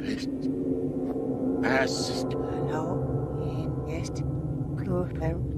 Past. Hallo, hier ist Torrhen.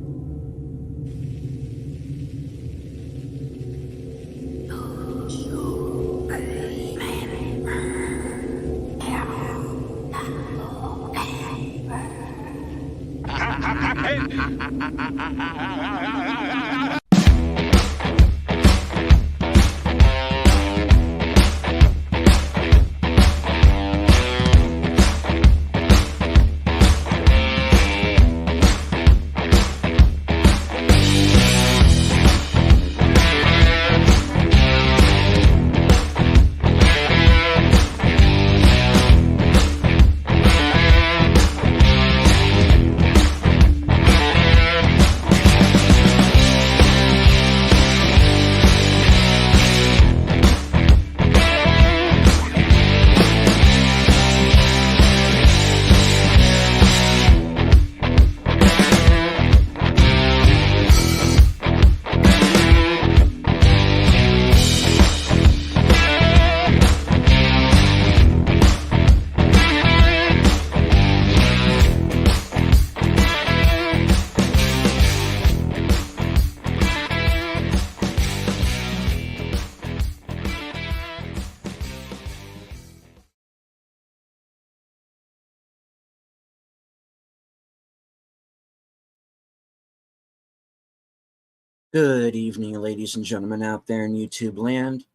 Good evening, ladies and gentlemen out there in YouTube land.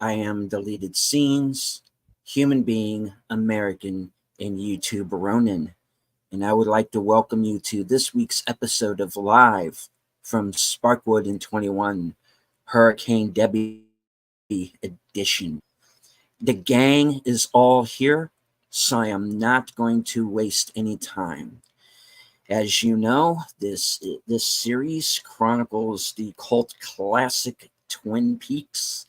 I am Deleted Scenes, human being, American, and YouTube Ronin. And I would like to welcome you to this week's episode of Live from Sparkwood in 21, Hurricane Debbie edition. The gang is all here, so I am not going to waste any time. As you know, this series chronicles the cult classic Twin Peaks,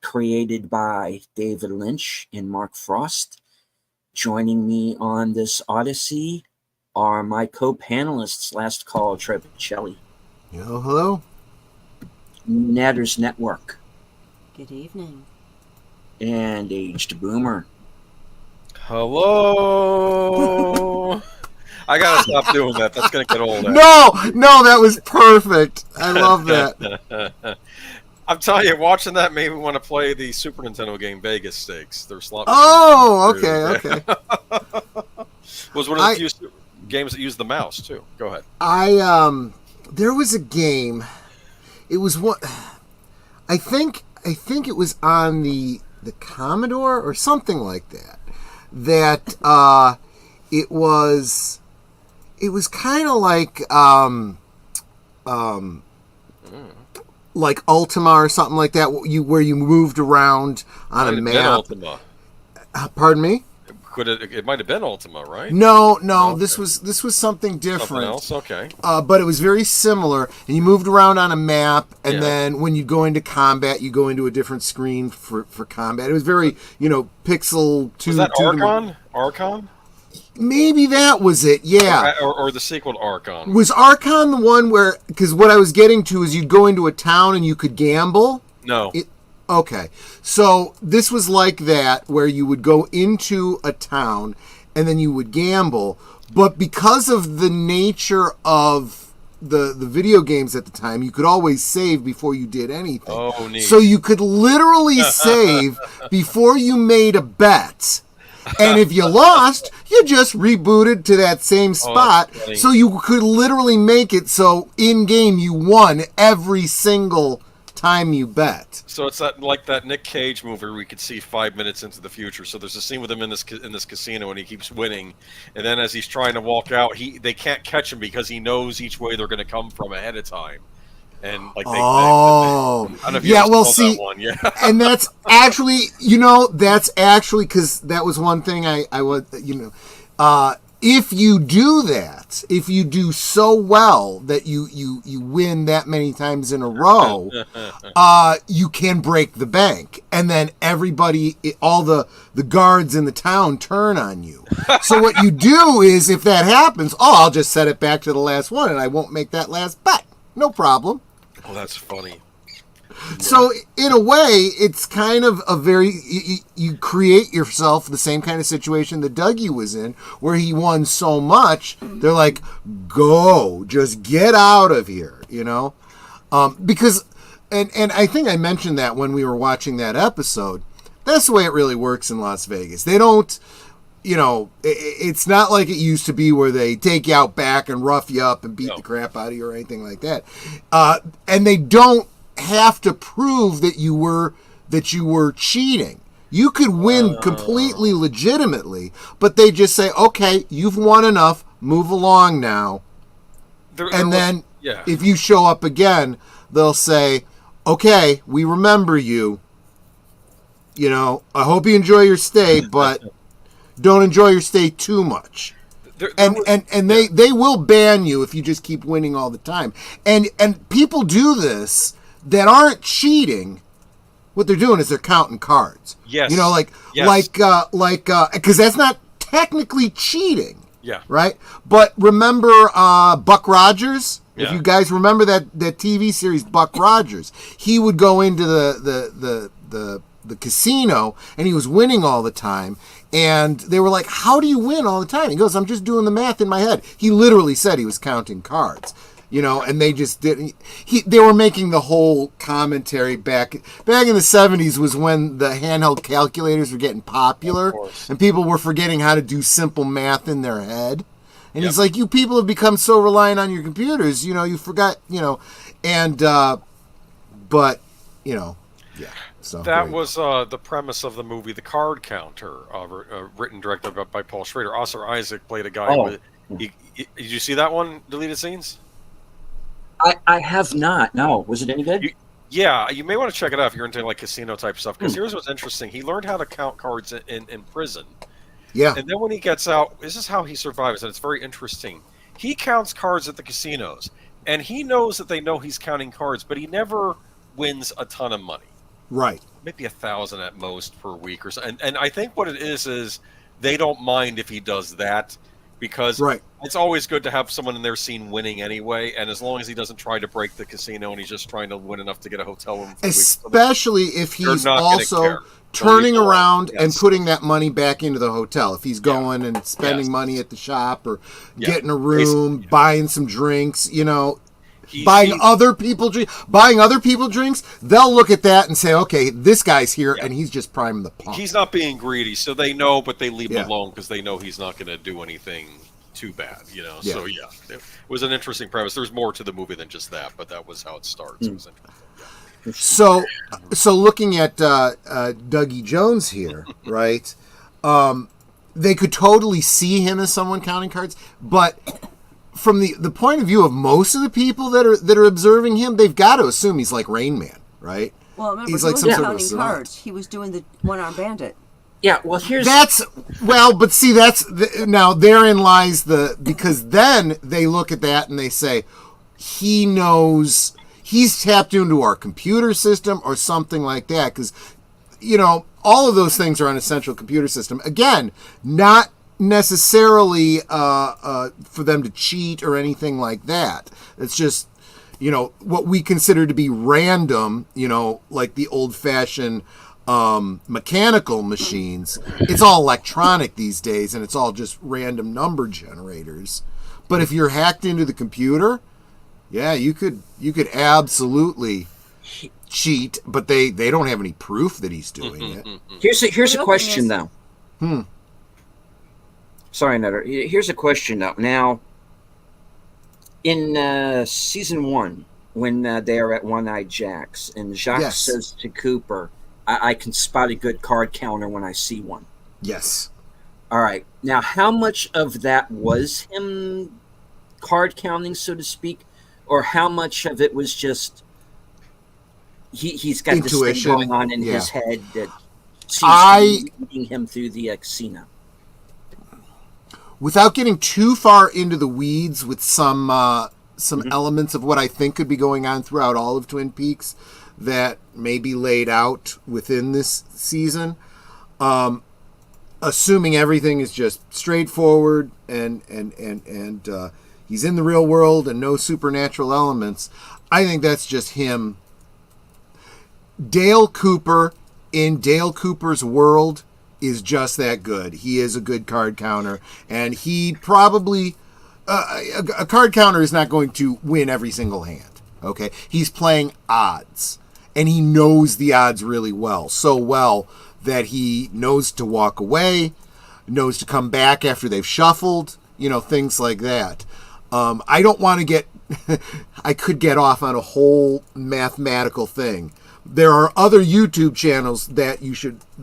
created by David Lynch and Mark Frost. Joining me on this odyssey are my co-panelists, Last Call, Trey. Yo, hello. Natters Network. Good evening. And Aged Boomer. Hello. I gotta stop doing that. That's gonna get old. No, that was perfect. I love that. I'm telling you, watching that made me want to play the Super Nintendo game Vegas Stakes. There's slot. Oh, okay. Was one of the few games that used the mouse too. Go ahead. There was a game. It was what I think it was on the Commodore or something like that. It was kind of like Ultima or something like that, where you moved around on a map. Ultima. Pardon me? It might have been Ultima, right? No. Okay. This was something different. Something else, okay. But it was very similar, and you moved around on a map, and then when you go into combat, you go into a different screen for combat. It was very, pixel. Was that Archon? Archon? Maybe that was it, yeah. Or the sequel to Archon. Was Archon the one where... Because what I was getting to is you'd go into a town and you could gamble? No. Okay. So this was like that, where you would go into a town and then you would gamble. But because of the nature of the video games at the time, you could always save before you did anything. Oh, neat. So you could literally save before you made a bet. And if you lost, you just rebooted to that same spot. So you could literally make it so in-game you won every single time you bet. So it's like that Nick Cage movie where we could see 5 minutes into the future. So there's a scene with him in this casino and he keeps winning. And then as he's trying to walk out, they can't catch him because he knows each way they're going to come from ahead of time. And like I don't know if you see, that one. Yeah. And that's actually, because that was one thing I was, if you do that, if you do so well that you win that many times in a row, you can break the bank, and then everybody, all the guards in the town turn on you. So what you do is, if that happens, I'll just set it back to the last one, and I won't make that last bet. No problem. Oh, that's funny. So in a way, it's kind of a very you create yourself the same kind of situation that Dougie was in, where he won so much. They're like, go, just get out of here, because and I think I mentioned that when we were watching that episode. That's the way it really works in Las Vegas. They don't. It's not like it used to be where they take you out back and rough you up and beat the crap out of you or anything like that. And they don't have to prove that you were cheating. You could win completely legitimately, but they just say, okay, you've won enough, move along now. Then if you show up again, they'll say, okay, we remember you. I hope you enjoy your stay, but don't enjoy your stay too much. They will ban you if you just keep winning all the time. And people do this that aren't cheating. What they're doing is they're counting cards. Yes. Because that's not technically cheating. Yeah. Right? But remember Buck Rogers? Yeah. If you guys remember that TV series Buck Rogers, he would go into the casino and he was winning all the time. And they were like, how do you win all the time? He goes, I'm just doing the math in my head. He literally said he was counting cards, and they just didn't. They were making the whole commentary back in the 70s was when the handheld calculators were getting popular and people were forgetting how to do simple math in their head. And he's like, you people have become so reliant on your computers, you forgot, yeah. So that was the premise of the movie The Card Counter, written and directed by Paul Schrader. Oscar Isaac played a guy did you see that one, deleted scenes? I have not. No. Was it any good? You may want to check it out if you're into like casino type stuff, because here's what's interesting. He learned how to count cards in prison. Yeah. And then when he gets out, this is how he survives, and it's very interesting. He counts cards at the casinos, and he knows that they know he's counting cards, but he never wins a ton of money. Right. Maybe 1,000 at most per week or so. And I think what it is they don't mind if he does that, because it's always good to have someone in their scene winning anyway. And as long as he doesn't try to break the casino and he's just trying to win enough to get a hotel room. Especially if he's also turning around and putting that money back into the hotel. If he's going and spending money at the shop or getting a room, buying some drinks, buying other people drinks, they'll look at that and say, okay, this guy's here and he's just priming the pump. He's not being greedy, so they know, but they leave him alone because they know he's not going to do anything too bad, So it was an interesting premise. There's more to the movie than just that, but that was how it starts. It was interesting. So looking at Dougie Jones here, right? They could totally see him as someone counting cards, but from the point of view of most of the people that are observing him, they've got to assume he's like Rain Man, right? Well, remember, he's he like wasn't counting cards. He was doing the one-armed bandit. Yeah, well, now therein lies because then they look at that and they say, he knows, he's tapped into our computer system or something like that, because, all of those things are on a central computer system. Again, not necessarily for them to cheat or anything like that. It's just, what we consider to be random, like the old-fashioned mechanical machines. It's all electronic these days, and it's all just random number generators. But if you're hacked into the computer, you could absolutely cheat, but they don't have any proof that he's doing it. Here's a question though. Sorry, Nutter. Here's a question though. Now, in season 1, when they are at One-Eyed Jack's, and Jacques says to Cooper, I can spot a good card counter when I see one. Yes. All right. Now, how much of that was him card counting, so to speak, or how much of it was just he's got intuition, this thing going on in his head that seems to be leading him through the casino? Without getting too far into the weeds with some elements of what I think could be going on throughout all of Twin Peaks that may be laid out within this season, assuming everything is just straightforward and he's in the real world and no supernatural elements, I think that's just him. Dale Cooper in Dale Cooper's world is just that good. He is a good card counter, and he probably a card counter is not going to win every single hand. Okay, he's playing odds, and he knows the odds really well, so well that he knows to walk away, knows to come back after they've shuffled, things like that. I don't want to get I could get off on a whole mathematical thing. There are other YouTube channels that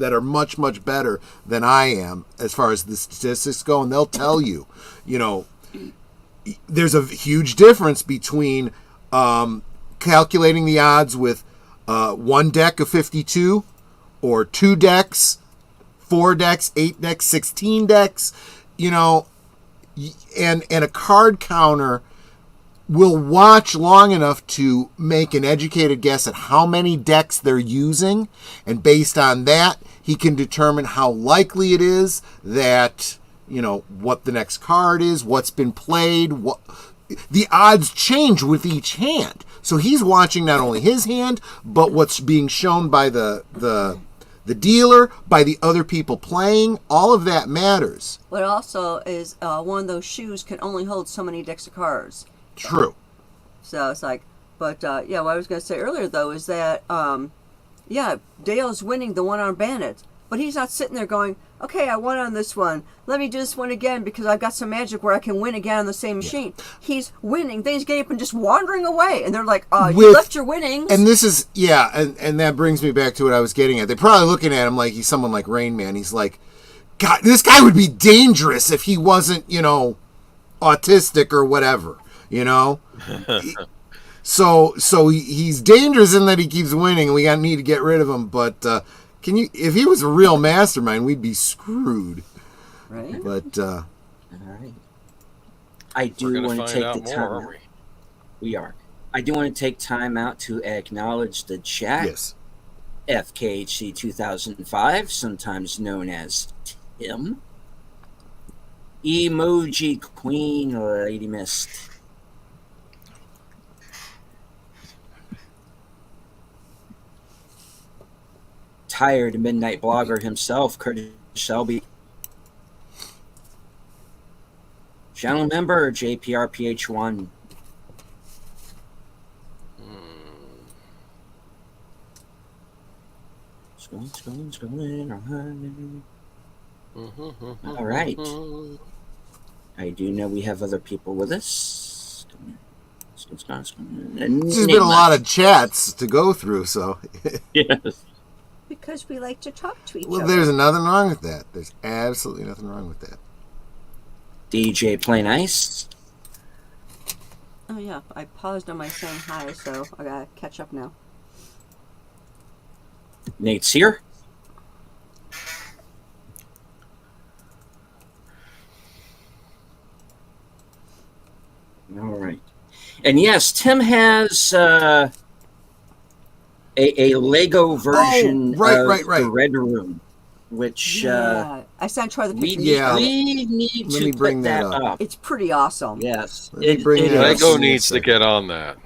are much, much better than I am as far as the statistics go, and they'll tell you, there's a huge difference between calculating the odds with one deck of 52 or 2 decks, 4 decks, 8 decks, 16 decks, and a card counter will watch long enough to make an educated guess at how many decks they're using, and based on that, he can determine how likely it is that, what the next card is, what's been played, what the odds change with each hand. So he's watching not only his hand, but what's being shown by the dealer, by the other people playing. All of that matters. But also is one of those shoes can only hold so many decks of cards. True. So it's like, but what I was going to say earlier though is that, Dale's winning the one-armed bandit, but he's not sitting there going, okay, I won on this one. Let me do this one again because I've got some magic where I can win again on the same machine. He's winning. Then he's getting up and just wandering away, and they're like, you left your winnings. And this is, and that brings me back to what I was getting at. They're probably looking at him like he's someone like Rain Man. He's like, God, this guy would be dangerous if he wasn't, autistic or whatever. So he's dangerous in that he keeps winning, and we need to get rid of him. But if he was a real mastermind, we'd be screwed. Right. But all right. I do want to take the time. We are. I do want to take time out to acknowledge the chat. Yes. FKHC 2005, sometimes known as Tim. Emoji Queen, Lady Myst. Tired Midnight Blogger himself, Curtis Selby. Channel member, JPRPH1. Scrolling. All right. I do know we have other people with us. There's been a lot of chats to go through, so. Yes. Because we like to talk to each Well, other. there's nothing wrong with that. There's absolutely nothing wrong with that. DJ Plain Ice. Oh yeah, I paused on my saying hi, so I gotta catch up now. Nate Sear. All right. And yes, Tim has a Lego version of the Red Room, which I sent her the we picture. need to bring put that that up. It's pretty awesome. Yes. Lego needs to get on that.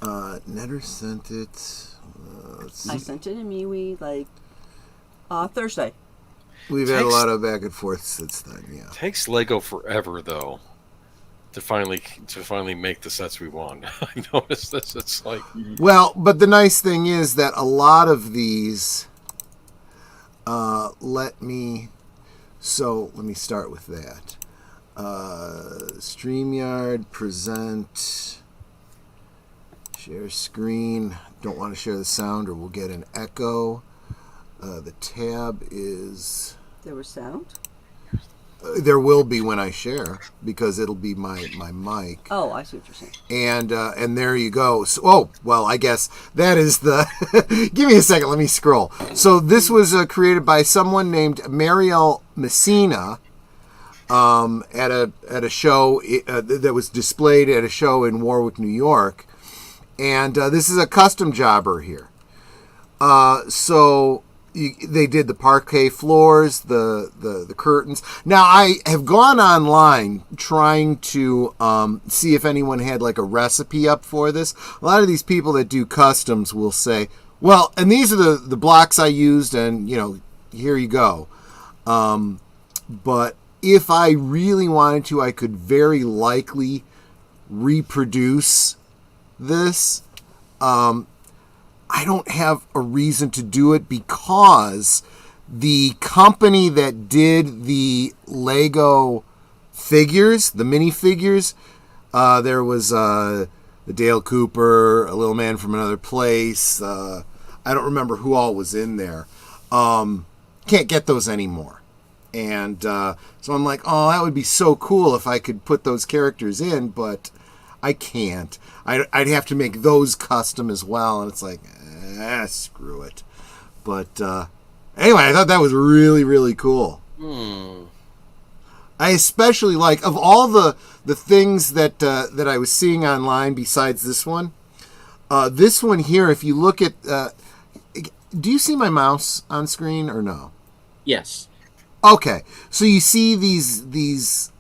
Netter sent it. I sent it to MeWe Thursday. We've had a lot of back and forth since then. Yeah. Takes Lego forever though to finally make the sets we want. I noticed this. It's like, well, but the nice thing is that a lot of these. Let me start with that. StreamYard, present, share screen. Don't want to share the sound or we'll get an echo. The tab is... There was sound? There will be when I share because it'll be my mic. Oh, I see what you're saying. And there you go. So, I guess that is the... Give me a second. Let me scroll. So this was created by someone named Marielle Messina at a show that was displayed at a show in Warwick, New York. And this is a custom jobber here. They did the parquet floors, the curtains. Now, I have gone online trying to see if anyone had like a recipe up for this. A lot of these people that do customs will say, Well, and these are the blocks I used, and here you go. But if I really wanted to, I could very likely reproduce this. I don't have a reason to do it because the company that did the Lego figures, the minifigures, there was the Dale Cooper, a little man from another place. I don't remember who all was in there. Can't get those anymore. And so I'm like, oh, that would be so cool if I could put those characters in, but I can't. I'd have to make those custom as well, and it's like, screw it. But anyway, I thought that was really, really cool. I especially like, of all the things that I was seeing online besides this one here, if you look at... do you see my mouse on screen or no? Yes. Okay, so you see these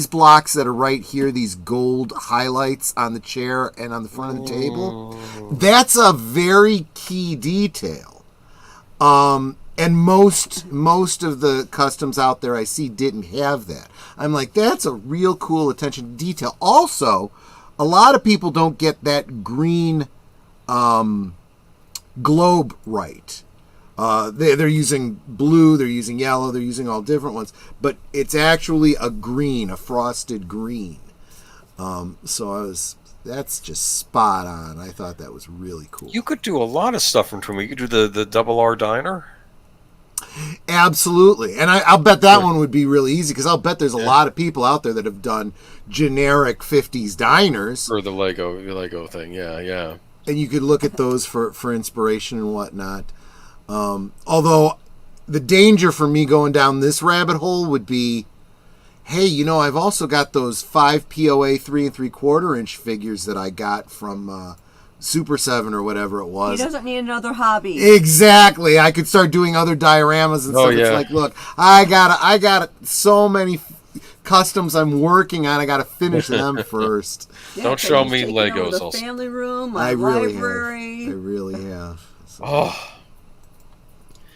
blocks that are right here, these gold highlights on the chair and on the front of the table? That's a very key detail. And most of the customs out there I see didn't have that. I'm like, that's a real cool attention to detail. Also, a lot of people don't get that green globe right. They're using blue, they're using yellow, they're using all different ones, but it's actually a green, a frosted green. So that's just spot on. I thought that was really cool. You could do a lot of stuff from Trey. You could do the Double R Diner. Absolutely, and I'll bet that one would be really easy because I'll bet there's a lot of people out there that have done generic 50s diners Or the Lego thing, yeah. And you could look at those for inspiration and whatnot. Although the danger for me going down this rabbit hole would be, hey, I've also got those 5 POA 3 3/4 inch figures that I got from Super 7 or whatever it was. He doesn't need another hobby. Exactly. I could start doing other dioramas and stuff. Yeah. It's like, look, I got so many customs I'm working on. I got to finish them first. Yeah, Don't show me Legos. Legos. The family room, I my really library. have. I really have. So. Oh,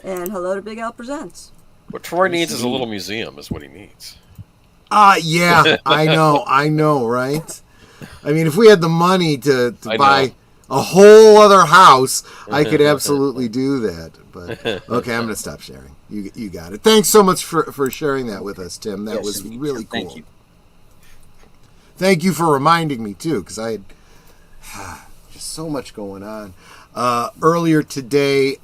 And hello to Big Al Presents. what Troy needs is a little museum, is what he needs. Yeah, I know, right? I mean, if we had the money to buy a whole other house, I could absolutely do that. But okay, I'm going to stop sharing. You got it. Thanks so much for sharing that with us, Tim. That was really cool. Thank you. Thank you for reminding me, too, because I had just so much going on. Earlier today,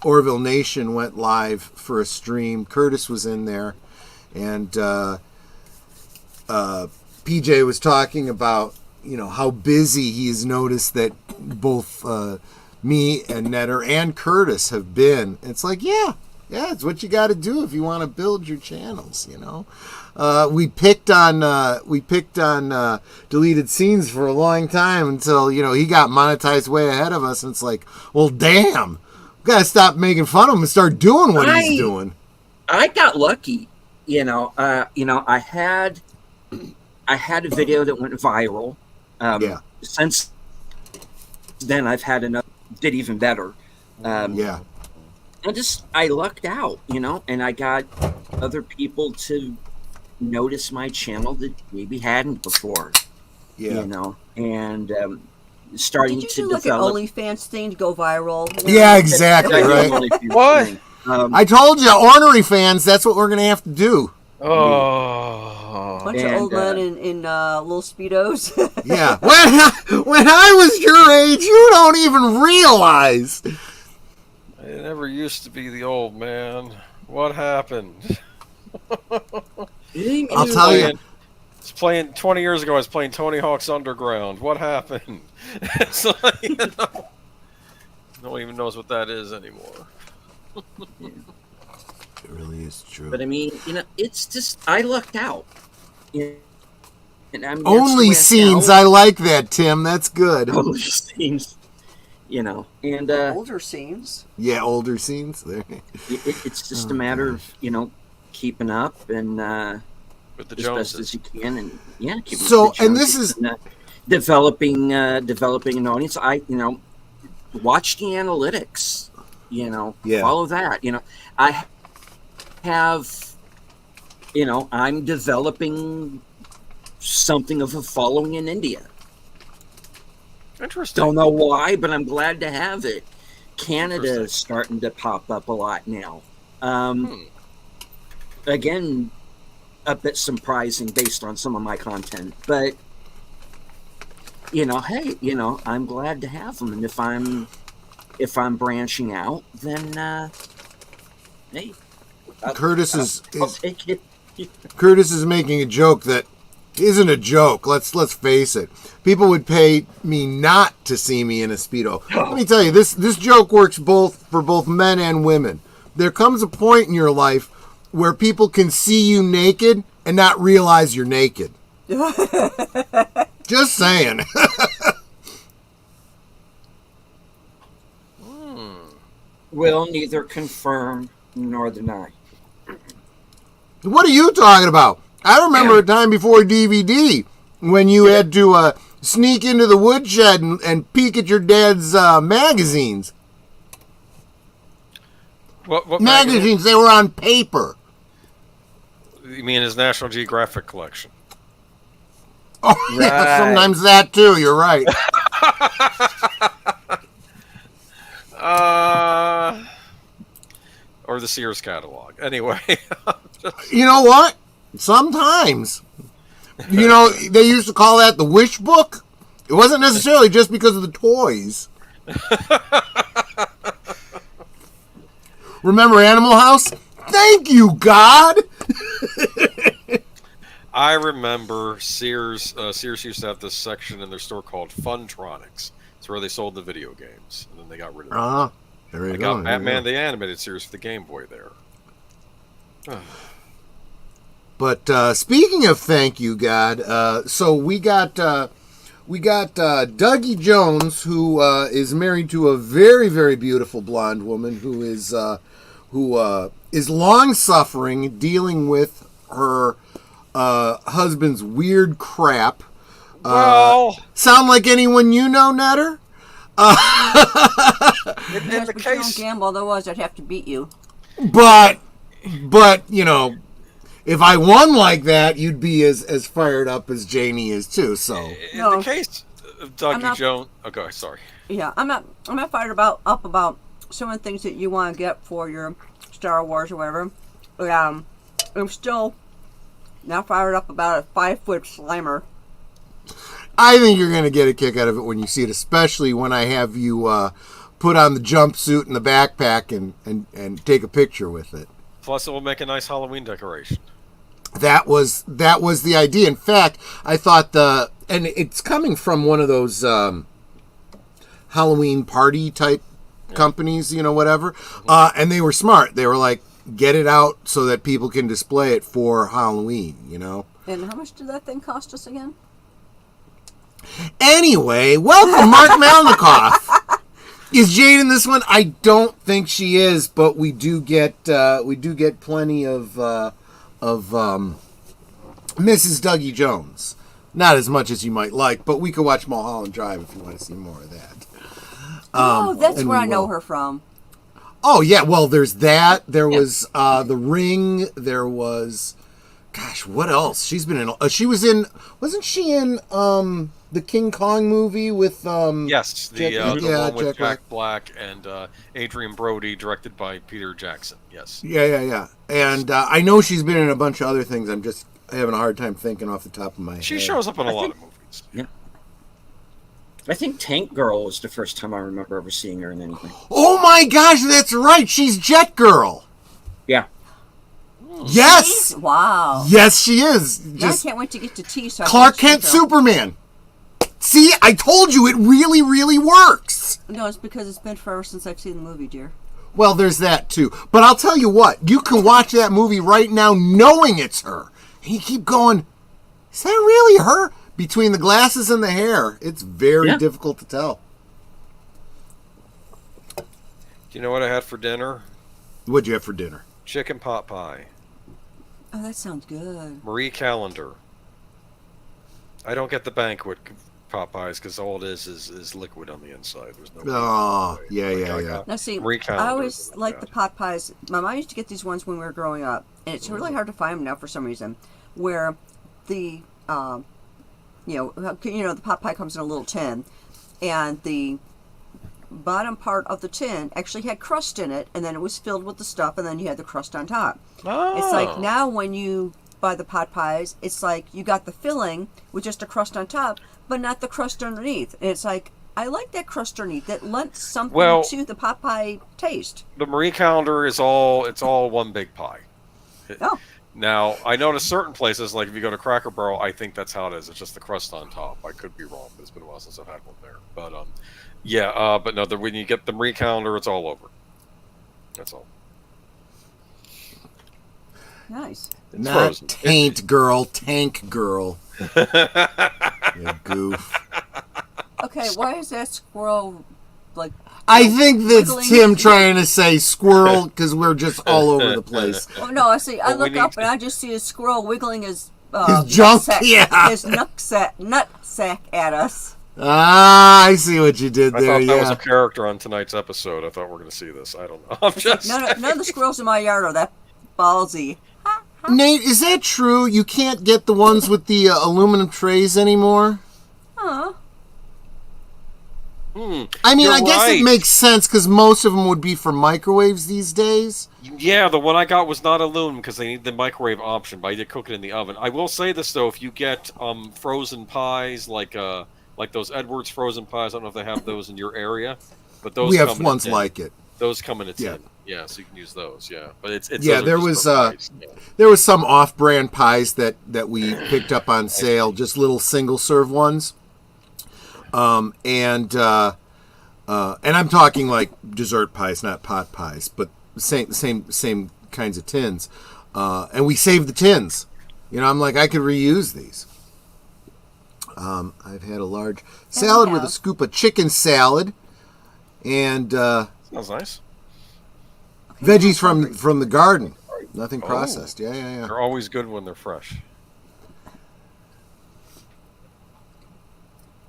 Orville Nation went live for a stream. Curtis was in there, and PJ was talking about how busy he's noticed that both me and Netter and Curtis have been. It's like, yeah, it's what you got to do if you want to build your channels. We picked on deleted scenes for a long time until he got monetized way ahead of us, and it's like, well, damn, we gotta stop making fun of him and start doing what he's doing. I got lucky, I had a video that went viral. Since then, I've had another did even better. I lucked out, and I got other people to notice my channel that maybe hadn't before. And starting to develop. Did you do like an OnlyFans thing to go viral? Yeah, exactly, right? What? I told you, ornery fans, that's what we're going to have to do. Oh. Bunch of old men in little Speedos. Yeah. When I was your age, you don't even realize. I never used to be the old man. What happened? I'll tell you. It's playing 20 years ago. I was playing Tony Hawk's Underground. What happened? It's like, no one even knows what that is anymore. It really is true. But I mean, it's just I lucked out. And Only scenes. I like that, Tim. That's good. Only scenes. And older scenes. Yeah, older scenes. There. It's just a matter of keeping up and with the as Joneses. best as you can, and keeping so. With the And this Joneses is developing an audience. watch the analytics. You know, Yeah. follow that. You know, I have, you know, I'm developing something of a following in India. Interesting. Don't know why, but I'm glad to have it. Canada is starting to pop up a lot now. Again, a bit surprising based on some of my content, but you know, hey, you know, I'm glad to have them, and if I'm branching out, then hey, Curtis I'll take it. Curtis is making a joke that isn't a joke. Let's face it. People would pay me not to see me in a Speedo. Let me tell you, this joke works for both men and women. There comes a point in your life where people can see you naked and not realize you're naked. Just saying. Will neither confirm nor deny. What are you talking about? I remember a time before DVD when you had to sneak into the woodshed and peek at your dad's magazines. What Magazines, they were on paper. You mean his National Geographic collection? Oh, yeah, Right. sometimes that too, you're right. Or the Sears catalog. Anyway. You know what? Sometimes. You know, they used to call that the wish book. It wasn't necessarily just because of the toys. Remember Animal House? Thank you, God! I remember Sears used to have this section in their store called Funtronics. It's where they sold the video games, and then they got rid of it. There you They go. got Batman the Animated Series for the Game Boy there. But speaking of thank you, God, so we got Dougie Jones, who is married to a very, very beautiful blonde woman who is long suffering, dealing with her husband's weird crap. Well, Sound like anyone you know, Netter? in Yes, the but you don't case, gamble, otherwise I'd have to beat you. But you know, if I won like that, you'd be as fired up as Janie is too. So in No. the case of Dougie not- Jones, okay, sorry. Yeah, I'm not fired up about some of the things that you want to get for your Star Wars or whatever. I'm still not fired up about a 5-foot Slimer. I think you're going to get a kick out of it when you see it, especially when I have you put on the jumpsuit and the backpack and take a picture with it. Plus, it will make a nice Halloween decoration. That was the idea. In fact, I thought and it's coming from one of those Halloween party type companies, you know, whatever. And they were smart. They were like, get it out so that people can display it for Halloween, you know. And how much did that thing cost us again? Anyway, welcome, Mark Malnikoff. Is Jade in this one? I don't think she is, but we do get plenty of Mrs. Dougie Jones. Not as much as you might like, but we could watch Mulholland Drive if you want to see more of that. Oh, that's and where we I know will. her from. Oh yeah, well there's that. There was The Ring. There was, gosh, what else? She's been in. Wasn't she in the King Kong movie with Yes, the Jack- one with Jack Jack Black and Adrian Brody, directed by Peter Jackson. Yes. Yeah. And I know she's been in a bunch of other things. I'm just having a hard time thinking off the top of my head. She shows up in a lot of movies. Yeah. I think Tank Girl was the first time I remember ever seeing her in anything. Oh my gosh, that's right. She's Jet Girl. Yeah. Yes. Wow. Yes, she is. Now I Just can't wait to get to T. So I Clark can Kent see her. Superman. See, I told you it really, really works. No, it's because it's been forever since I've seen the movie, dear. Well, there's that too. But I'll tell you what, you can watch that movie right now knowing it's her. And you keep going, is that really her? Between the glasses and the hair, it's very difficult to tell. Do you know what I had for dinner? What'd you have for dinner? Chicken pot pie. Oh, that sounds good. Marie Callender. I don't get the banquet pot pies because all it is liquid on the inside. There's no. Oh, yeah. Now see, Marie I Callender's always like liked that. the pot pies. My mom used to get these ones when we were growing up, and it's really hard to find them now for some reason. Where the the pot pie comes in a little tin, and the bottom part of the tin actually had crust in it, and then it was filled with the stuff, and then you had the crust on top. Oh. It's like now when you buy the pot pies, it's like you got the filling with just a crust on top, but not the crust underneath. And it's like, I like that crust underneath. It lent something to the pot pie taste. The Marie Calendar is all one big pie. Oh. Now, I notice certain places, like if you go to Cracker Barrel, I think that's how it is. It's just the crust on top. I could be wrong, but it's been a while since I've had one there. But but no, when you get the Marie Calendar, it's all over. That's all. Nice. It's Not frozen. taint girl, tank girl. You goof. Okay, why is that squirrel like? I think that's wiggling? Tim trying to say squirrel because we're just all over the place. Oh no! I see. I Well, we look up need and I just see a squirrel wiggling his junk, nutsack, yeah. his nutsack at us. Ah, I see what you did I there. thought that was Yeah. a character on tonight's episode. I thought we were going to see this. I don't know. I'm just None of the squirrels in my yard are that ballsy. Nate, is that true? You can't get the ones with the aluminum trays anymore? Huh? I mean, You're I guess right. it makes sense because most of them would be for microwaves these days. Yeah, the one I got was not aluminum because they need the microwave option, but I did cook it in the oven. I will say this though: if you get frozen pies like those Edwards frozen pies, I don't know if they have those in your area, but those We have come in ones a tin. like it. Those come in a tin. Yeah. Yeah, so you can use those. Yeah, but it's Yeah, those are there just was for pies. Yeah. there was some off-brand pies that we picked up on sale, just little single-serve ones. And I'm talking like dessert pies, not pot pies, but same kinds of tins. And we saved the tins. You know, I'm like, I could reuse these. I've had a large salad with a scoop of chicken salad and Sounds nice. veggies from the garden. Nothing processed. Yeah. They're always good when they're fresh.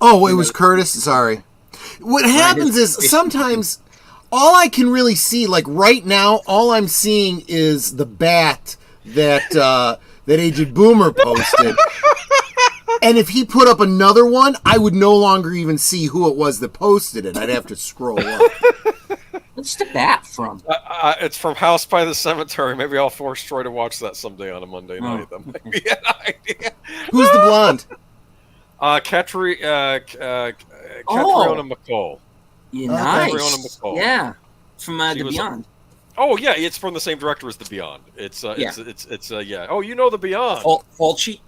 Oh, it was Curtis. Sorry. What happens is sometimes all I can really see, like right now, all I'm seeing is the bat that Agent Boomer posted. And if he put up another one, I would no longer even see who it was that posted it. I'd have to scroll up. What's the bat from? It's from House by the Cemetery. Maybe I'll force Troy to watch that someday on a Monday night. That might be an idea. Who's the blonde? Catriona McCall. Yeah, Catriona nice. McCall. Yeah, from She the was Beyond. Oh yeah, it's from the same director as The Beyond. It's yeah. Oh, you know The Beyond. Fulci.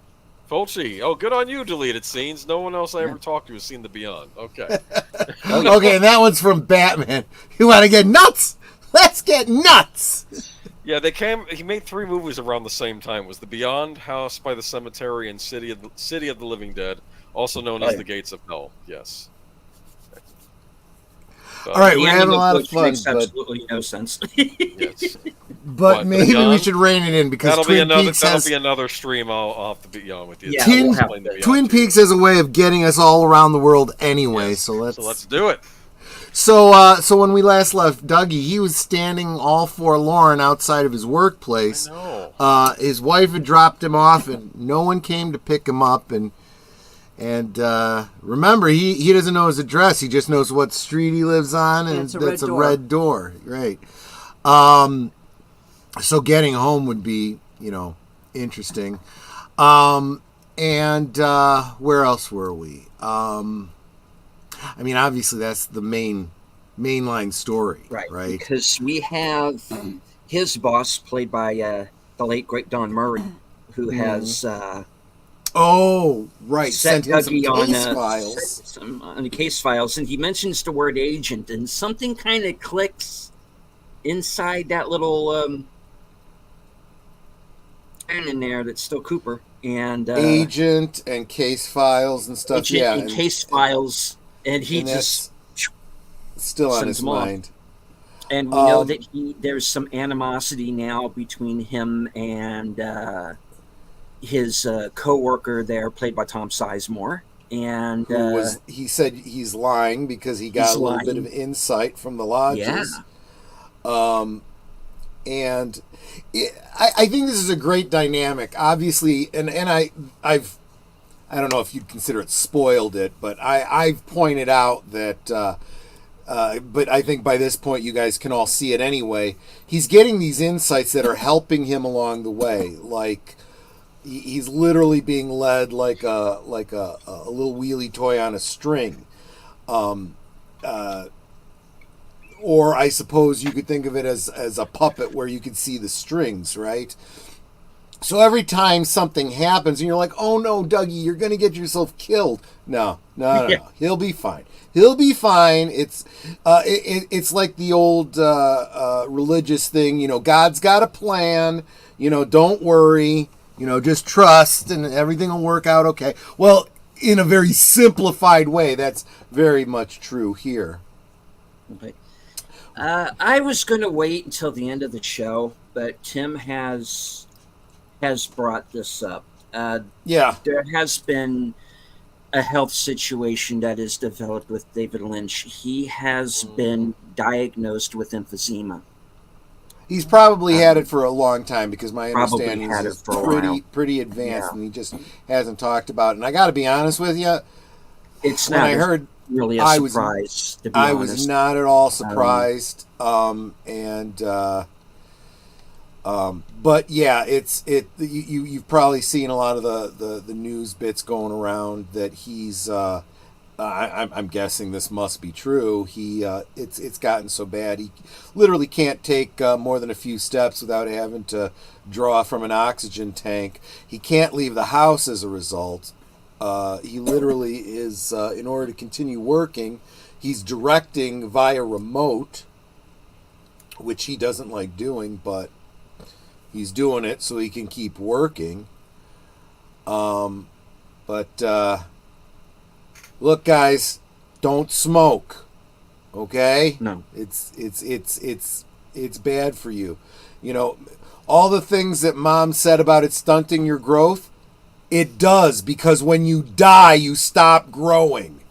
Fulci. Oh, good on you, deleted scenes. No one else I ever talked to has seen The Beyond. Okay. Okay, and that one's from Batman. You want to get nuts? Let's get nuts. Yeah, he made 3 movies around the same time. It was The Beyond, House by the Cemetery, and City of the Living Dead, also known as The Gates of Hell. Yes. All right, we're The having a ending of lot of which fun, makes but, absolutely no sense. Yes. but What, maybe we Beyond? should rein it in because That'll be another stream. I'll have to be on with you. Yeah, Twin, we'll have Explain The Beyond Twin to you. Peaks has a way of getting us all around the world anyway. Yes. So let's do it. So when we last left Dougie, he was standing all forlorn outside of his workplace. I know. His wife had dropped him off, and no one came to pick him up. And remember, he doesn't know his address. He just knows what street he lives on, and it's a that's red a door. red door. Right. So getting home would be, interesting. Where else were we? I mean, obviously that's the mainline story, right? Because we have his boss, played by the late great Don Murray, who has Oh, right. set Sent him Dougie some on case files. on the case files, and he mentions the word agent, and something kind of clicks inside that little in there that's still Cooper, and Agent and case files and stuff. agent Yeah, and case files, and he and just still on sends his them off. mind. and we know that there's some animosity now between him and his co-worker there, played by Tom Sizemore. And he said he's lying because he got a little bit of insight from the lodges. Yeah. And I think this is a great dynamic. Obviously, and I don't know if you'd consider it spoiled it, but I've pointed out that, but I think by this point you guys can all see it anyway. He's getting these insights that are helping him along the way. Like he's literally being led like a little wheelie toy on a string. Or I suppose you could think of it as a puppet where you could see the strings, right? So every time something happens and you're like, oh no, Dougie, you're going to get yourself killed. No. He'll be fine. He'll be fine. It's like the old religious thing, you know, God's got a plan, you know, don't worry, you know, just trust and everything will work out okay. Well, in a very simplified way, that's very much true here. Okay. I was going to wait until the end of the show, but Tim has brought this up. There has been a health situation that is developed with David Lynch. He has been diagnosed with emphysema. He's probably had it for a long time because my understanding is pretty advanced, and he just hasn't talked about it. And I got to be honest with you, it's not. I heard. Really a surprise, to be honest. I was not at all surprised. But yeah, you've probably seen a lot of the news bits going around that he's I'm guessing this must be true. It's gotten so bad he literally can't take more than a few steps without having to draw from an oxygen tank. He can't leave the house as a result. He literally is, in order to continue working, he's directing via remote, which he doesn't like doing, but he's doing it so he can keep working. Look, guys, don't smoke, okay? No. It's bad for you. You know, all the things that Mom said about it stunting your growth, it does, because when you die, you stop growing.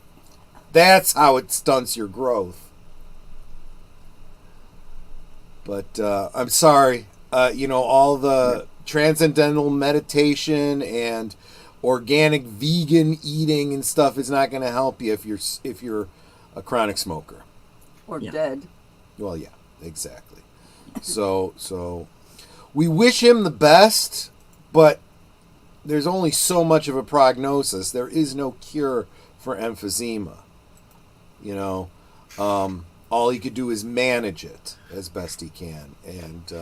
That's how it stunts your growth. But I'm sorry. All the transcendental meditation and organic vegan eating and stuff is not going to help you if you're a chronic smoker. Or dead. Well, yeah, exactly. So we wish him the best, but there's only so much of a prognosis. There is no cure for emphysema. You know, all he could do is manage it as best he can. And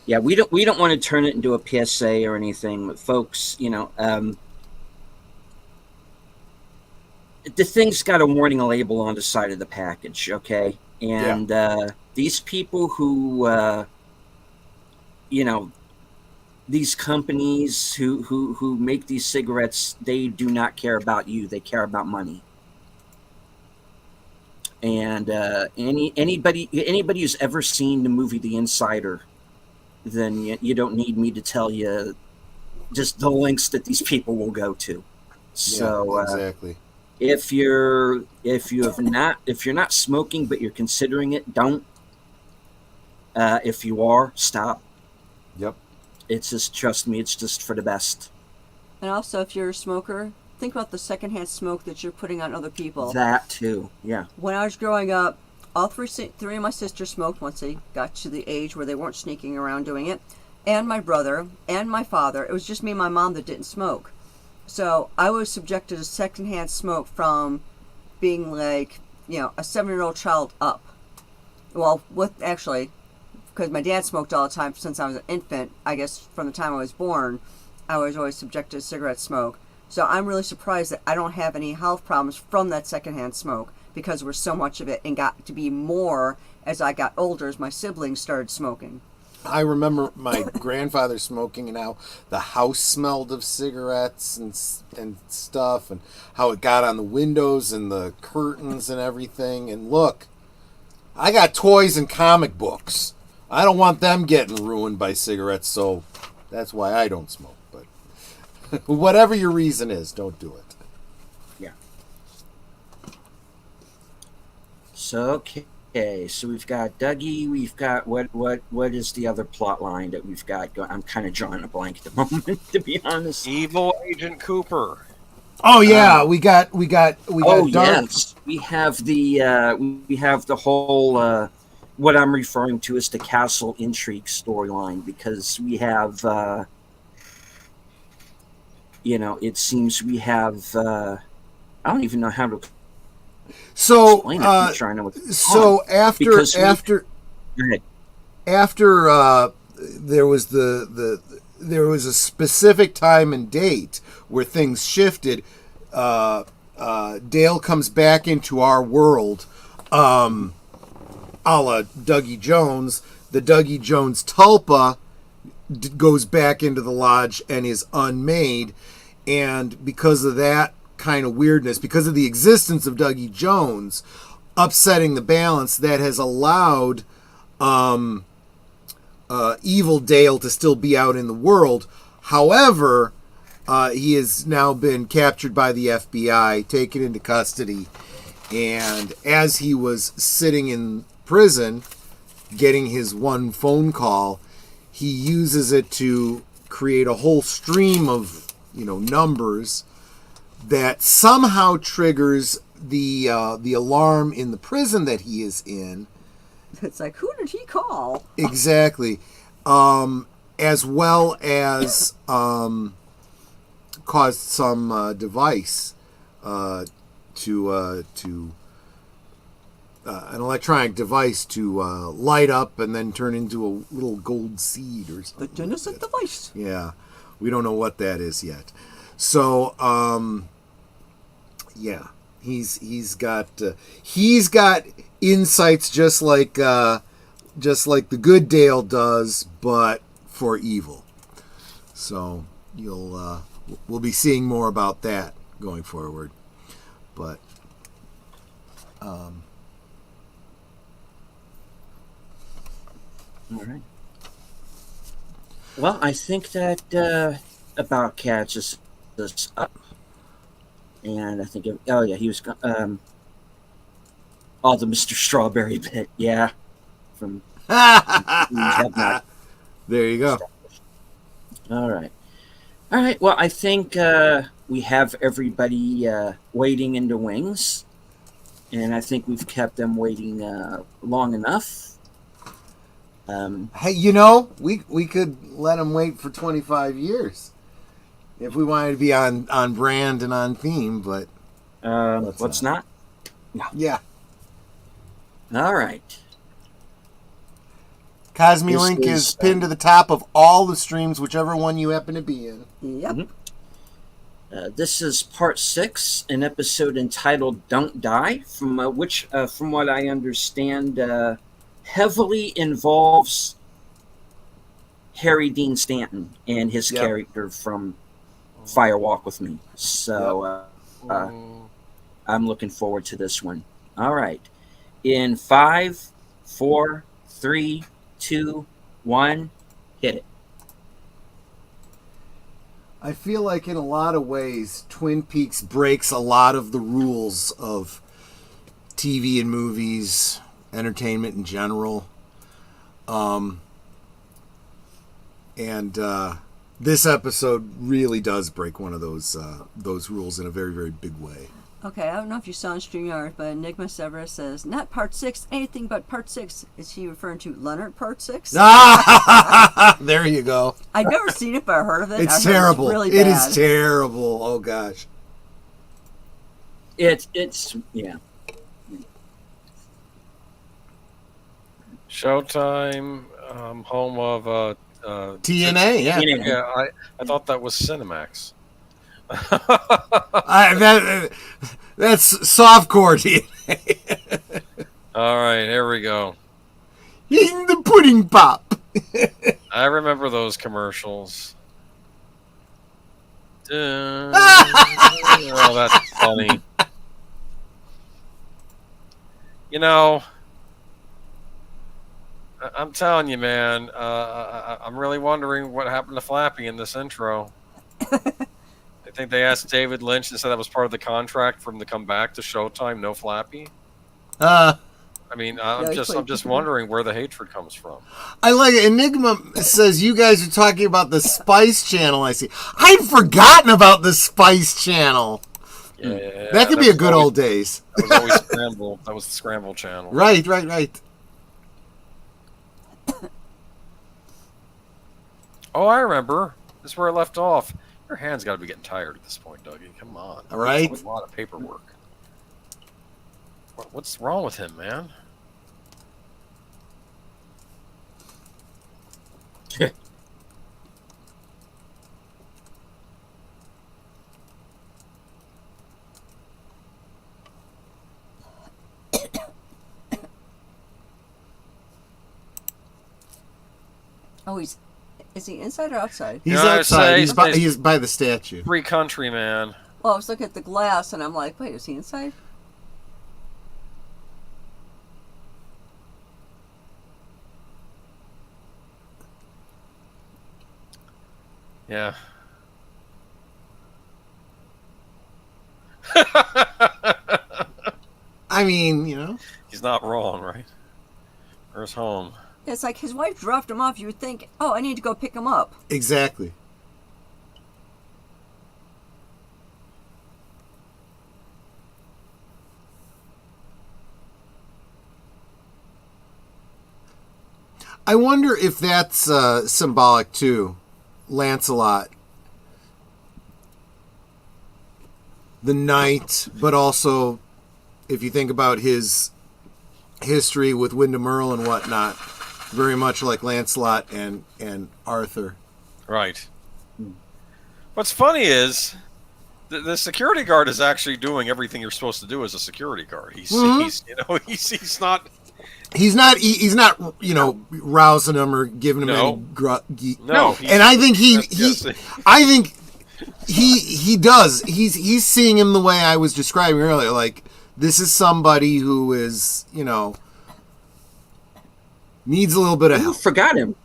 yeah, we don't want to turn it into a PSA or anything, but folks, the thing's got a warning label on the side of the package, okay? And these people who, these companies who make these cigarettes, they do not care about you. They care about money. And anybody who's ever seen the movie The Insider, then you don't need me to tell you just the lengths that these people will go to. So exactly. If you're not smoking but you're considering it, don't. If you are, stop. Yep. It's just, trust me, it's just for the best. And also, if you're a smoker, think about the secondhand smoke that you're putting on other people. That too, yeah. When I was growing up, all three of my sisters smoked once they got to the age where they weren't sneaking around doing it. And my brother and my father. It was just me and my mom that didn't smoke. So I was subjected to secondhand smoke from being like, a 7-year-old child up. Well, because my dad smoked all the time since I was an infant. I guess from the time I was born, I was always subjected to cigarette smoke. So I'm really surprised that I don't have any health problems from that secondhand smoke, because there was so much of it and got to be more as I got older, as my siblings started smoking. I remember my grandfather smoking and how the house smelled of cigarettes and stuff, and how it got on the windows and the curtains and everything. And look, I got toys and comic books. I don't want them getting ruined by cigarettes, so that's why I don't smoke. But Whatever your reason is, don't do it. Yeah. So so we've got Dougie. We've got what is the other plot line that we've got? I'm kind of drawing a blank at the moment, to be honest. Evil Agent Cooper. Oh yeah, we got. Oh Dark. yes, we have the whole what I'm referring to as the castle intrigue storyline, because we have it seems we have I don't even know how to So explain it. I'm trying to after there was there was a specific time and date where things shifted. Dale comes back into our world, a la Dougie Jones. The Dougie Jones tulpa goes back into the lodge and is unmade, and because of that kind of weirdness, because of the existence of Dougie Jones upsetting the balance, that has allowed evil Dale to still be out in the world. However, he has now been captured by the FBI, taken into custody, and as he was sitting in prison getting his one phone call, he uses it to create a whole stream of numbers that somehow triggers the alarm in the prison that he is in. It's like, who did he call? Exactly. As well as caused some device to an electronic device to light up and then turn into a little gold seed or something. The innocent device. Yeah, we don't know what that is yet. So, yeah, he's got insights just like the good Dale does, but for evil. So we'll be seeing more about that going forward. But all right. Well, I think that about catches us up. And I think, he was, the Mr. Strawberry bit, yeah. From we have not. There you go. All right. Well, I think we have everybody waiting in the wings. And I think we've kept them waiting long enough. Hey, we could let them wait for 25 years if we wanted to be on brand and on theme, but let's not. No. Yeah. All right. Cosme Link is pinned to the top of all the streams, whichever one you happen to be in. Yep. Mm-hmm. This is part 6, an episode entitled "Don't Die," from which, from what I understand, heavily involves Harry Dean Stanton and his character from Fire Walk with Me. So I'm looking forward to this one. All right. In 5, 4, 3, 2, 1, hit it. I feel like in a lot of ways, Twin Peaks breaks a lot of the rules of TV and movies, entertainment in general. And this episode really does break one of those rules in a very, very big way. Okay, I don't know if you saw on StreamYard, but Enigma Severus says, not part 6, anything but part 6. Is he referring to Leonard part 6? There you go. I've never seen it, but I heard of it. It's terrible. It's really bad. It is terrible. Oh, gosh. It's yeah. Showtime, home of TNA, yeah. TNA. Yeah, I thought that was Cinemax. That's softcore TNA. All right, here we go. Eating the pudding pop. I remember those commercials. Oh, that's funny. I'm telling you, man. I'm really wondering what happened to Flappy in this intro. think they asked David Lynch and said that was part of the contract for him to come back to Showtime, no Flappy. I mean, I'm just wondering where the hatred comes from. I like it. Enigma says you guys are talking about the Spice Channel. I see. I'd forgotten about the Spice Channel. Yeah, that could be a good old days. That was always Scramble. That was the Scramble channel. Right. Oh, I remember. This is where I left off. Your hand's got to be getting tired at this point, Dougie. Come on. All right. That's a lot of paperwork. What's wrong with him, man? Oh, is he inside or outside? He's outside. He's by the statue. Free country, man. Well, I was looking at the glass, and I'm like, wait, is he inside? Yeah. I mean, you know. He's not wrong, right? Where's home? It's like his wife dropped him off. You would think, oh, I need to go pick him up. Exactly. I wonder if that's symbolic too. Lancelot, the knight, but also if you think about his history with Wyndham Earl and whatnot, very much like Lancelot and Arthur. Right. What's funny is the security guard is actually doing everything you're supposed to do as a security guard. He's not. He's not, rousing him or giving him any No. And I think he does. He's seeing him the way I was describing earlier. Like, this is somebody who is, needs a little bit of help. Forgot him.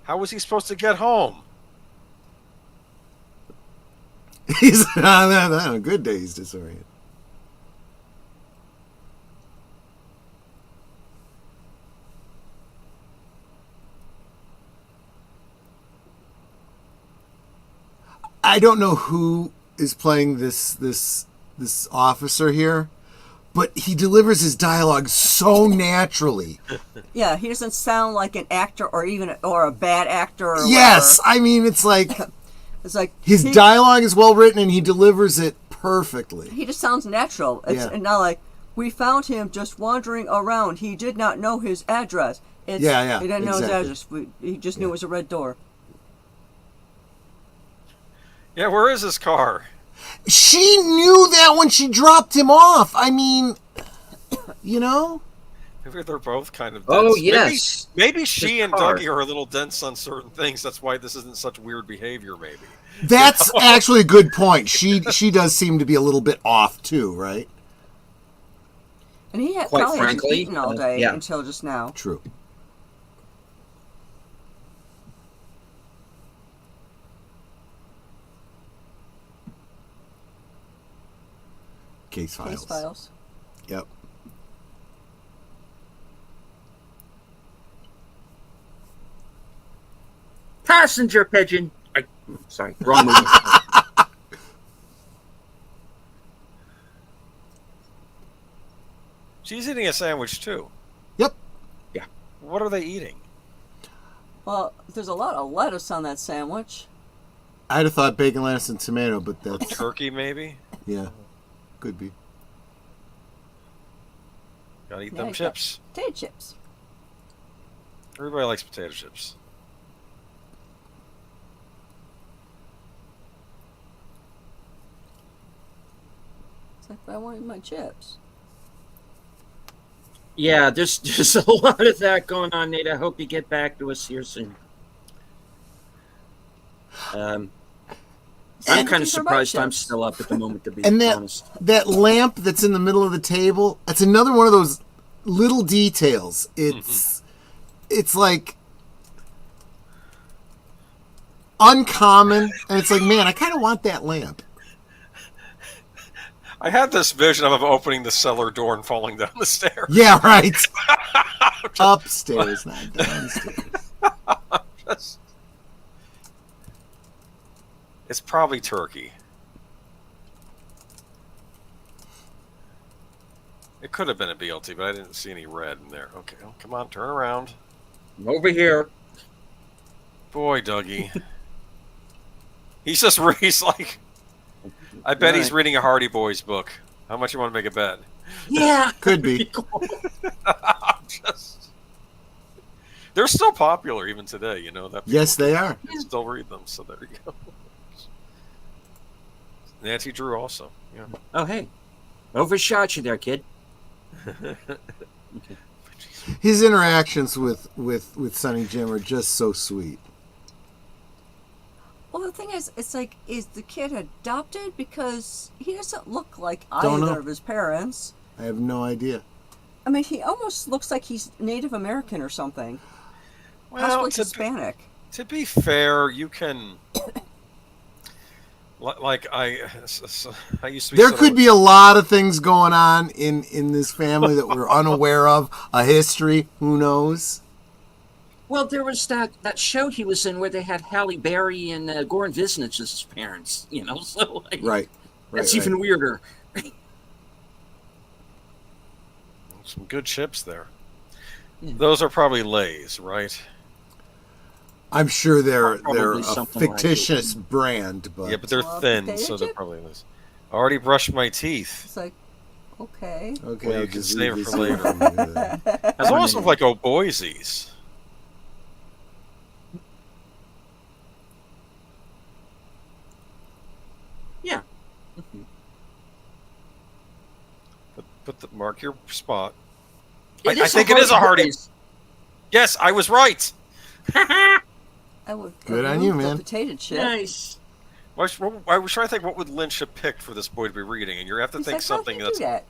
How was he supposed to get home? He's on a good day. He's disoriented. I don't know who is playing this officer here, but he delivers his dialogue so naturally. Yeah, he doesn't sound like an actor or a bad actor. Or yes, whatever. I mean it's like his dialogue is well written and he delivers it perfectly. He just sounds natural. It's not like we found him just wandering around. He did not know his address. He didn't know his address. He just knew it was a red door. Yeah, where is his car? She knew that when she dropped him off. I mean, Maybe they're both kind of dense. Oh, yes. Maybe she and Dougie are a little dense on certain things. That's why this isn't such weird behavior, maybe. That's actually a good point. She does seem to be a little bit off, too, right? And he had Quite probably frankly, been eating all day yeah. until just now. True. Case files. Yep. Passenger pigeon. Sorry, wrong movie. She's eating a sandwich, too. Yep. Yeah. What are they eating? Well, there's a lot of lettuce on that sandwich. I'd have thought bacon, lettuce, and tomato, but that's... Turkey, maybe? Yeah. Could be. Gotta eat them chips. Potato chips. Everybody likes potato chips. It's like, I want my chips. Yeah, there's a lot of that going on, Nate. I hope you get back to us here soon. I'm kind of surprised I'm still up at the moment, to be honest. That lamp that's in the middle of the table, that's another one of those little details. It's like uncommon, and it's like, man, I kind of want that lamp. I had this vision of him opening the cellar door and falling down the stairs. Yeah, right. Upstairs, not downstairs. It's probably turkey. It could have been a BLT, but I didn't see any red in there. Okay, oh, come on, turn around. I'm over here. Boy, Dougie. He's like, I bet he's reading a Hardy Boys book. How much you want to make a bet? Yeah, Could be. They're still popular even today, you know that. Yes, they are. Still read them, so there you go. Nancy Drew also. Yeah. Oh, hey. Overshot you there, kid. Okay. His interactions with Sonny Jim are just so sweet. Well, the thing is, it's like, is the kid adopted? Because he doesn't look like Don't either know. of his parents. I have no idea. I mean, he almost looks like he's Native American or something. Well, Possibly Hispanic. To be fair, you can. Like I used to be. There could be a lot of things going on in this family that we're unaware of. A history, who knows? Well, there was that show he was in where they had Halle Berry and Goran Visnich as his parents, you know, so like, Right. That's even weirder. Some good chips there. Yeah. Those are probably Lay's, right? I'm sure they're Probably a something like fictitious brand, but Yeah, but they're Well, thin, potato so they're chip? probably Lay's. I already brushed my teeth. It's like, okay. okay. Well, you I'll can just save leave it for this later. here. It's almost look like O'Boise's. Yeah. Mark your spot. It I is think it is a Hardy. Boys. Yes, I was right. I would Good on remove you, the man. potato chip. Nice. I was trying to think what would Lynch have picked for this boy to be reading, and you have to He's think like, how'd something he do that?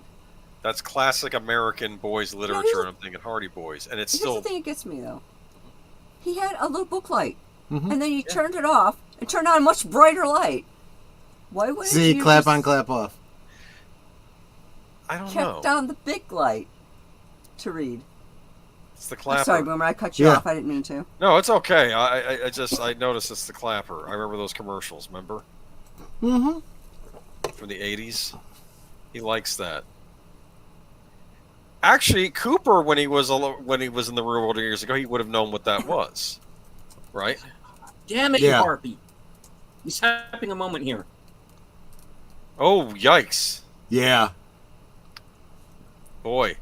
that's classic American boys literature, here's the- and I'm thinking Hardy Boys, and it's Here's still the thing that gets me, though. He had a little book light, Mhm. and then he turned it off and turned on a much brighter light. Why wouldn't See, you clap just on, clap off. I don't kept know. on the big light to read? It's the I'm clapper. sorry, Boomer, I cut you Yeah. off. I didn't mean to. No, it's okay. I noticed it's the clapper. I remember those commercials. Remember Mm-hmm. from the '80s. He likes that. Actually, Cooper, when he was in the real world years ago, he would have known what that was, right? Damn it, Yeah. you Harpy. He's having a moment here. Oh, yikes! Yeah. Boy.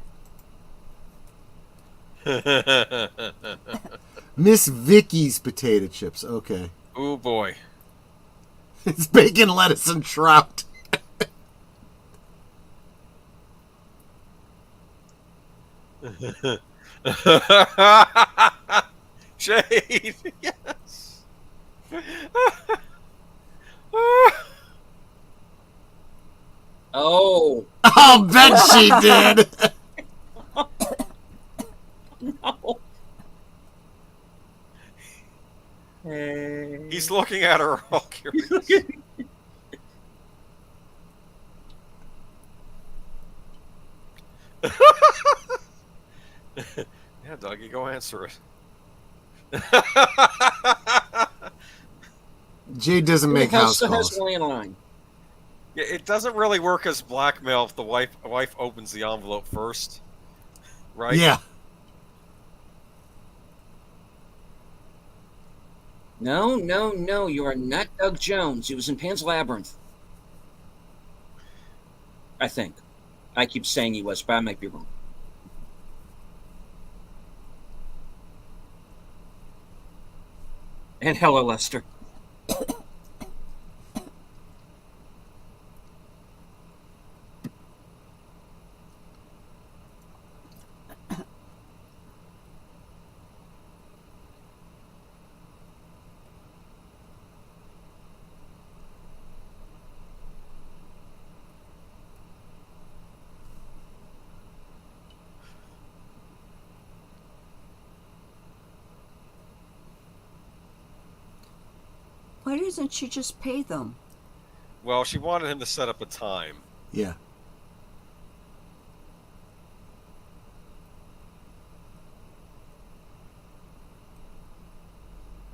Miss Vicky's potato chips. Okay. Oh boy. It's bacon, lettuce, and trout. Shade. Yes. Oh. I'll bet she did. No. Hey. He's looking at her all curious. Yeah, Dougie, go answer it. Jade doesn't make house Still has calls. a landline. Yeah, it doesn't really work as blackmail if the wife opens the envelope first, right? Yeah. No, no, no. You are not Doug Jones. He was in Pan's Labyrinth. I think. I keep saying he was, but I might be wrong. And hello, Lester. Why doesn't she just pay them? Well, she wanted him to set up a time. Yeah.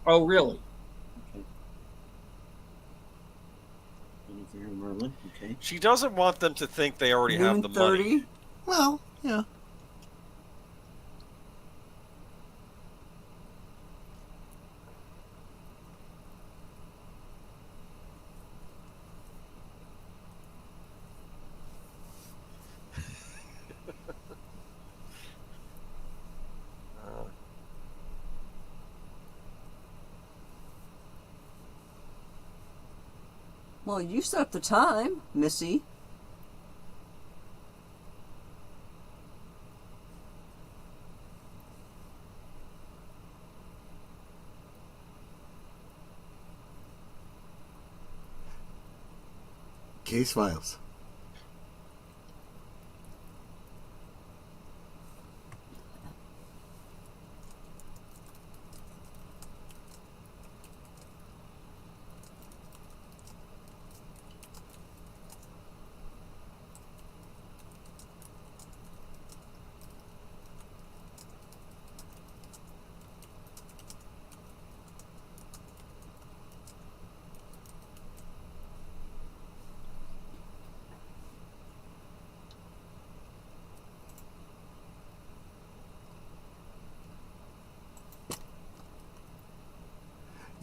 Oh, really? Okay. Merlin. Okay. She doesn't want them to think they already have the money. Well, yeah. Well, you set up the time, Missy. Case files.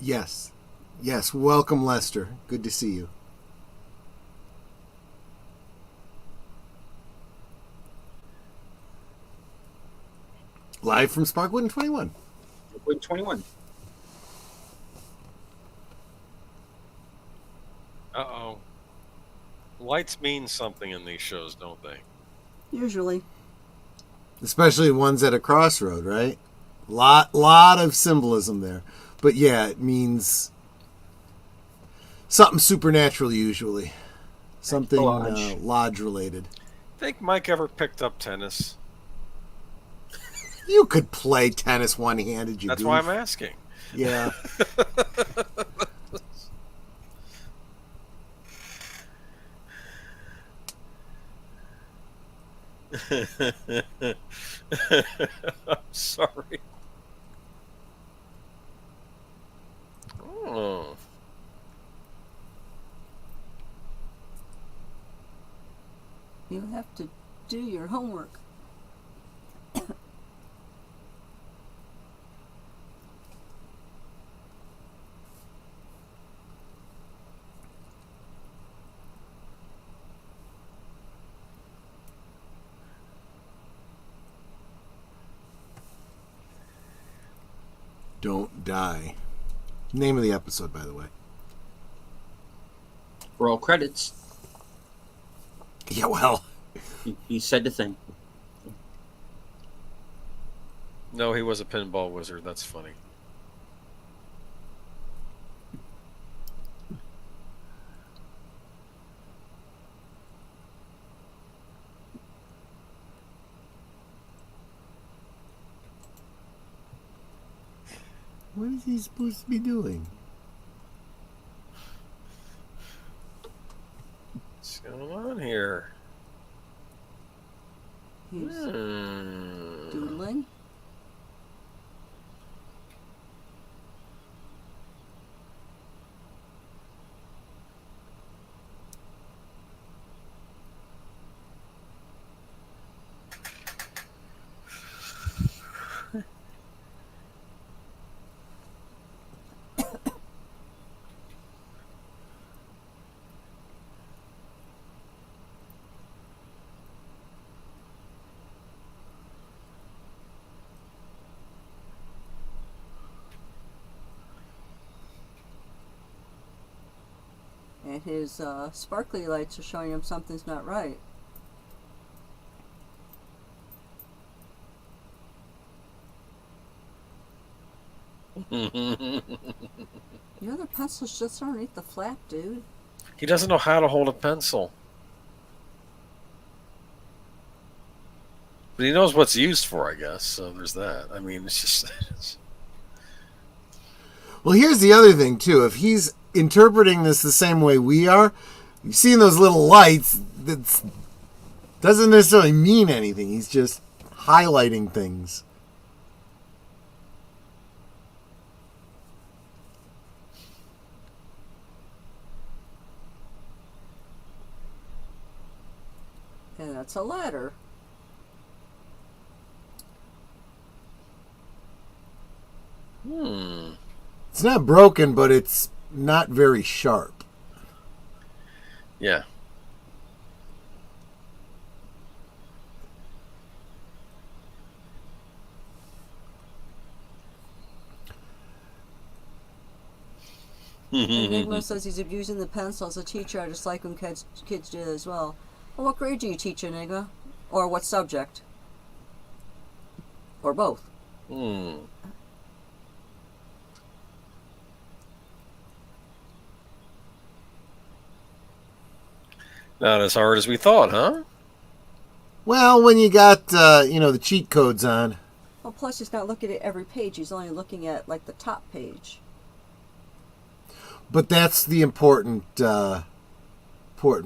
Yes. Yes. Welcome, Lester. Good to see you. Live from Sparkwood and 21. Sparkwood 21. Uh-oh. Lights mean something in these shows, don't they? Usually. Especially ones at a crossroad, right? Lot of symbolism there. But yeah, it means something supernatural usually. Something lodge related. Think Mike ever picked up tennis? You could play tennis one-handed, you That's goof. why I'm asking. Yeah. I'm sorry. Oh. You have to do your homework. Don't die. Name of the episode, by the way. For all credits. Yeah, well. He said the thing. No, he was a pinball wizard. That's funny. What is he supposed to be doing? What's going on here? He's doodling. And his sparkly lights are showing him something's not right. Your other pencil's just underneath the flap, dude. He doesn't know how to hold a pencil. But he knows what's used for, I guess. So there's that. I mean, it's just... Well, here's the other thing, too. If he's interpreting this the same way we are, you've seen those little lights. That doesn't necessarily mean anything. He's just highlighting things. And that's a ladder. It's not broken, but it's not very sharp. Yeah. Enigma says he's abusing the pencil as a teacher. I just like when kids do that as well. Well, what grade do you teach, Enigma? Or what subject? Or both? Not as hard as we thought, huh? Well, when you got, the cheat codes on. Well, plus he's not looking at every page. He's only looking at, like, the top page. But that's the important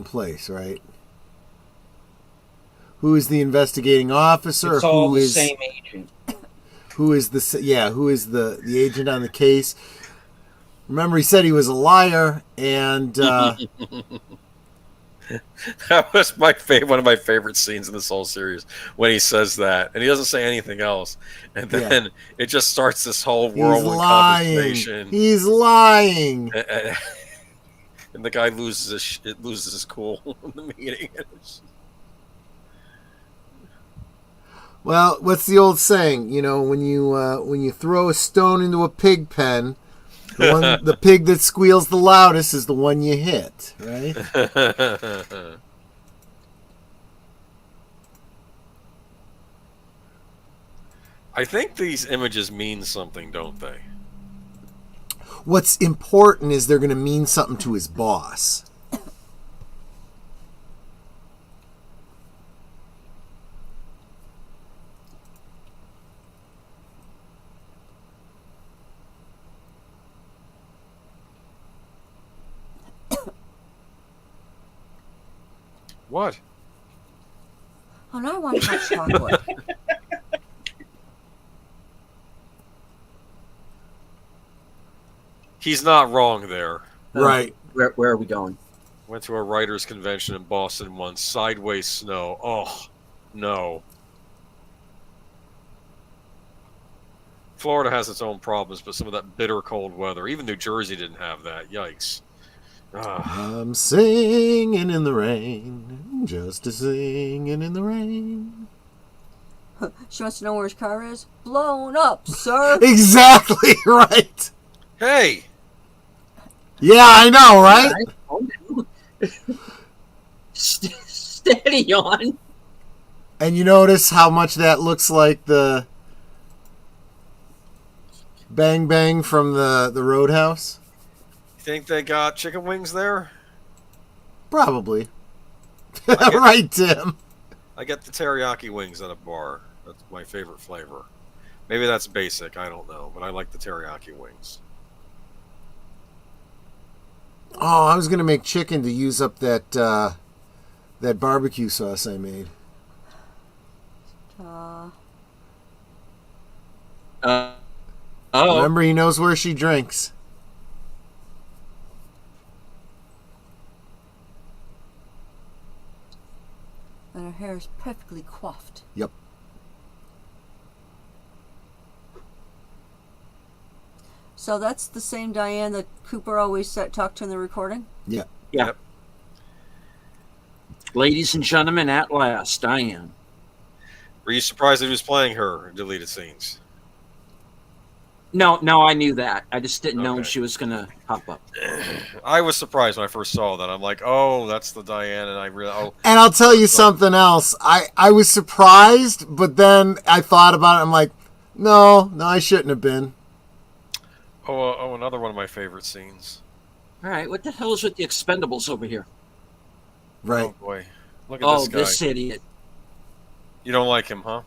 place, right? Who is the investigating officer? It's all the same agent. Who is the agent on the case? Remember, he said he was a liar, and that was one of my favorite scenes in this whole series when he says that, and he doesn't say anything else, and then it just starts this whole whirlwind conversation. He's lying. And the guy loses his cool in the meeting. Well, what's the old saying? When you throw a stone into a pig pen, the pig that squeals the loudest is the one you hit, right? I think these images mean something, don't they? What's important is they're going to mean something to his boss. What? Oh, now I want to touch Sparkwood. He's not wrong there. Right. Where are we going? Went to a writers' convention in Boston once. Sideways snow. Oh, no. Florida has its own problems, but some of that bitter cold weather. Even New Jersey didn't have that. Yikes. I'm singing in the rain, just a singing in the rain. She wants to know where his car is. Blown up, sir. Exactly right. Hey. Yeah, I know, right? Steady on. And you notice how much that looks like the Bang Bang from the Roadhouse? Think they got chicken wings there? Probably. Right, Tim. I get the teriyaki wings at a bar. That's my favorite flavor. Maybe that's basic. I don't know. But I like the teriyaki wings. Oh, I was going to make chicken to use up that barbecue sauce I made. Remember, he knows where she drinks. And her hair is perfectly coiffed. Yep. So that's the same Diane that Cooper always talked to in the recording? Yeah. Yeah. Yep. Ladies and gentlemen, at last, Diane. Were you surprised that he was playing her in deleted scenes? No, I knew that. I just didn't know she was going to pop up. I was surprised when I first saw that. I'm like, oh, that's the Diane, and I really... Oh. And I'll tell you something else. I was surprised, but then I thought about it. I'm like, no, I shouldn't have been. Oh, another one of my favorite scenes. All right, what the hell is with the Expendables over here? Right. Oh, boy. Look at this guy. This idiot. You don't like him, huh?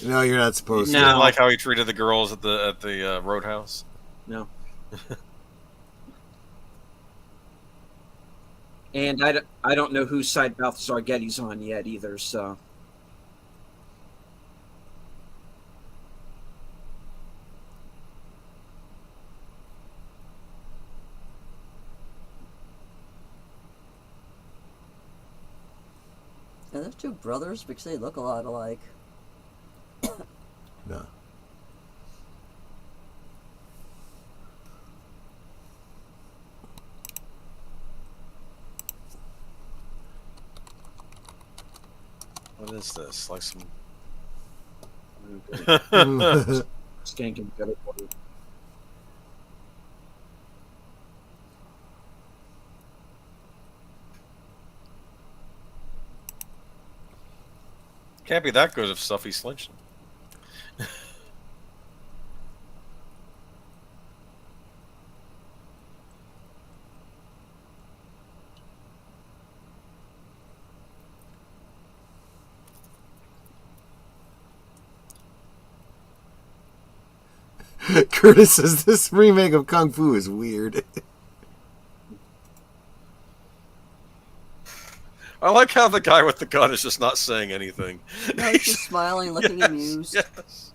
No, you're not supposed You to. didn't like how he treated the girls at the Roadhouse? No. And I don't know whose side Balthazar Getty's on yet either, so. Are those two brothers? Because they look a lot alike. No. What is this? Like some Skanking better water. can't be that good of stuff he's lynching. Curtis says this remake of Kung Fu is weird. I like how the guy with the gun is just not saying anything. No, he's just smiling, looking amused. Yes.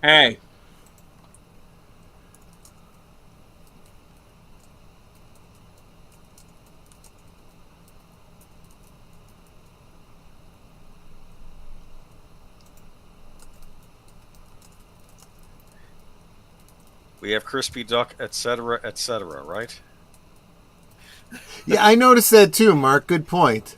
Hey. We have crispy duck, etc., right? Yeah, I noticed that too, Mark. Good point.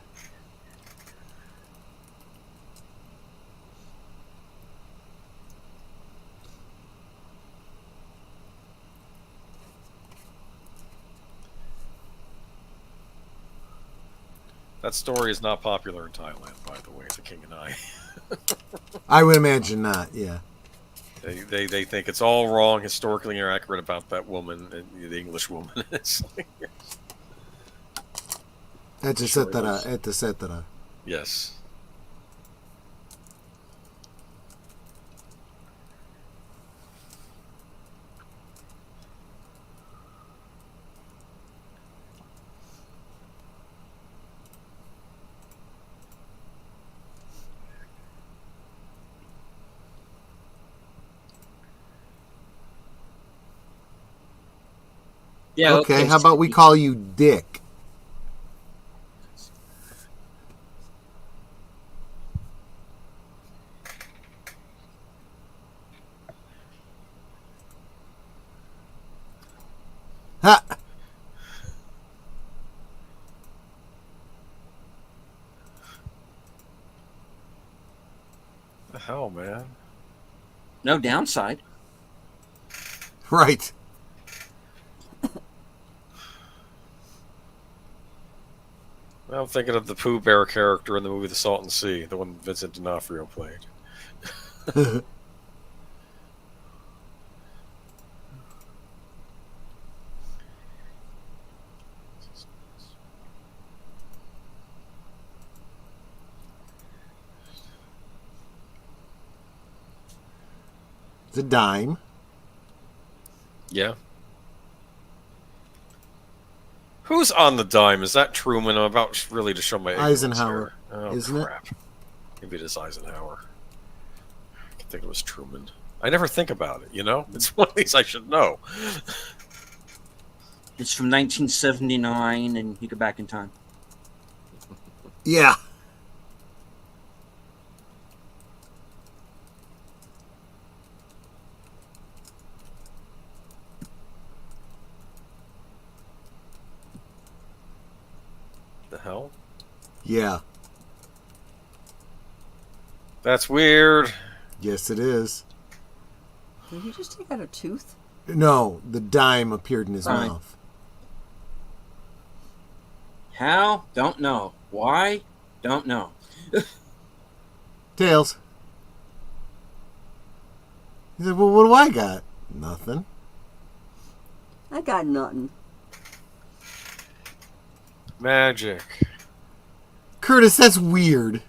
That story is not popular in Thailand, by the way, The King and I. I would imagine not, yeah. They think it's all wrong, historically inaccurate about that woman, the English woman. It's like, Etcetera, etcetera. yes. Yeah. Okay, how about we call you Dick? Ha! The hell, man? No downside. Right. I'm thinking of the Pooh Bear character in the movie The Salton Sea, the one Vincent D'Onofrio played. It's a dime. Yeah. Who's on the dime? Is that Truman? I'm about really to show my ignorance Eisenhower, here. Oh, isn't crap. Maybe it is Eisenhower. I think it was Truman. I never think about it, you know? It's one of these I should know. It's from 1979, and you go back in time. Yeah. The hell? Yeah. That's weird. Yes, it is. Did he just take out a tooth? No, the dime appeared in his Dime. mouth. How? Don't know. Why? Don't know. Tails. He said, well, what do I got? Nothing. I got nothing. Magic. Curtis, that's weird.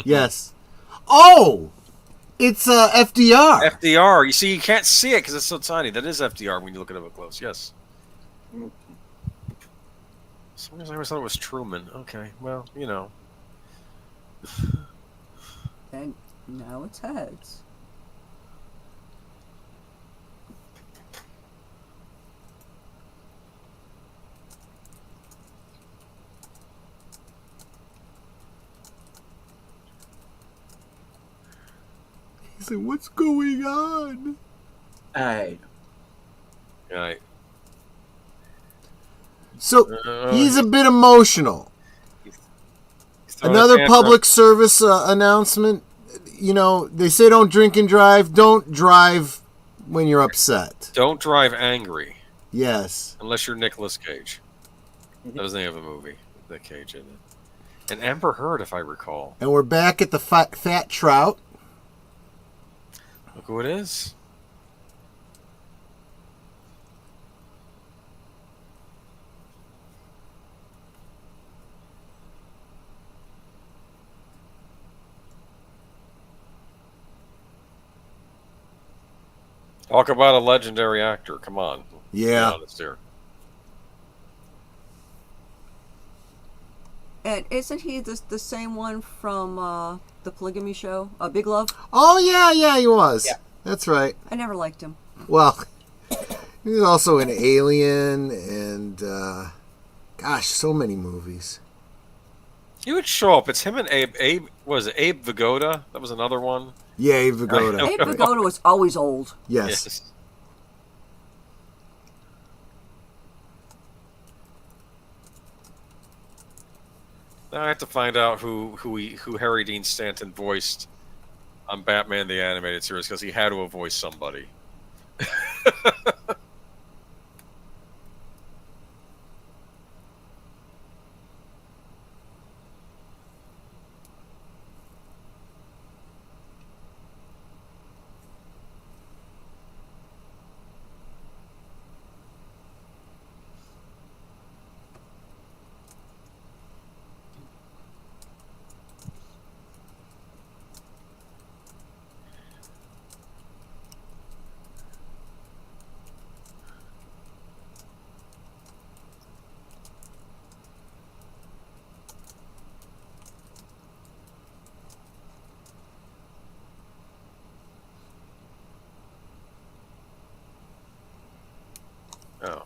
Yes. Oh, it's FDR. FDR. You see, you can't see it because it's so tiny. That is FDR when you look at it up close. Yes. For some reason, I always thought it was Truman. Okay, well, you know. And now it's heads. He said, "What's going on?" Alright. Right. So he's a bit emotional. Another public service announcement. You know, they say don't drink and drive. Don't drive when you're upset. Don't drive angry. Yes. Unless you're Nicolas Cage. That was the name of a movie. Nick Cage in it. And Amber Heard, if I recall. And we're back at the fat trout. Look who it is. Talk about a legendary actor. Come on. Yeah. Be honest here. And isn't he the same one from the Polygamy show, Big Love? Oh, yeah, he was. Yeah. That's right. I never liked him. Well, he was also in Alien and, gosh, so many movies. He would show up. It's him and Abe. Was it Abe Vigoda? That was another one. Yeah, Abe Vigoda. Abe Vigoda was always old. Yes. Now I have to find out who Harry Dean Stanton voiced on Batman the Animated Series because he had to have voiced somebody. Oh.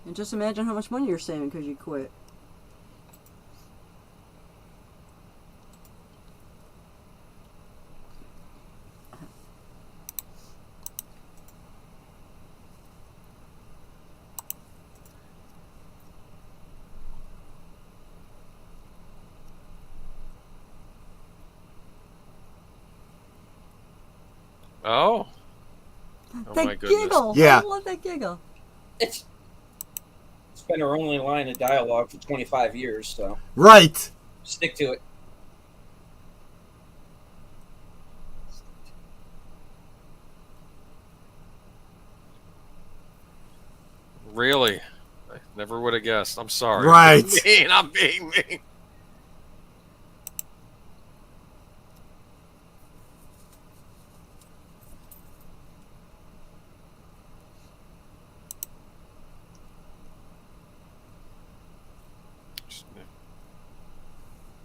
And just imagine how much money you're saving because you quit. Oh. Oh That my goodness. giggle. Yeah. I love that giggle. It's been her only line of dialogue for 25 years, so Right. stick to it. Really? I never would have guessed. I'm sorry. Right. I'm being mean.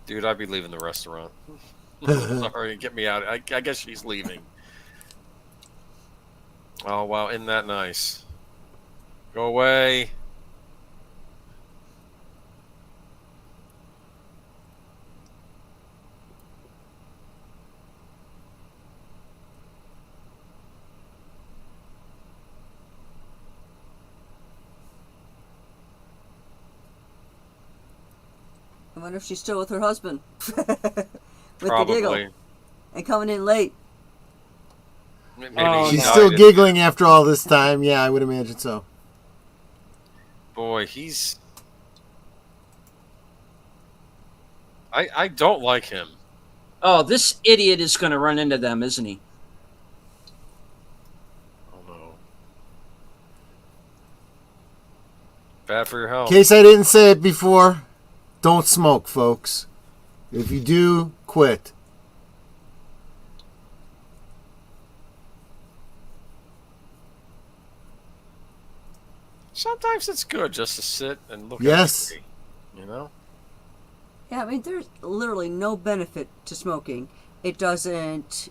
Dude, I'd be leaving the restaurant. Sorry, get me out. I guess she's leaving. Oh, wow, isn't that nice? Go away. I wonder if she's still with her husband. With the Probably. giggle. And coming in late. Maybe Oh, he She's no. still died. giggling after all this time. Yeah, I would imagine so. Boy, he's... I don't like him. Oh, this idiot is going to run into them, isn't he? Oh, no. Bad for your health. In case I didn't say it before, don't smoke, folks. If you do, quit. Sometimes it's good just to sit and look Yes. at the tree, you know? Yeah, I mean, there's literally no benefit to smoking. It doesn't,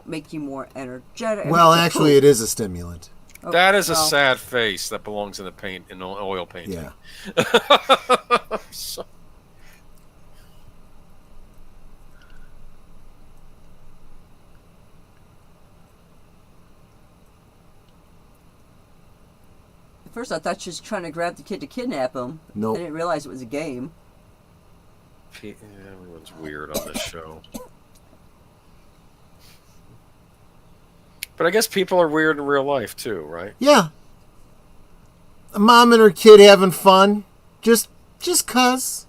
make you more energetic. Well, actually, it is a stimulant. Oh, That is a well, sad face that belongs in the paint, in oil painting. Yeah. So- At first, I thought she was trying to grab the kid to kidnap him. Nope. I didn't realize it was a game. Everyone's weird on this show. But I guess people are weird in real life too, right? Yeah. A mom and her kid having fun. Just cuz.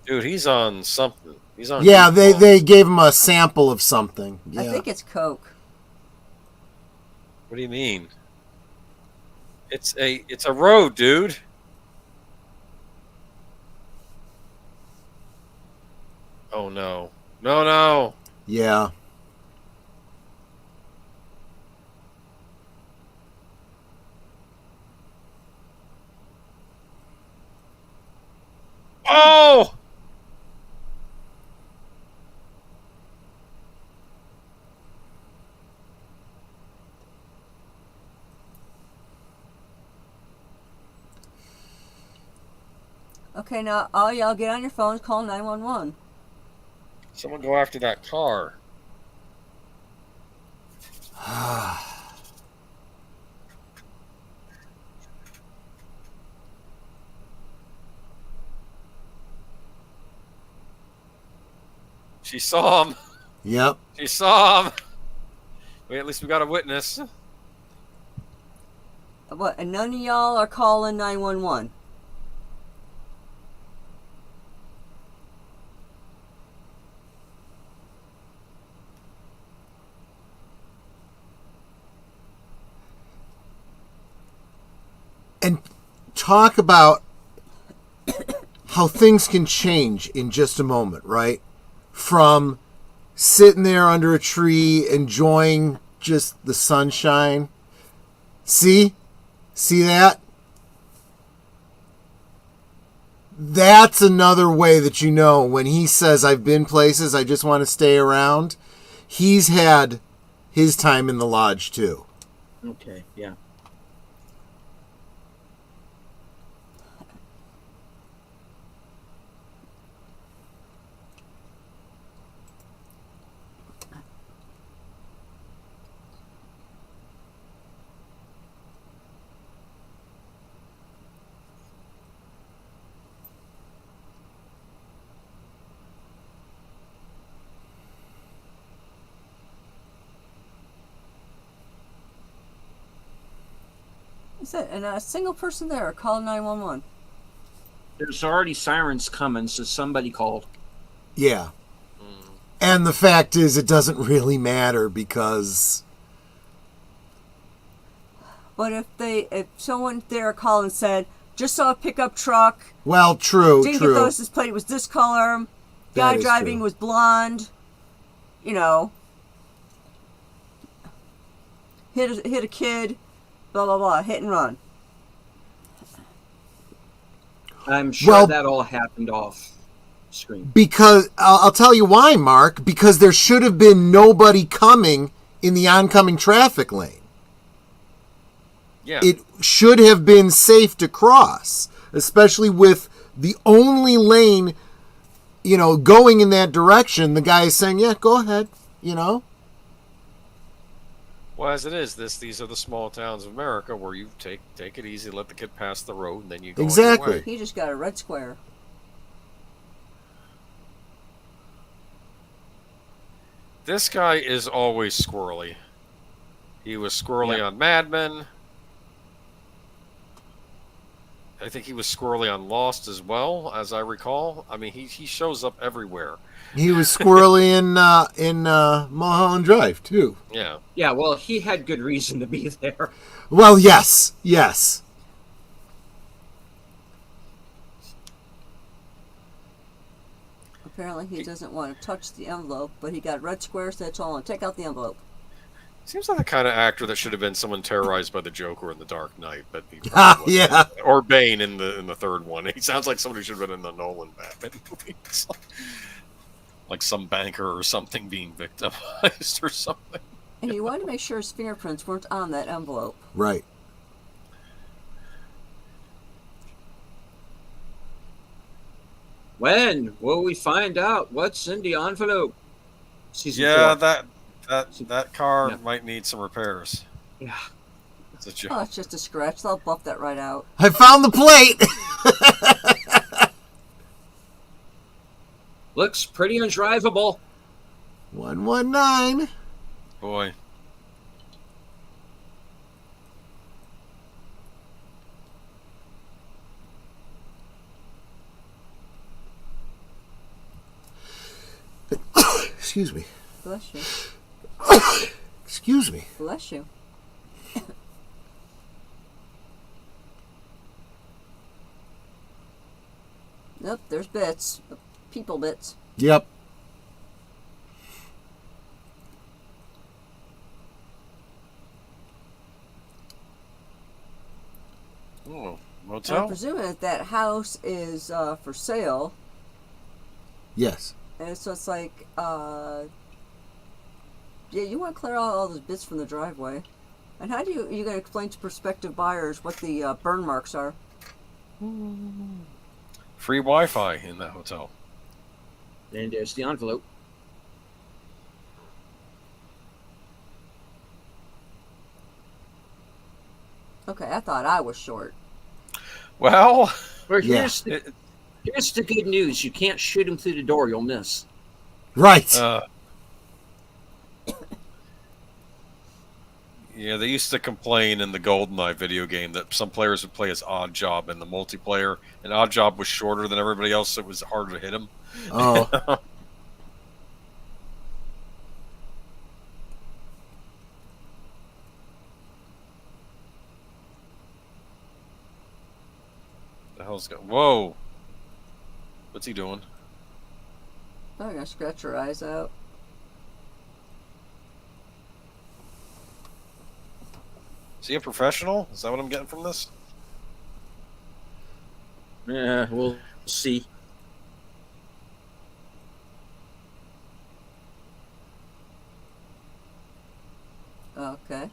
Dude, he's on something. He's on. Yeah, Google. they gave him a sample of something. Yeah. I think it's Coke. What do you mean? It's a road, dude. Oh no. No. Yeah. Oh! Okay, now all y'all get on your phones, call 911. Someone go after that car. She saw him. Yep. She saw him. Wait, at least we got a witness. What? And none of y'all are calling 911. And talk about how things can change in just a moment, right? From sitting there under a tree enjoying just the sunshine. See that? That's another way that you know when he says, I've been places, I just want to stay around. He's had his time in the lodge too. Okay, yeah. Is it? And a single person there call 911. There's already sirens coming, so somebody called. Yeah. And the fact is, it doesn't really matter because... But if someone there called and said, just saw a pickup truck, Well, true, didn't true. get those, his plate was this color, guy That is driving true. was blonde, hit a kid, blah blah blah, hit and run. I'm sure Well- that all happened off screen. Because, I'll tell you why, Mark. Because there should have been nobody coming in the oncoming traffic lane. Yeah. It should have been safe to cross, especially with the only lane, going in that direction. The guy is saying, yeah, go ahead, Well, as it is, these are the small towns of America where you take it easy, let the kid pass the road, and then you go on your Exactly. way. He just got a red square. This guy is always squirrely. He was squirrely on Mad Men. I think he was squirrely on Lost as well, as I recall. I mean, he shows up everywhere. He was squirrely in Mulholland Drive too. Yeah. Yeah, well, he had good reason to be there. Well, yes. Apparently he doesn't want to touch the envelope, but he got red squares, that's all, and take out the envelope. Seems like the kind of actor that should have been someone terrorized by the Joker in The Dark Knight, but he probably wasn't. Yeah. Or Bane in the third one. He sounds like somebody should have been in the Nolan Batman movies. Like some banker or something being victimized or something. And he wanted to make sure his fingerprints weren't on that envelope. Right. When will we find out what's in the envelope? Season Yeah, 4. that car Yeah. might need some repairs. Yeah. It's a joke. Oh, it's just a scratch. They'll buff that right out. I found the plate. Looks pretty undrivable. 119. Boy. Excuse me. Bless you. Excuse me. Bless you. Nope, there's bits. People bits. Yep. Oh, I'm motel? presuming that house is for sale. Yes. And so it's like, yeah, you want to clear out all those bits from the driveway. And how do you going to explain to prospective buyers what the burn marks are? Free Wi-Fi in that hotel. And there's the envelope. Okay, I thought I was short. Well, Well, Yeah. here's the good news. You can't shoot him through the door. You'll miss. Right. Yeah, they used to complain in the GoldenEye video game that some players would play as Odd Job in the multiplayer, and Odd Job was shorter than everybody else, so it was harder to hit him. Oh. The hell's going? Whoa! What's he doing? I'm going to scratch your eyes out. Is he a professional? Is that what I'm getting from this? Yeah, we'll see. Okay.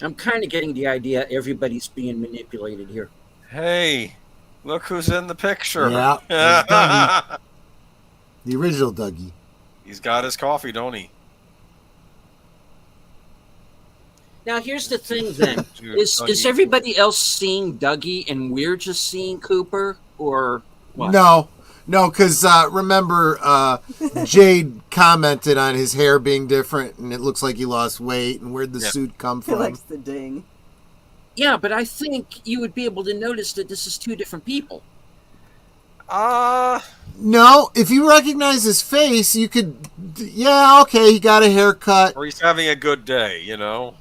I'm kind of getting the idea everybody's being manipulated here. Hey, look who's in the picture. Yeah, it's Dougie. The original Dougie. He's got his coffee, don't he? Now, here's the thing, then. Dude, Is Dougie. everybody else seeing Dougie and we're just seeing Cooper? Or what? No, because remember, Jade commented on his hair being different, and it looks like he lost weight, and where'd the Yeah. suit come He from? likes the ding. Yeah, but I think you would be able to notice that this is two different people. No, if you recognize his face, you could, yeah, okay, he got a haircut. Or he's having a good day, you know?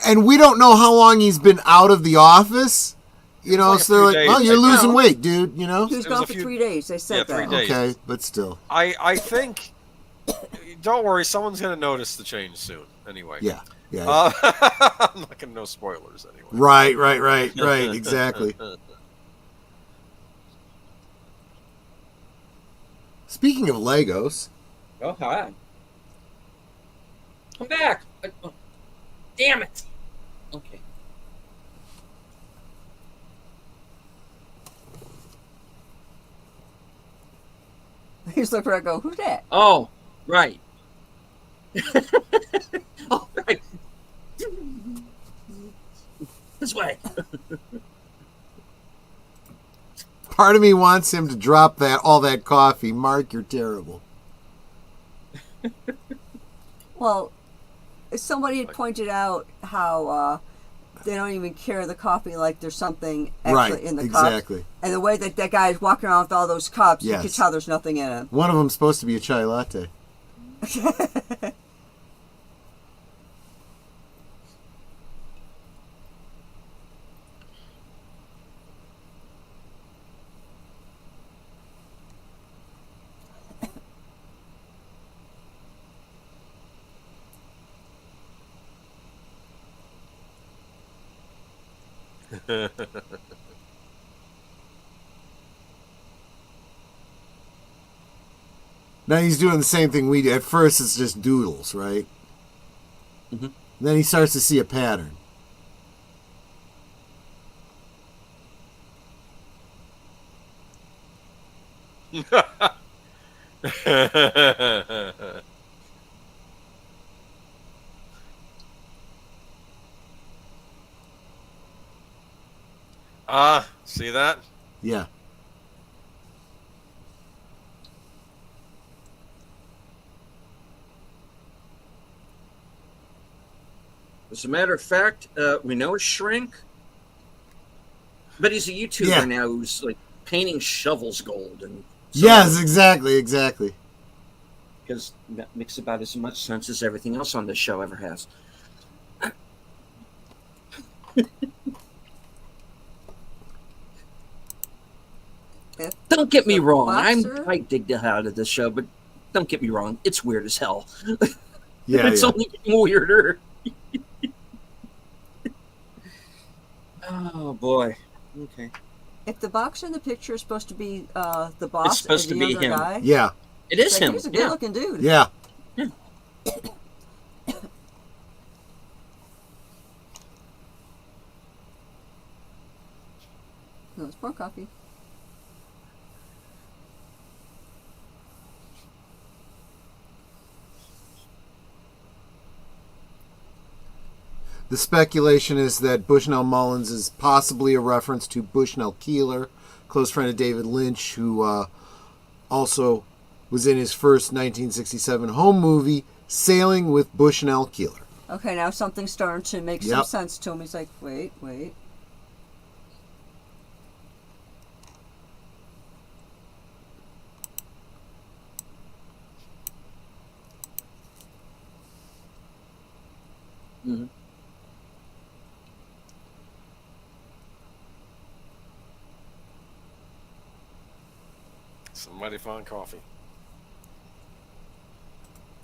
And we don't know how long he's been out of the office. You know, like a so they're few like, days, oh, you're like, losing no. weight, dude, you know? He was It was gone a for few- 3 days. They said Yeah, that. 3 days. Okay, but still. I think... Don't worry, someone's going to notice the change soon, anyway. Yeah, yeah. I'm not going to know spoilers, anyway. Right, exactly. Speaking of Legos, Oh, hi. Come back. Oh, damn it. Okay. He's looking around, go, who's that? Oh, right. Oh, right. This way. part of me wants him to drop all that coffee. Mark, you're terrible. Well, somebody had pointed out how they don't even carry the coffee like there's something actually Right, in the cups. exactly. And the way that guy is walking around with all those cups, Yes. you can tell there's nothing in it. One of them's supposed to be a chai latte. Now he's doing the same thing we do. At first, it's just doodles, right? Mhm. Then he starts to see a pattern. See that? Yeah. As a matter of fact, we know a shrink, but he's a YouTuber Yeah. now who's like painting shovels gold. And Yes, exactly. because that makes about as much sense as everything else on this show ever has. Don't get me wrong. Boxer? I dig the hell out of this show, but don't get me wrong. It's weird as hell. Yeah, It's yeah. only getting weirder. Oh boy. Okay. If the boxer in the picture is supposed to be the boss, supposed and to the be younger him. guy, Yeah, It is like, him. he's a Yeah. good-looking dude. yeah. No, it's more coffee. The speculation is that Bushnell Mullins is possibly a reference to Bushnell Keeler, close friend of David Lynch, who also was in his first 1967 home movie, Sailing with Bushnell Keeler. Okay, now something's starting to make some Yep. sense to him. He's like, wait. Mhm. Somebody find coffee.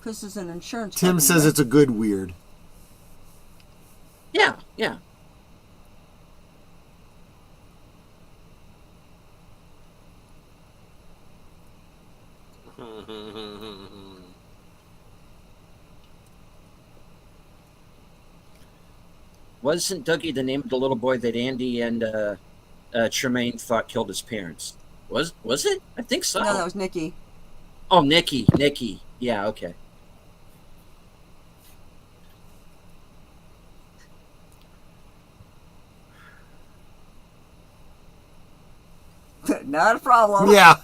This is an insurance Tim company, says right? it's a good weird. Yeah. Yeah. Wasn't Dougie the name of the little boy that Andy and Tremaine thought killed his parents? Was it? I think so. No, that was Nikki. Oh, Nikki. Yeah, okay. Not a problem. Yeah.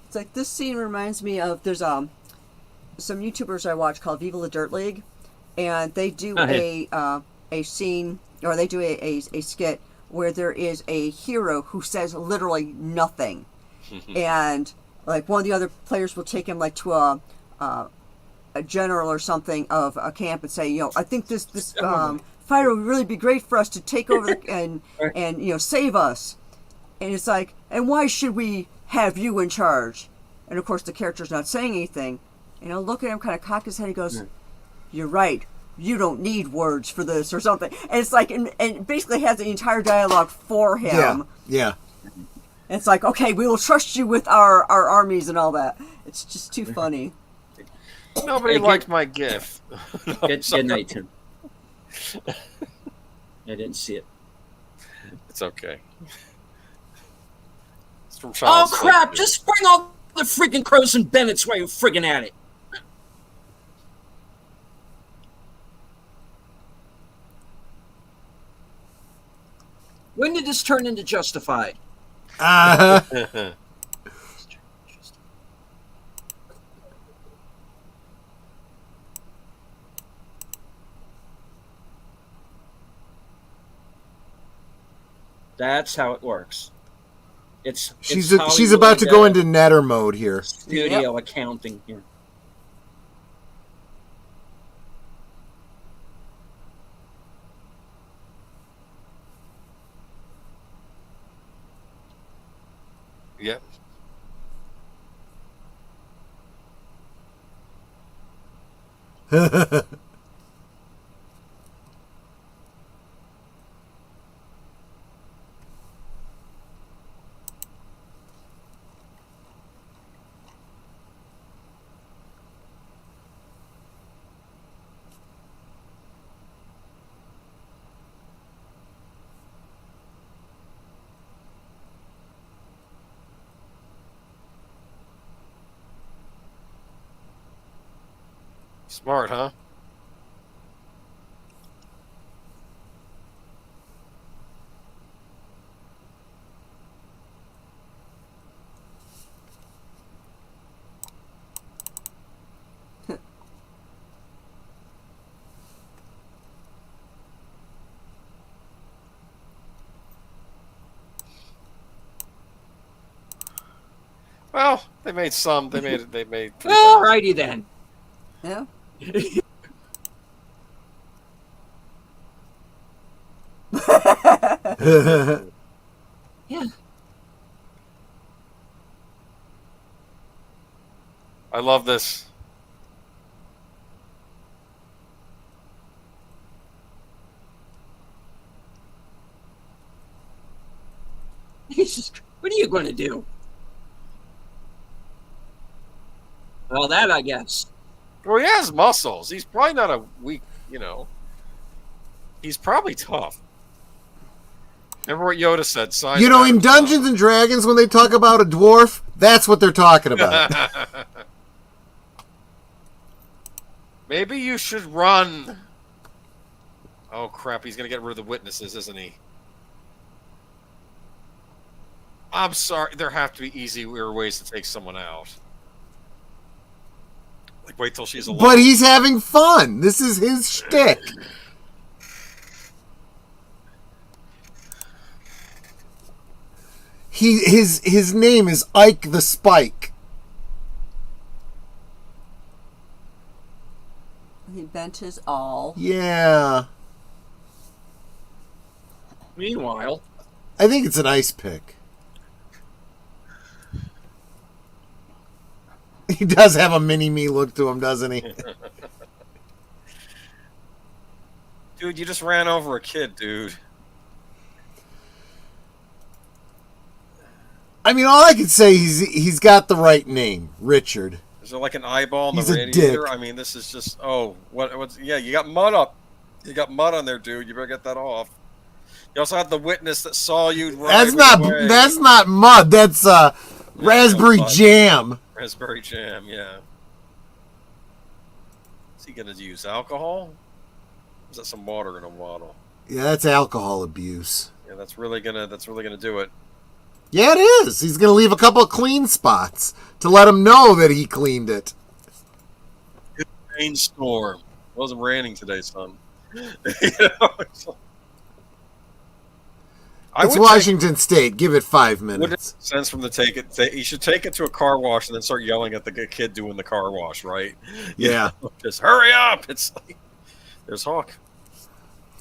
It's like this scene reminds me of there's some YouTubers I watch called Viva la Dirt League, and they do a scene, or they do a skit where there is a hero who says literally nothing, and like one of the other players will take him like to a general or something of a camp and say, I think this fighter would really be great for us to take over and save us. And it's like, and why should we have you in charge? And of course the character's not saying anything. Look at him, kind of cock his head. He goes, "You're right. You don't need words for this," or something. And it's like, and basically has the entire dialogue for him. Yeah. And it's like, okay, we will trust you with our armies and all that. It's just too funny. Nobody Hey, liked my GIF. Good night, Tim. I didn't see it. It's okay. It's from Oh Child's crap! Play. Just bring all the freaking crows and Bennets while you're friggin' at it. When did this turn into Justified? That's how it works. She's about to go into netter mode here. Studio accounting here. Yep. Smart, huh? Well, they made some. They made. All righty then. Yeah. Yeah. I love this. What are you going to do? Well, that I guess. Well, he has muscles. He's probably not a weak, He's probably tough. Remember what Yoda said? Size You know, in matters. Dungeons and Dragons, when they talk about a dwarf, that's what they're talking about. Maybe you should run. Oh, crap. He's going to get rid of the witnesses, isn't he? I'm sorry. There have to be easier ways to take someone out. Like, wait till she's alone. But he's having fun. This is his shtick. His name is Ike the Spike. He bent his all. Yeah. Meanwhile, I think it's an ice pick. He does have a mini-me look to him, doesn't he? Dude, you just ran over a kid, dude. I mean, all I can say he's got the right name, Richard. Is there like an eyeball in He's the a radiator? dick. I mean, this is just what's yeah, you got mud up. You got mud on there, dude. You better get that off. You also have the witness that saw you. That's not mud. That's raspberry jam. Raspberry jam, yeah. Is he gonna use alcohol? Or is that some water in a bottle? Yeah, that's alcohol abuse. Yeah, that's really gonna do it. Yeah, it is. He's gonna leave a couple of clean spots to let him know that he cleaned it. Rainstorm. It wasn't raining today, son. It's Washington State. Give it 5 minutes. Would it make sense from the take it? You should take it to a car wash and then start yelling at the kid doing the car wash, right? Yeah. Just hurry up! It's like, there's Hawk.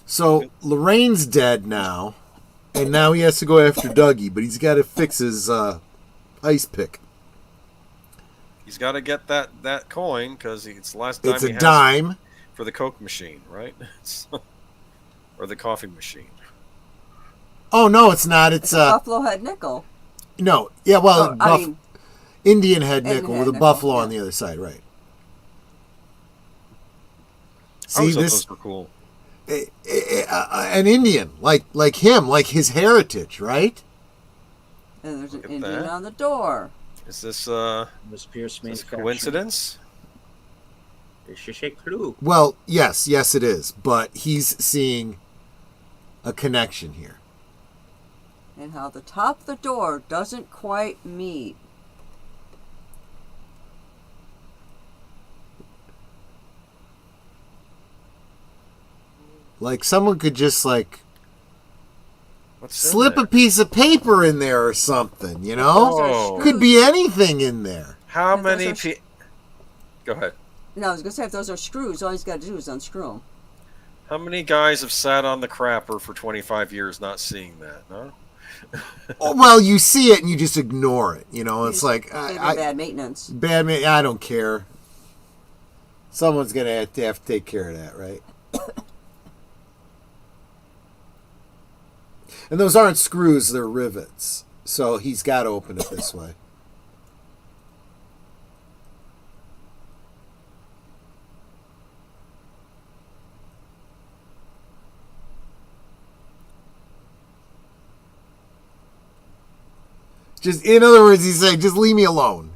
So Lorraine's dead now, and now he has to go after Dougie, but he's got to fix his ice pick. He's got to get that coin because it's the last time It's a dime for the Coke machine, right? Or the coffee machine. Oh no, it's not. It's a buffalo head nickel. No, yeah, well, Indian head nickel Indian with a head buffalo nickel, on the other side, right? I See always thought this? those were cool. An Indian, like him, like his heritage, right? And there's an Look at Indian that. on the door. Is this Miss Pierce is this manufacturing. coincidence? It's just a clue. Well, yes, it is, but he's seeing a connection here. and how the top of the door doesn't quite meet. Like someone could just like What's in slip there? a piece of paper in there or something, you know? Those are Oh. screws. Could be anything in there. How Those many are people? Go ahead. No, I was going to say, if those are screws, all he's got to do is unscrew them. How many guys have sat on the crapper for 25 years not seeing that? Huh? Oh, well, you see it and you just ignore it. You know, it's like Maybe I bad maintenance. I don't care. Someone's gonna have to take care of that, right? And those aren't screws; they're rivets. So he's got to open it this way. Just, in other words, he's saying, just leave me alone.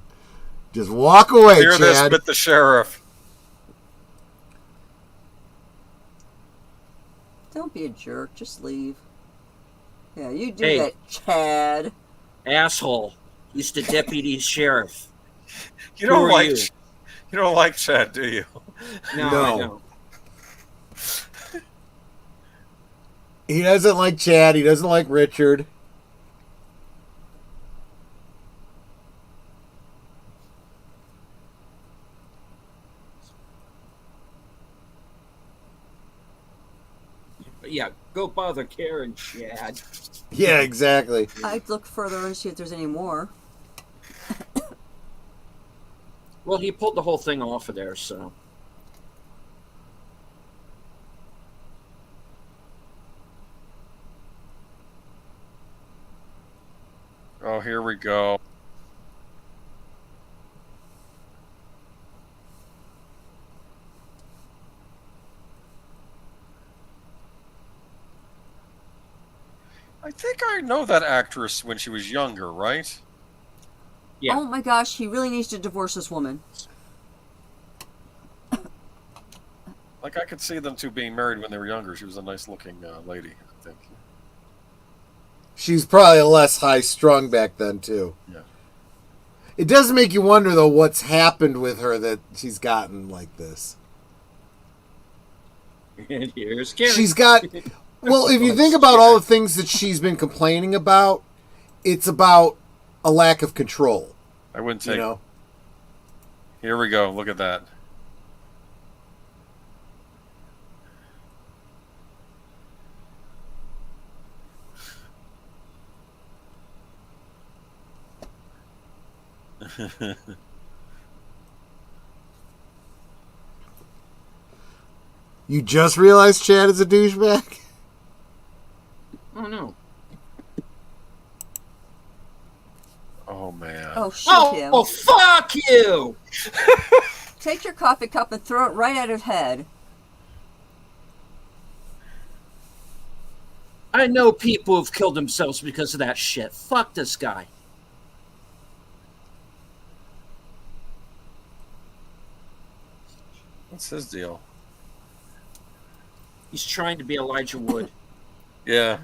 Just walk away, Hear this Chad. with the sheriff. Don't be a jerk. Just leave. Yeah, you do Hey. that, Chad. Asshole. Used to deputy sheriff. You Who don't are like you? you don't like Chad, do you? No, No. I know. He doesn't like Chad. He doesn't like Richard. But yeah, go bother Karen, Chad. Yeah, exactly. I'd look further and see if there's any more. Well, he pulled the whole thing off of there, so. Oh, here we go. I think I know that actress when she was younger, right? Yeah. Oh my gosh, he really needs to divorce this woman. Like, I could see them two being married when they were younger. She was a nice-looking lady, I think. She's probably less high-strung back then, too. Yeah. It does make you wonder, though, what's happened with her that she's gotten like this. And here's Karen. She's got... Well, if you think about all the things that she's been complaining about, it's about a lack of control, I wouldn't you take... know? Here we go. Look at that. You just realized Chad is a douchebag? Oh, no. Oh, man. Oh, shoot him. Oh, fuck you! Take your coffee cup and throw it right at his head. I know people who've killed themselves because of that shit. Fuck this guy. What's his deal? He's trying to be Elijah Wood. Yeah.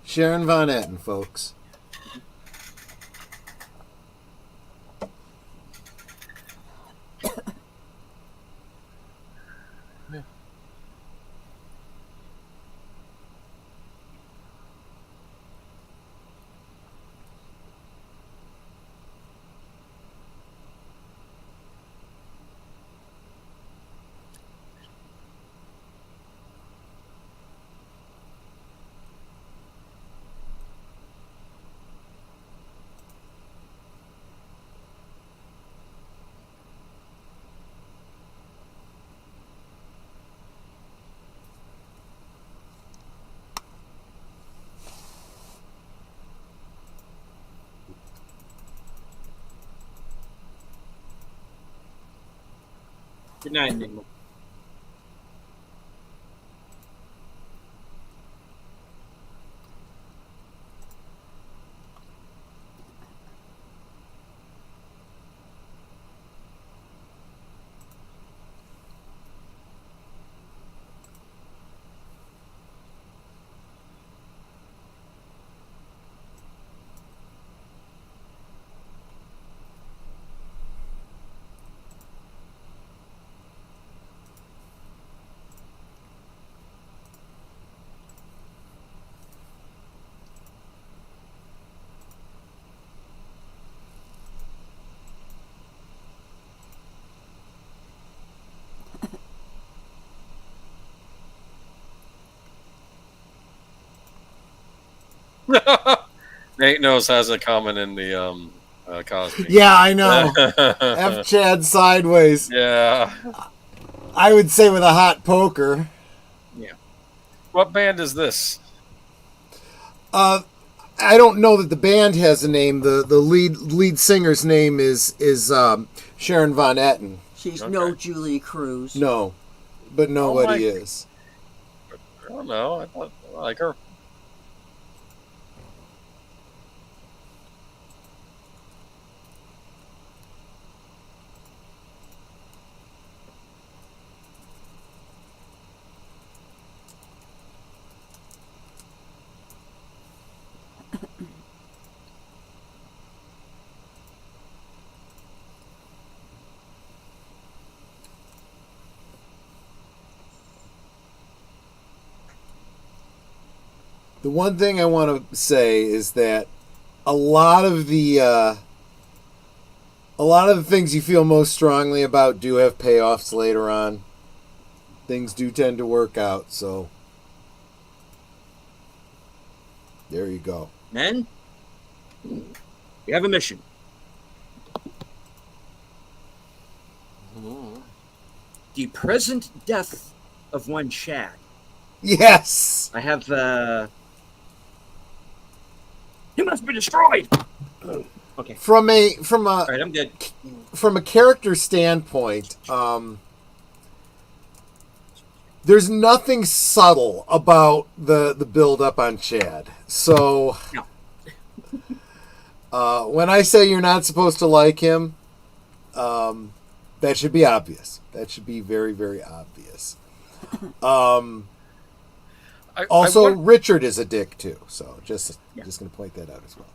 Sharon Von Etten, folks. Good night, Enigma. Nate knows has a comment in the Cosby. Yeah, I know. F Chad sideways. Yeah. I would say with a hot poker. Yeah. What band is this? I don't know that the band has a name. The lead singer's name is Sharon Von Etten. She's Okay. no Julie Cruz. No, but nobody is. I don't know. I like her. The one thing I want to say is that a lot of the things you feel most strongly about do have payoffs later on. Things do tend to work out, so there you go. Men, we have a mission. The present death of one Chad. Yes. I have You must be destroyed. Okay. From All right, I'm good. a character standpoint, there's nothing subtle about the build up on Chad. So when I say you're not supposed to like him, that should be obvious. That should be very, very obvious. Also, Richard is a dick too. So just going to point that out as well.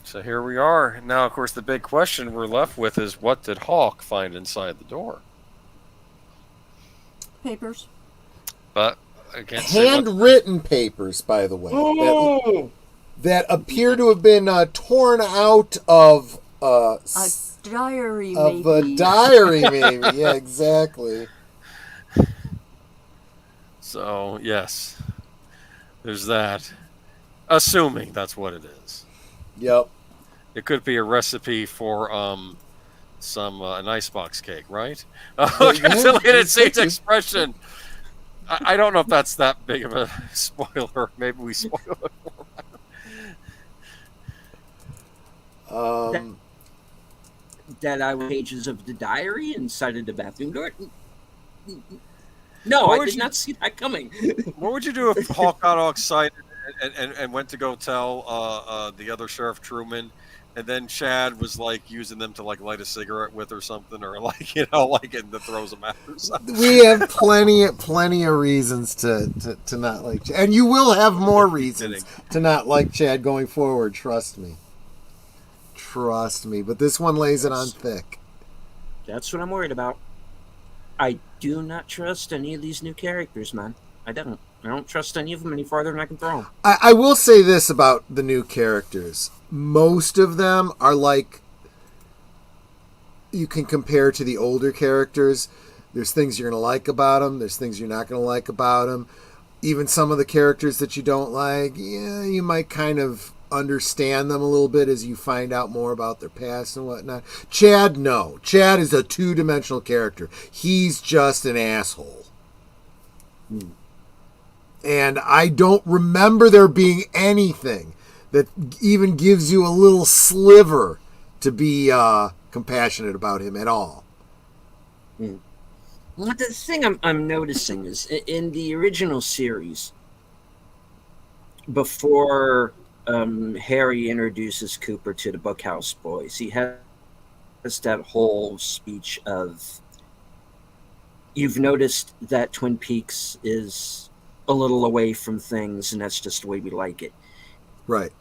So here we are. Now, of course, the big question we're left with is, what did Hawk find inside the door? Papers. But I can't say what... Handwritten papers, by the way, Oh! that appear to have been torn out of A diary, of maybe. a diary, maybe. Yeah, exactly. So, yes. There's that. Assuming that's what it is. Yep. It could be a recipe for some an icebox cake, right? Yeah, Translated Sage's expression. I don't know if that's that big of a spoiler. Maybe we spoil it for him. That I was pages of the diary inside of the bathroom door. No, What I would did you- not see that coming. What would you do if Hawk got all excited and went to go tell the other Sheriff Truman, and then Chad was like using them to like light a cigarette with or something, or like and then throws them out or something? We have plenty of reasons to not like Chad. And you will have more reasons to not like Chad going forward, trust me. Trust me. But this one lays it on thick. That's what I'm worried about. I do not trust any of these new characters, man. I don't trust any of them any farther than I can throw them. I will say this about the new characters. Most of them are like you can compare to the older characters. There's things you're going to like about them. There's things you're not going to like about them. Even some of the characters that you don't like, yeah, you might kind of understand them a little bit as you find out more about their past and whatnot. Chad, no. Chad is a two-dimensional character. He's just an asshole. And I don't remember there being anything that even gives you a little sliver to be compassionate about him at all. Well, the thing I'm noticing is in the original series, before Harry introduces Cooper to the Bookhouse Boys, he has that whole speech of, you've noticed that Twin Peaks is a little away from things, and that's just the way we like it. Right.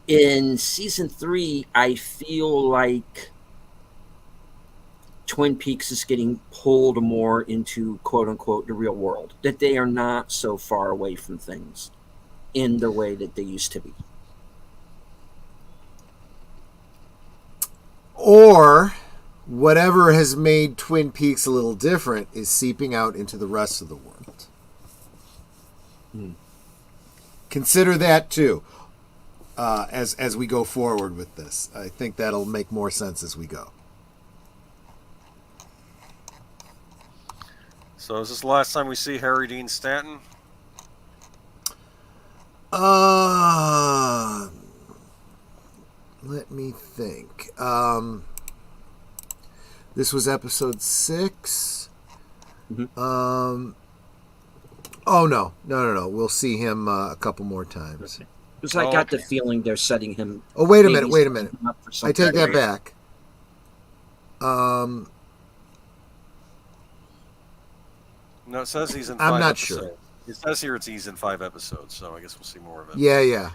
In season 3, I feel like Twin Peaks is getting pulled more into quote-unquote the real world, that they are not so far away from things in the way that they used to be. Or whatever has made Twin Peaks a little different is seeping out into the rest of the world. consider that too as we go forward with this. I think that'll make more sense as we go. So is this the last time we see Harry Dean Stanton? Let me think. This was episode 6. Mhm. Oh no. We'll see him a couple more times. Okay. Because I got the feeling they're setting him. Oh, wait a maybe minute. setting him up for I take something. that back. No, it says he's in 5 I'm not episodes. sure. It says here he's in 5 episodes, so I guess we'll see more of it. Yeah.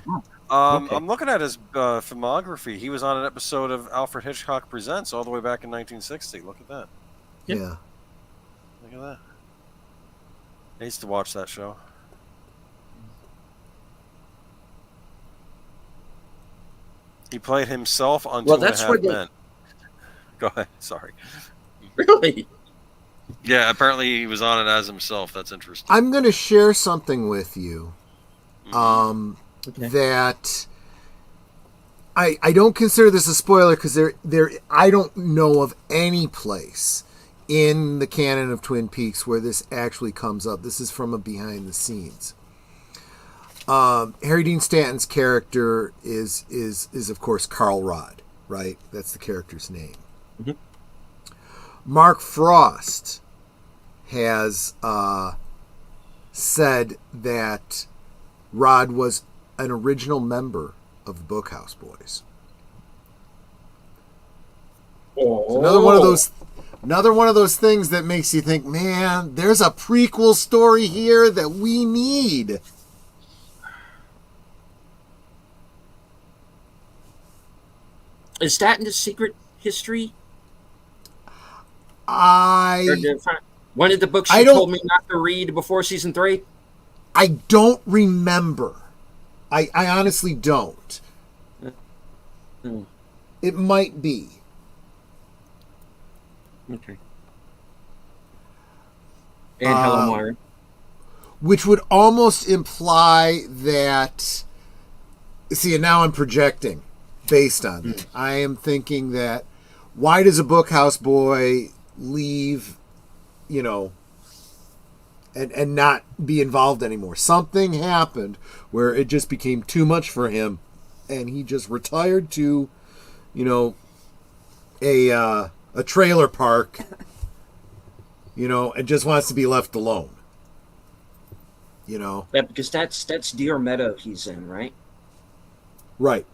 Okay. I'm looking at his filmography. He was on an episode of Alfred Hitchcock Presents all the way back in 1960. Look at that. Yeah. Look at that. I used to watch that show. He played himself on Well, Two and a that's Half where they- Men. Go ahead. Sorry. Really? Yeah, apparently he was on it as himself. That's interesting. I'm going to share something with you. Okay. That I don't consider this a spoiler because I don't know of any place in the canon of Twin Peaks where this actually comes up. This is from a behind the scenes. Harry Dean Stanton's character is of course Carl Rod, right? That's the character's name. Mhm. Mark Frost has said that Rod was an original member of the Bookhouse Boys. Oh. It's another one of those things that makes you think, man, there's a prequel story here that we need. Is that in the secret history? One of the books I you don't- told me not to read before season 3? I don't remember. I honestly don't. Hmm. It might be. Okay. And Helen Warren. Which would almost imply that... See, and now I'm projecting based on that. I am thinking that why does a Bookhouse Boy leave, and not be involved anymore? Something happened where it just became too much for him, and he just retired to, a trailer park, and just wants to be left alone. Yeah, because that's Deer Meadow he's in, right? Right.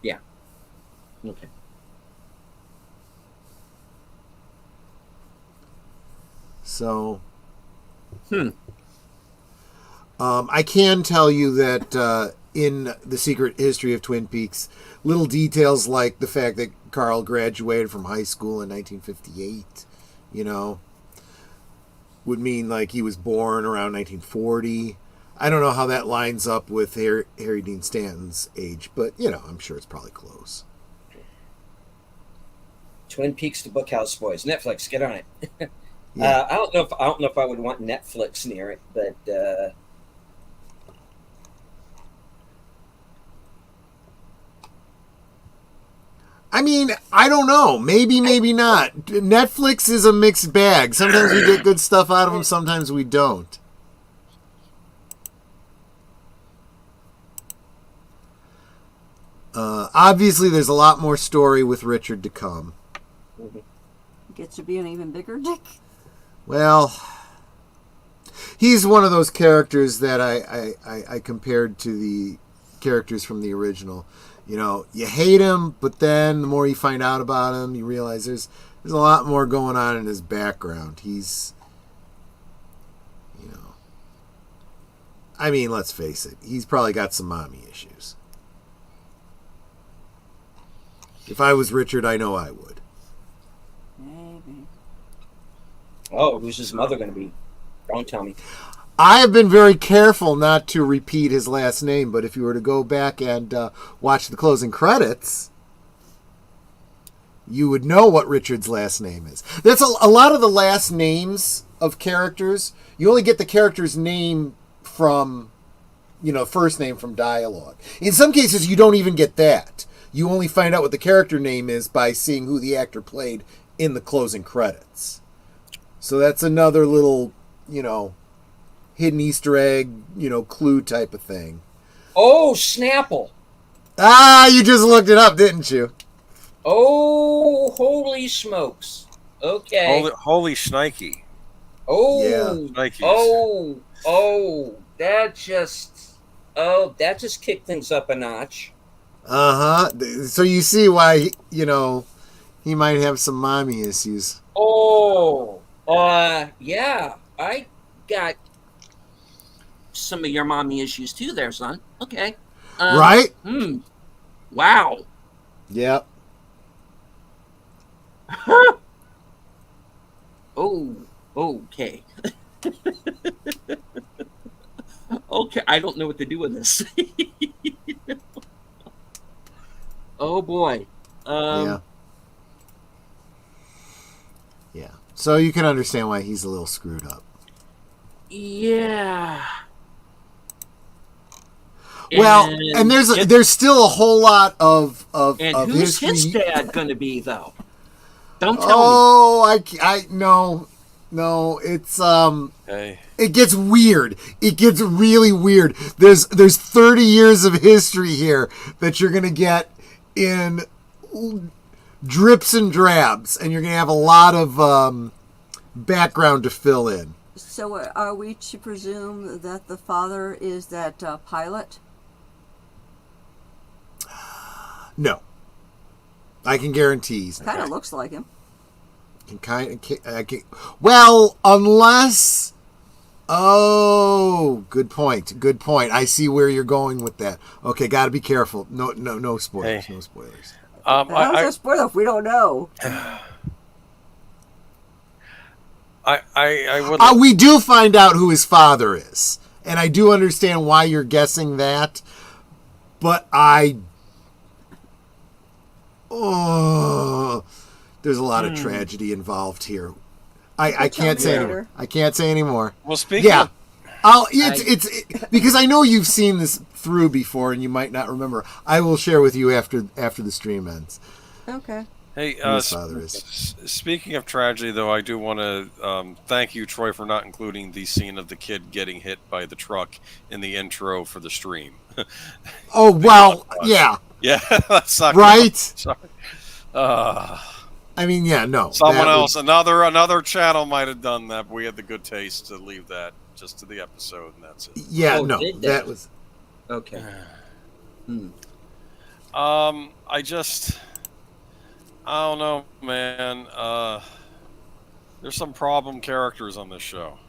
Yeah. Okay. So, I can tell you that in the secret history of Twin Peaks, little details like the fact that Carl graduated from high school in 1958, would mean like he was born around 1940. I don't know how that lines up with Harry Dean Stanton's age, but, I'm sure it's probably close. Twin Peaks to Bookhouse Boys. Netflix, get on it. Yeah. I don't know if I would want Netflix near it, but I mean, I don't know. Maybe not. Netflix is a mixed bag. Sometimes we get good stuff out of them, sometimes we don't. Obviously, there's a lot more story with Richard to come. Gets to be an even bigger dick. Well, he's one of those characters that I compared to the characters from the original. You hate him, but then the more you find out about him, you realize there's a lot more going on in his background. He's, I mean, let's face it, he's probably got some mommy issues. If I was Richard, I know I would. Maybe. oh, who's his mother going to be? Don't tell me. I have been very careful not to repeat his last name, but if you were to go back and watch the closing credits, you would know what Richard's last name is. That's a lot of the last names of characters. You only get the character's name from first name from dialogue. In some cases, you don't even get that. You only find out what the character name is by seeing who the actor played in the closing credits. So that's another little, hidden Easter egg, clue type of thing. Oh, Snapple. Ah, you just looked it up, didn't you? Oh, holy smokes. Okay. Holy shnikey. Oh, Yeah. Nikes. That just kicked things up a notch. So you see why, he might have some mommy issues. Oh, yeah. I got some of your mommy issues too there, son. Okay. Right? Wow. Yep. Oh, okay. Okay, I don't know what to do with this. Oh boy. Yeah. So you can understand why he's a little screwed up. Yeah. Well, and there's still a whole lot of who's history. his dad gonna be though? Don't tell me. Oh, no, it's Hey. it gets weird. It gets really weird. There's 30 years of history here that you're going to get in drips and drabs, and you're going to have a lot of background to fill in. So are we to presume that the father is that pilot? No. I can guarantee he's Kind of looks like him. Well, unless... Oh, good point. I see where you're going with that. Okay, got to be careful. No spoilers. Hey. No spoilers. How's that spoiler if we don't know? I would. We do find out who his father is, and I do understand why you're guessing that, but there's a lot of tragedy involved here. I can't say anymore. I can't say anymore. Well, speaking. Yeah. Of, It's because I know you've seen this through before and you might not remember. I will share with you after the stream ends. Okay. hey, Who his father is. speaking of tragedy, though, I do want to thank you, Troy, for not including the scene of the kid getting hit by the truck in the intro for the stream. Oh well, yeah. Yeah, that's not Right? good. Sorry. I mean, yeah, no. Someone else, another channel might have done that, but we had the good taste to leave that just to the episode, and that's it. Yeah, Oh, no, did they? that was. Okay. I don't know, man. There's some problem characters on this show.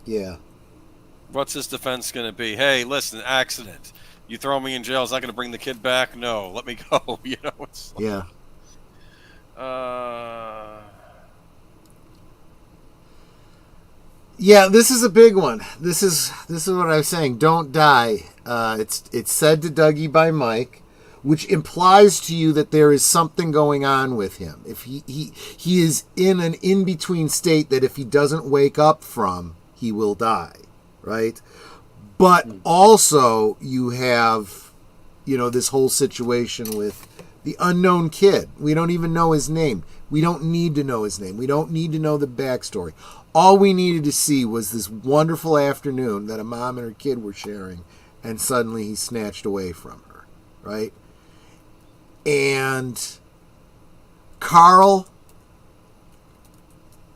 Yeah. What's his defense going to be? Hey, listen, accident. You throw me in jail, is that going to bring the kid back? No, let me go. It's like, Yeah. Yeah, this is a big one. This is what I was saying. Don't die. It's said to Dougie by Mike, which implies to you that there is something going on with him. If he is in an in-between state that if he doesn't wake up from, he will die, right? But also you have, this whole situation with the unknown kid. We don't even know his name. We don't need to know his name. We don't need to know the backstory. All we needed to see was this wonderful afternoon that a mom and her kid were sharing, and suddenly he's snatched away from her, right? And Carl,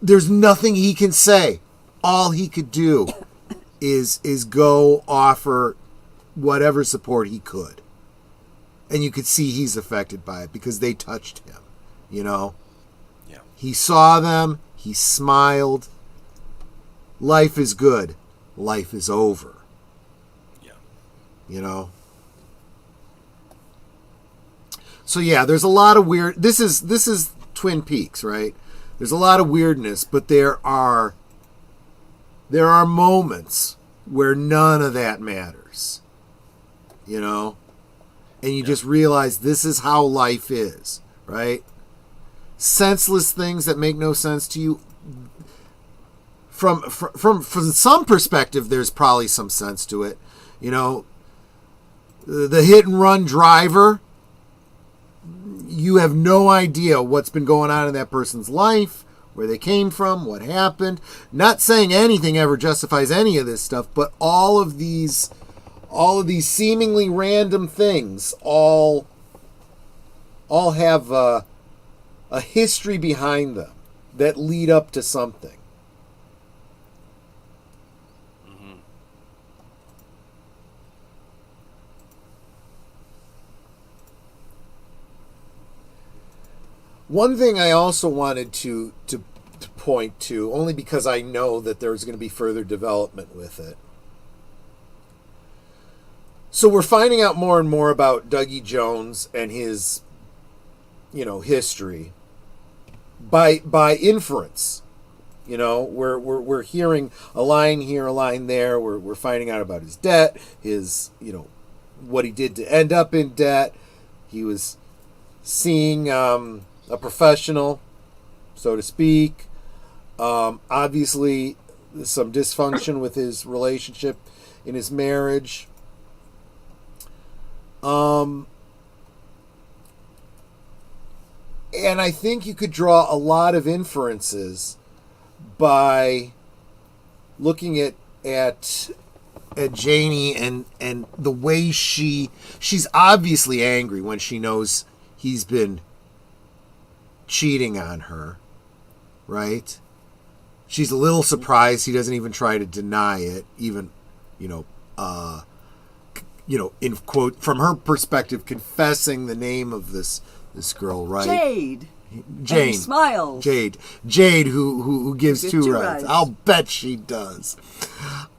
there's nothing he can say. All he could do is go offer whatever support he could. And you could see he's affected by it because they touched him, Yeah. He saw them. He smiled. Life is good. Life is over. Yeah. So yeah, there's a lot of weird. This is Twin Peaks, right? There's a lot of weirdness, but there are moments where none of that matters. And you just realize this is how life is, right? Senseless things that make no sense to you. From some perspective, there's probably some sense to it, You know, the hit and run driver, you have no idea what's been going on in that person's life, where they came from, what happened. Not saying anything ever justifies any of this stuff, but all of these seemingly random things all have a history behind them that lead up to something. Mm-hmm. One thing I also wanted to point to, only because I know that there's going to be further development with it. So we're finding out more and more about Dougie Jones and his, history by inference. We're hearing a line here, a line there. We're finding out about his debt, his, what he did to end up in debt. He was seeing a professional, so to speak. Obviously, some dysfunction with his relationship in his marriage. And I think you could draw a lot of inferences by looking at Janie and the way she's obviously angry when she knows he's been cheating on her, right? She's a little surprised he doesn't even try to deny it, even, in quote, from her perspective, confessing the name of this girl, right? Jade. Jane. And he smiles. Jade, who gives two rides. I'll bet she does.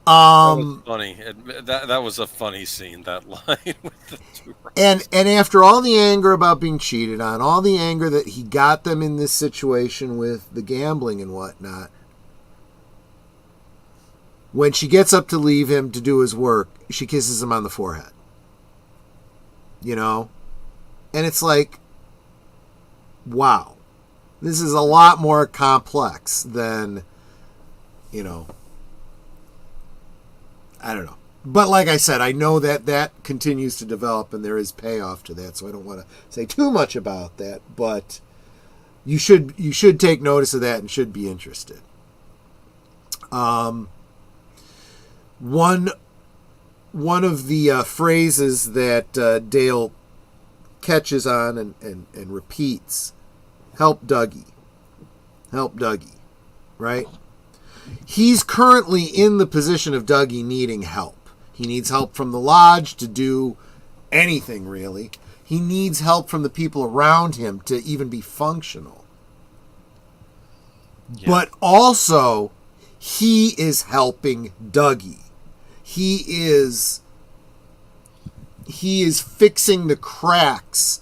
That was funny. That was a funny scene, that line with the two rides. And after all the anger about being cheated on, all the anger that he got them in this situation with the gambling and whatnot, when she gets up to leave him to do his work, she kisses him on the forehead. And it's like, wow, this is a lot more complex than, I don't know. But like I said, I know that continues to develop and there is payoff to that, so I don't want to say too much about that, but you should take notice of that and should be interested. One of the phrases that Dale catches on and repeats, help Dougie, right? He's currently in the position of Dougie needing help. He needs help from the lodge to do anything, really. He needs help from the people around him to even be functional. Yeah. But also, he is helping Dougie. He is fixing the cracks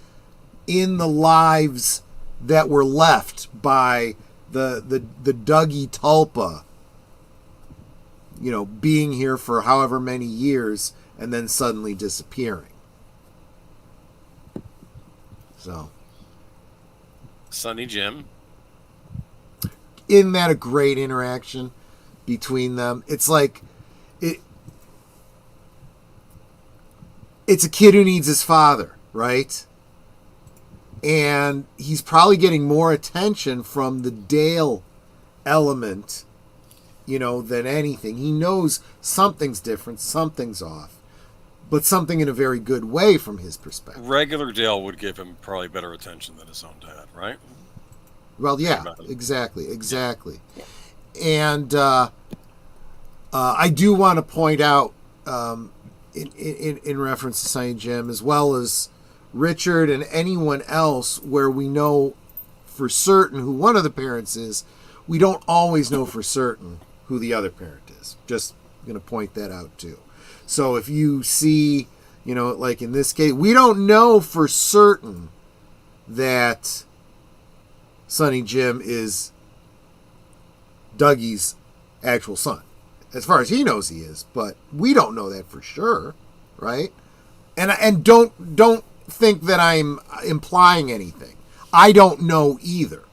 in the lives that were left by the Dougie Tulpa, being here for however many years and then suddenly disappearing. So, Sonny Jim. Isn't that a great interaction between them? It's like it's a kid who needs his father, right? And he's probably getting more attention from the Dale element, than anything. He knows something's different, something's off, but something in a very good way from his perspective. Regular Dale would give him probably better attention than his own dad, right? Well, yeah, exactly. And I do want to point out, in reference to Sonny Jim, as well as Richard and anyone else where we know for certain who one of the parents is, we don't always know for certain who the other parent is. Just going to point that out too. So if you see, like in this case, we don't know for certain that Sonny Jim is Dougie's actual son. As far as he knows, he is, but we don't know that for sure, right? And don't think that I'm implying anything. I don't know either.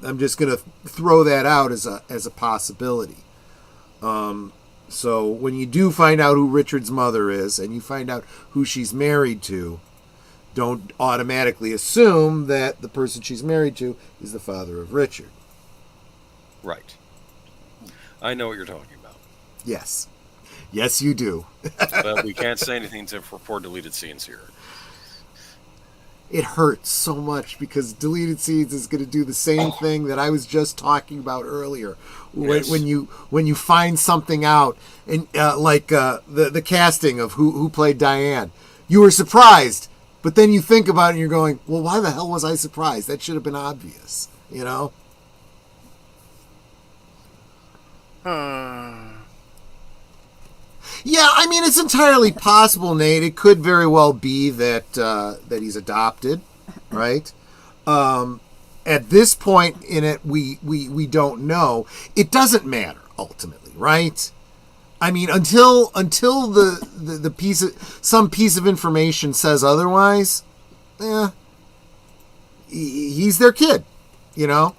I'm just going to throw that out as a possibility. So when you do find out who Richard's mother is and you find out who she's married to, don't automatically assume that the person she's married to is the father of Richard. Right. I know what you're talking about. Yes. Yes, you do. But we can't say anything for poor deleted scenes here. It hurts so much because deleted scenes is going to do the same thing that I was just talking about earlier. Yes. When you find something out, and like the casting of who played Diane, you were surprised, but then you think about it and you're going, well, why the hell was I surprised? That should have been obvious, you know? Yeah, I mean, it's entirely possible, Nate. It could very well be that that he's adopted, right? At this point in it, we don't know. It doesn't matter ultimately, right? I mean, until the some piece of information says otherwise, he's their kid, you know.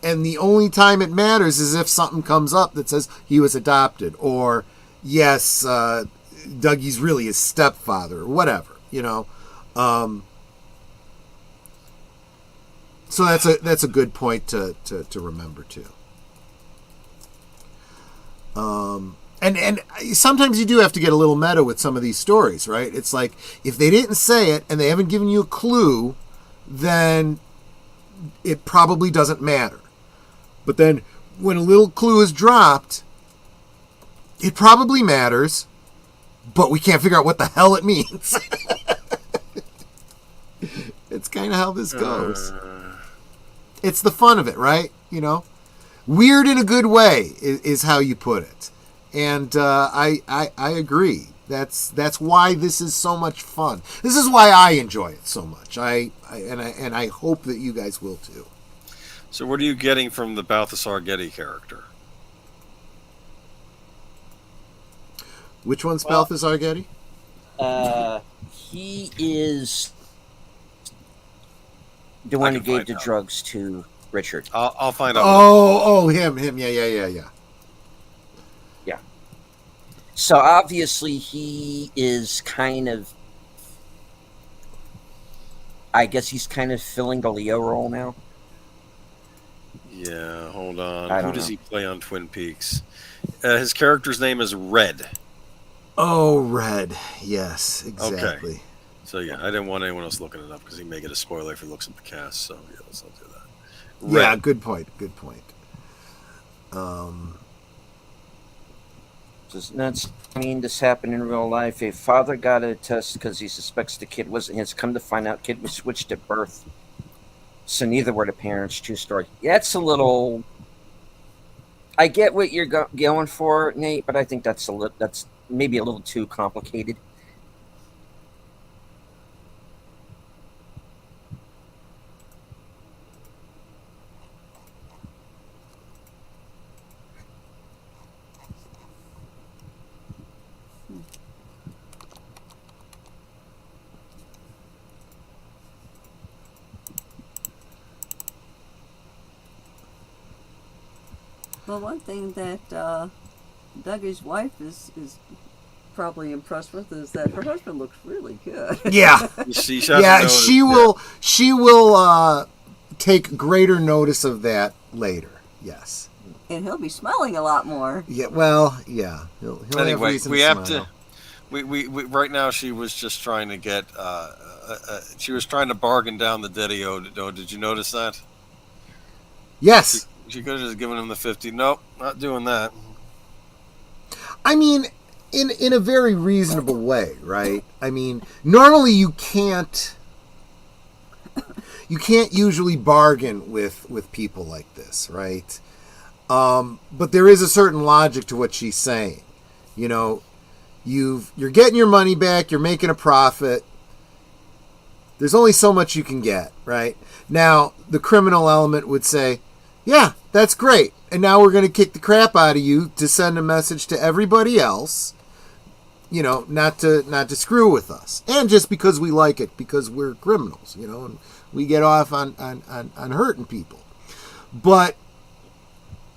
And the only time it matters is if something comes up that says he was adopted, or yes, Dougie's really his stepfather, or whatever, you know. So that's a good point to remember too. And sometimes you do have to get a little meta with some of these stories, right? It's like if they didn't say it and they haven't given you a clue, then it probably doesn't matter. But then when a little clue is dropped, it probably matters, but we can't figure out what the hell it means. It's kind of how this goes. It's the fun of it, right? You know, weird in a good way is how you put it. And I agree. That's why this is so much fun. This is why I enjoy it so much. I hope that you guys will too. So what are you getting from the Balthasar Getty character? Which one's Balthasar Getty? He is the one who gave the drugs to Richard. I'll find out. Oh, him. Yeah. Yeah. So obviously he is kind of, I guess he's kind of filling the Leo role now. Yeah, hold on. Who does know. he play on Twin Peaks? His character's name is Red. Oh, Red. Yes, exactly. Okay. So yeah, I didn't want anyone else looking it up because he may get a spoiler if he looks at the cast. So yeah, let's not do that. Red. Yeah, good point. That's, I mean, this happened in real life. A father got a test because he suspects the kid wasn't his. Come to find out, kid was switched at birth. So neither were the parents. True story. Yeah, it's a little. I get what you're going for, Nate, but I think that's maybe a little too complicated. Well, one thing that Dougie's wife is probably impressed with is that her husband looks really good. Yeah. She will take greater notice of that later. Yes. And he'll be smiling a lot more. Yeah. Well. Yeah. He'll have Anyway, reason we to have smile. to. We right now she was just trying to get. She was trying to bargain down the Deddio. Did you notice that? Yes. She could have just given him the 50. Nope, not doing that. I mean, in a very reasonable way, right? I mean, normally you can't usually bargain with people like this, right? But there is a certain logic to what she's saying. You know, you're getting your money back, you're making a profit. There's only so much you can get, right? Now, the criminal element would say, yeah, that's great. And now we're going to kick the crap out of you to send a message to everybody else, you know, not to screw with us. And just because we like it, because we're criminals, you know, and we get off on hurting people. But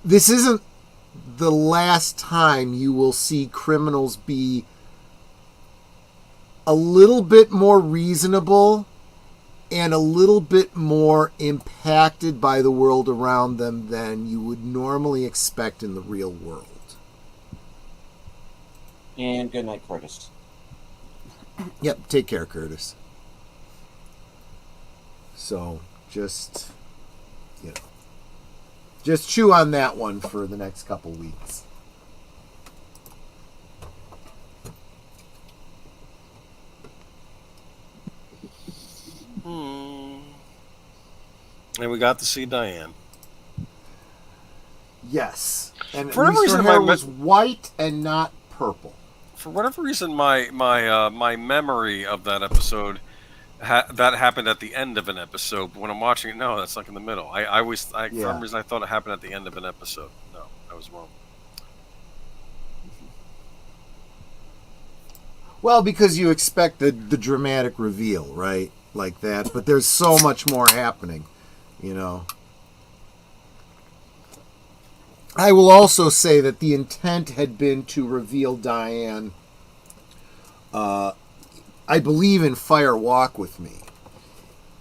this isn't the last time you will see criminals be a little bit more reasonable and a little bit more impacted by the world around them than you would normally expect in the real world. And good night, Curtis. Yep, take care, Curtis. So, just, just chew on that one for the next couple weeks. And we got to see Diane. Yes. And For at least her reason, hair was white and not purple. For whatever reason, my memory of that episode that happened at the end of an episode. But when I'm watching it, no, that's like in the middle. For some reason I thought it happened at the end of an episode. No, I was wrong. Well, because you expect the dramatic reveal, right? Like that. But there's so much more happening, I will also say that the intent had been to reveal Diane, I believe, in Fire Walk With Me.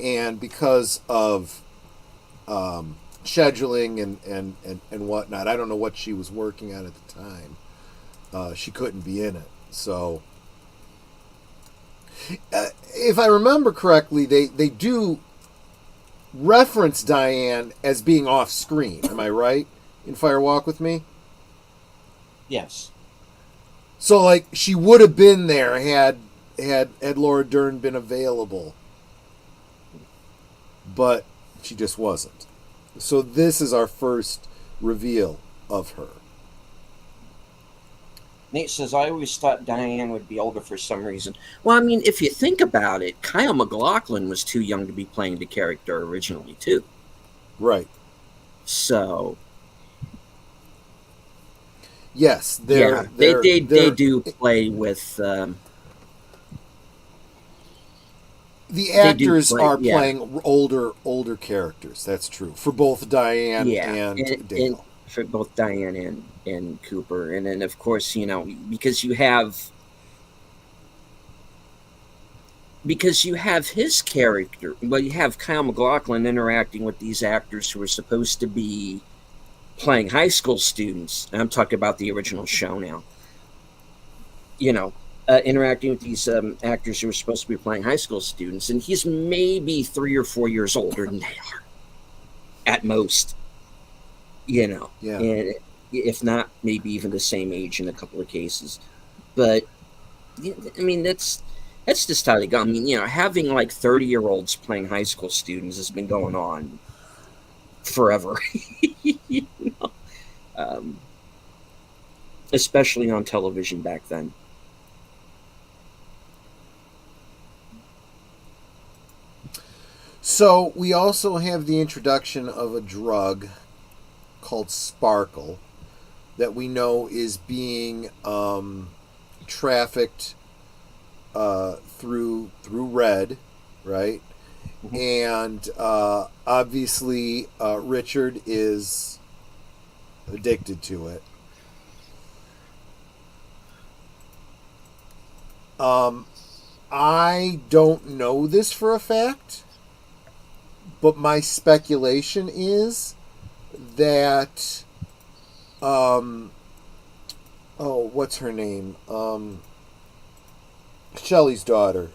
And because of scheduling and whatnot, I don't know what she was working on at the time. She couldn't be in it. So, if I remember correctly, they do reference Diane as being off screen. Am I right? In Fire Walk With Me? Yes. So, like, she would have been there had Laura Dern been available. But she just wasn't. So this is our first reveal of her. Nate says, I always thought Diane would be older for some reason. Well, I mean, if you think about it, Kyle MacLachlan was too young to be playing the character originally, too. Right. So... Yes, they do play with... the actors are playing older characters. That's true for both Diane and Dale. For both Diane and Cooper, and then of course because you have his character. Well, you have Kyle MacLachlan interacting with these actors who are supposed to be playing high school students. And I'm talking about the original show now. Interacting with these actors who are supposed to be playing high school students, and he's maybe 3 or 4 years older than they are, at most. And if not, maybe even the same age in a couple of cases. But I mean, that's just how they go. I mean, having like 30-year-olds playing high school students has been going on forever. Especially on television back then. So we also have the introduction of a drug called Sparkle that we know is being trafficked through Red, right? Mm-hmm. And obviously Richard is addicted to it. I don't know this for a fact, but my speculation is that what's her name? Shelley's daughter.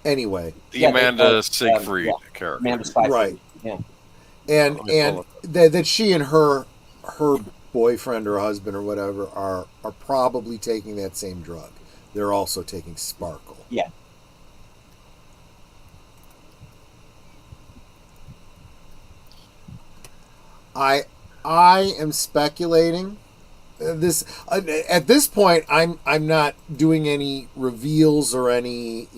Anyway. The Amanda Siegfried character. Amanda Siegfried. Right. Yeah. And that she and her boyfriend or husband or whatever are probably taking that same drug. They're also taking Sparkle. Yeah. I am speculating. At this point, I'm not doing any reveals or any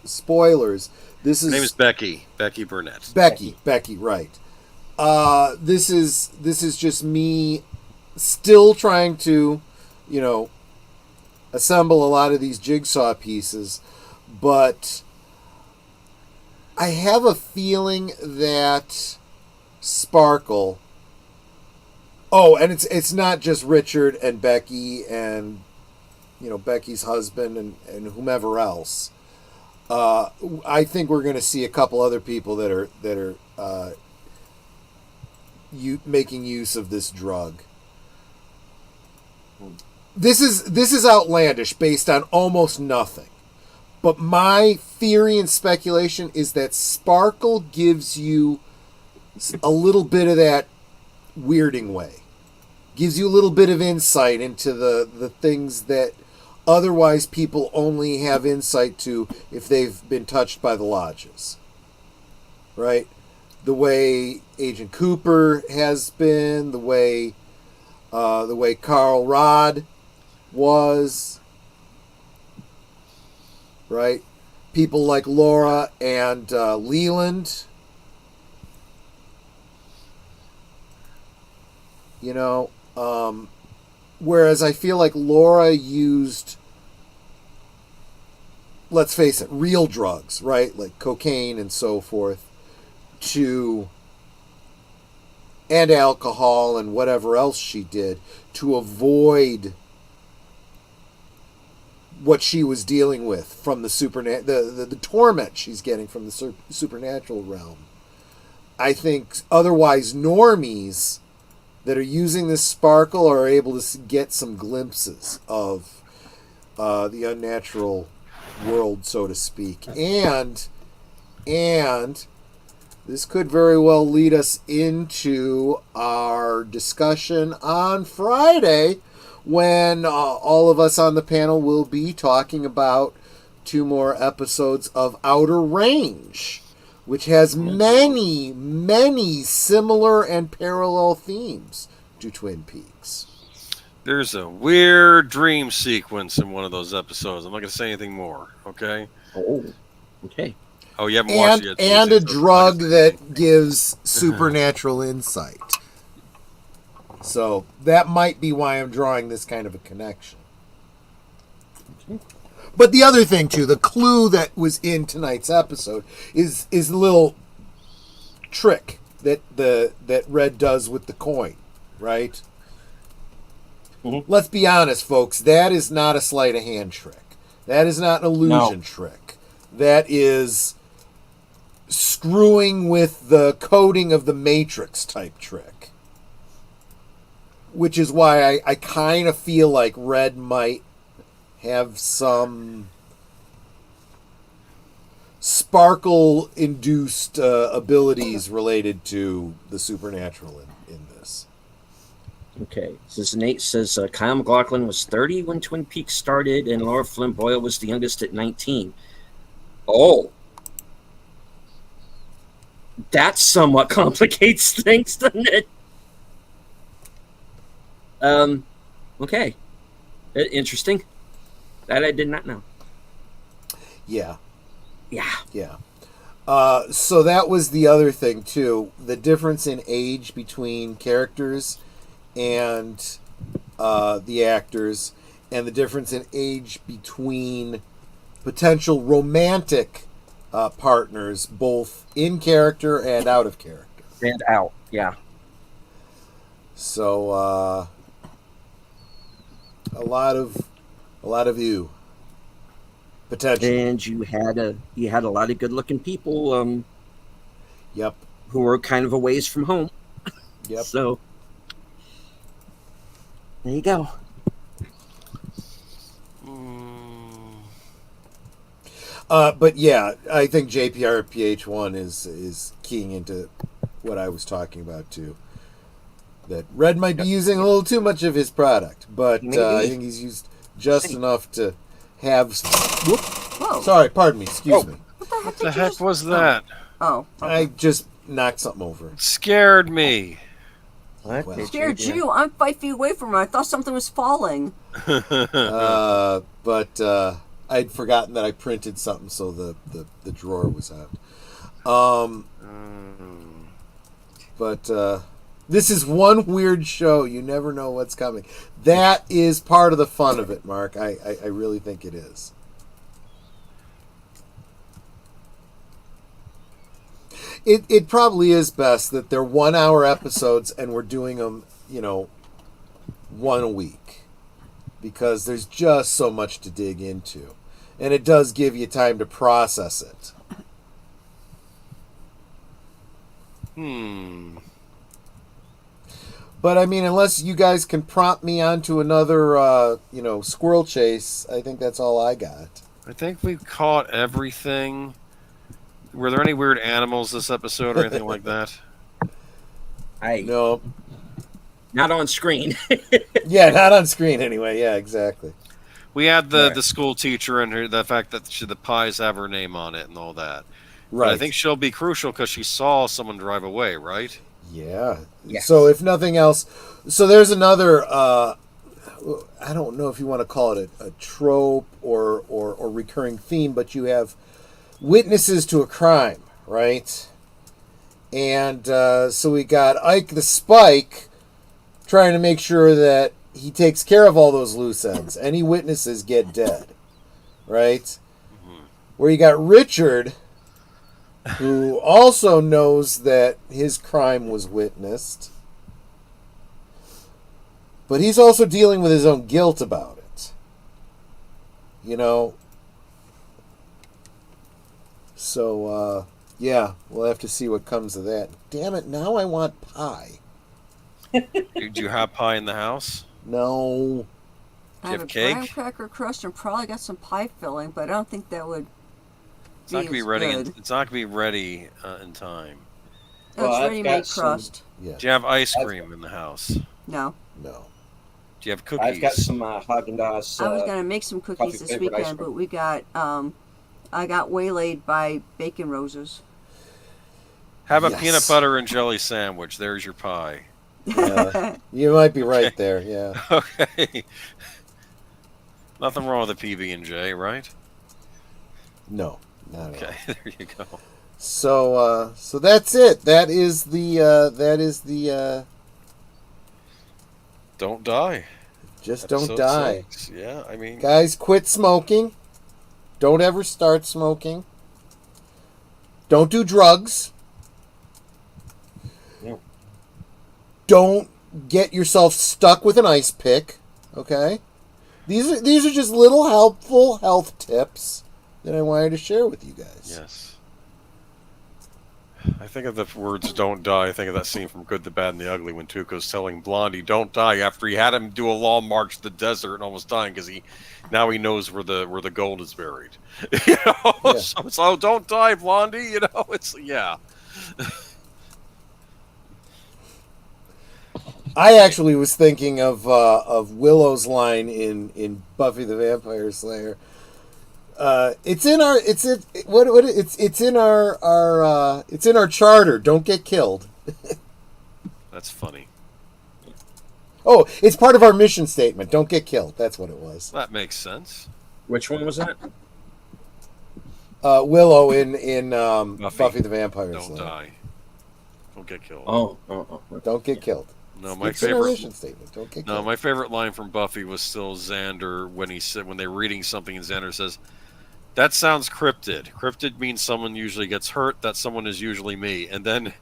spoilers. Her name is Becky Burnett. Becky, right. This is just me still trying to assemble a lot of these jigsaw pieces, but I have a feeling that Sparkle. Oh, and it's not just Richard and Becky and Becky's husband and whomever else. I think we're going to see a couple other people that are making use of this drug. This is outlandish, based on almost nothing. But my theory and speculation is that Sparkle gives you a little bit of that weirding way. Gives you a little bit of insight into the things that otherwise people only have insight to if they've been touched by the lodges. Right? The way Agent Cooper has been, the way Carl Rod was, right? People like Laura and Leland, whereas I feel like Laura used, let's face it, real drugs, right? Like cocaine and so forth, and alcohol and whatever else she did to avoid what she was dealing with from the the torment she's getting from the supernatural realm. I think otherwise normies that are using this Sparkle are able to get some glimpses of the unnatural world, so to speak, and this could very well lead us into our discussion on Friday, when all of us on the panel will be talking about 2 more episodes of Outer Range, which has many, many similar and parallel themes to Twin Peaks. There's a weird dream sequence in one of those episodes. I'm not going to say anything more, okay? Oh, okay. Oh, you haven't watched it yet. And a drug that gives supernatural insight. So that might be why I'm drawing this kind of a connection. Okay. But the other thing, too, the clue that was in tonight's episode is the little trick that Red does with the coin, right? Mm-hmm. Let's be honest, folks. That is not a sleight of hand trick. That is not an illusion trick. That is screwing with the coding of the Matrix type trick. Which is why I kind of feel like Red might have some Sparkle-induced abilities related to the supernatural in this. Okay. Nate says Kyle MacLachlan was 30 when Twin Peaks started, and Laura Flynn Boyle was the youngest at 19. Oh. That somewhat complicates things, doesn't it? Okay. Interesting. That I did not know. Yeah. Yeah. So that was the other thing, too. The difference in age between characters and the actors, and the difference in age between potential romantic partners, both in character and out of character. And out, yeah. So, a lot of you potential, and you had a lot of good-looking people. Yep. Who were kind of a ways from home. Yep. So there you go. But yeah, I think JPRPH1 is keying into what I was talking about too. That Red might be using a little too much of his product, but I think he's used just enough to have. Whoop. Whoa. Sorry, pardon me. Excuse me. What the heck was that? Oh. Okay. I just knocked something over. It scared me. Okay, Scared you? I'm 5 feet away from her. I thought something was falling. But I'd forgotten that I printed something, so the drawer was out. But this is one weird show. You never know what's coming. That is part of the fun of it, Mark. I really think it is. it probably is best that they're 1 hour episodes and we're doing them, one a week, because there's just so much to dig into, and it does give you time to process it. But I mean, unless you guys can prompt me onto another, squirrel chase, I think that's all I got. I think we've caught everything. Were there any weird animals this episode or anything like that? No. Not on screen. Yeah, not on screen anyway. Yeah, exactly. We had the school teacher and the fact that the pies have her name on it and all that. Right. But I think she'll be crucial because she saw someone drive away, right? Yeah. Yes. So if nothing else, so there's another. I don't know if you want to call it a trope or recurring theme, but you have witnesses to a crime, right? And so we got Ike the Spike trying to make sure that he takes care of all those loose ends. Any witnesses get dead, right? Mm-hmm. Where you got Richard, who also knows that his crime was witnessed, but he's also dealing with his own guilt about it. So, yeah, we'll have to see what comes of that. Damn it, now I want pie. Do you have pie in the house? No. I have a cake? graham cracker crust and probably got some pie filling, but I don't think that would. It's not gonna be ready. Good. It's not gonna be ready in time. That's I've ready-made got some- crust. Yeah. Do you have ice cream in the house? No. No. Do you have cookies? I've got some Haagen-Dazs. I was gonna make some cookies this favorite ice weekend, cream. but we got I got waylaid by bacon roses. Have a Yes. peanut butter and jelly sandwich. There's your pie. You might be right there, yeah. Okay. Nothing wrong with a PB&J, right? No, not at all. Okay, there you go. So that's it. That is the Don't die. just don't Episode die. 6. Yeah, I mean, Guys, quit smoking. Don't ever start smoking. Don't do drugs. No. Don't get yourself stuck with an ice pick. Okay? These are just little helpful health tips that I wanted to share with you guys. yes. I think of the words "don't die." I think of that scene from Good, the Bad, and the Ugly when Tuco's telling Blondie, "Don't die," after he had him do a long march to the desert and almost dying because now he knows where the gold is buried. Yeah. So don't die, Blondie. It's yeah. I actually was thinking of Willow's line in Buffy the Vampire Slayer. It's in our charter. Don't get killed. That's funny. Oh, it's part of our mission statement. Don't get killed. That's what it was. That makes sense. Which one was that? Willow in Buffy the Vampire Don't Slayer. die. Don't get killed. Oh. Don't get killed. No, my It's in our favorite. mission statement. Don't get No, killed. my favorite line from Buffy was still Xander when they're reading something and Xander says, "That sounds cryptid. Cryptid means someone usually gets hurt. That someone is usually me." And then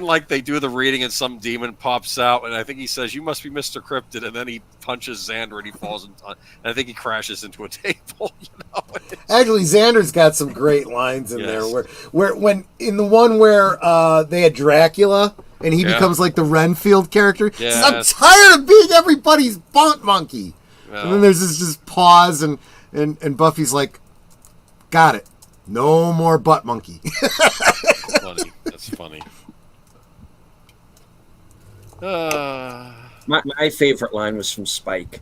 like they do the reading and some demon pops out and I think he says, "You must be Mr. Cryptid," and then he punches Xander and he falls and I think he crashes into a table. Actually, Xander's got some great lines in Yes. there. Where when in the one where they had Dracula and he Yeah. becomes like the Renfield character. He says, I'm Yes. tired of being everybody's bunt monkey. Well, And then there's this just pause and Buffy's like, got it. No more butt monkey. that's funny. That's funny. My favorite line was from Spike.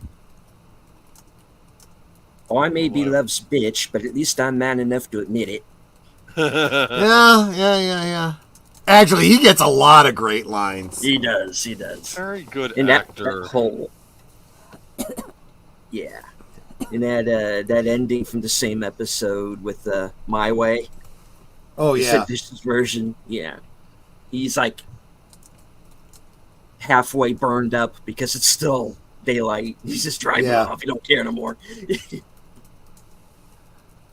"Oh, I may be What? love's bitch, but at least I'm man enough to admit it." Yeah. Actually, he gets a lot of great lines. He does. Very good And that actor. whole, yeah, and that ending from the same episode with My Way. Oh, He yeah. said this is version. Yeah, he's like halfway burned up because it's still daylight. He's just driving Yeah. off. He don't care no more.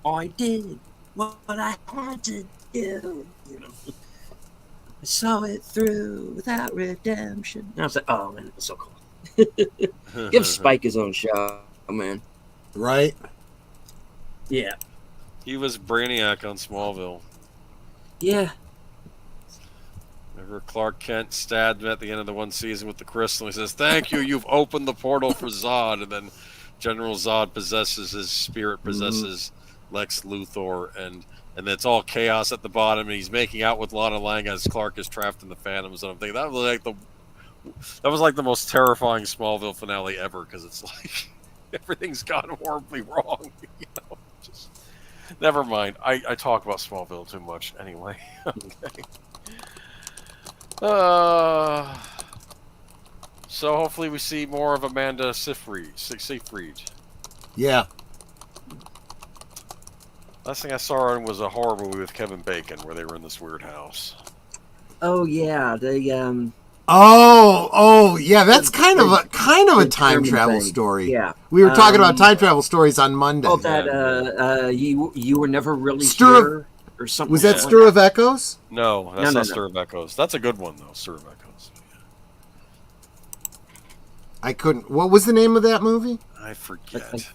I did what I had to do. I saw it through without redemption. And I was like, oh man, it's so cool. Give Spike his own show, man. Right? Yeah. He was Brainiac on Smallville. Yeah. Remember Clark Kent stabbed him at the end of the one season with the crystal. He says, "Thank you, you've opened the portal for Zod." And then General Zod possesses his spirit, possesses Lex Luthor, and it's all chaos at the bottom. And he's making out with Lana Lang as Clark is trapped in the Phantoms. And I'm thinking that was like the most terrifying Smallville finale ever, because it's like everything's gone horribly wrong. You know, just never mind. I talk about Smallville too much anyway. Okay. So hopefully we see more of Amanda Seyfried. Yeah. Last thing I saw her in was a horror movie with Kevin Bacon, where they were in this weird house. Oh yeah, Oh, yeah. That's kind of a time travel story. Yeah, we were talking about time travel stories on Monday. Oh, that you were never really Stir here or something. Was that like Stir of Echoes? No, that's No. not Stir of Echoes. That's a good one though, Stir of Echoes. I couldn't. What was the name of that movie? I forget.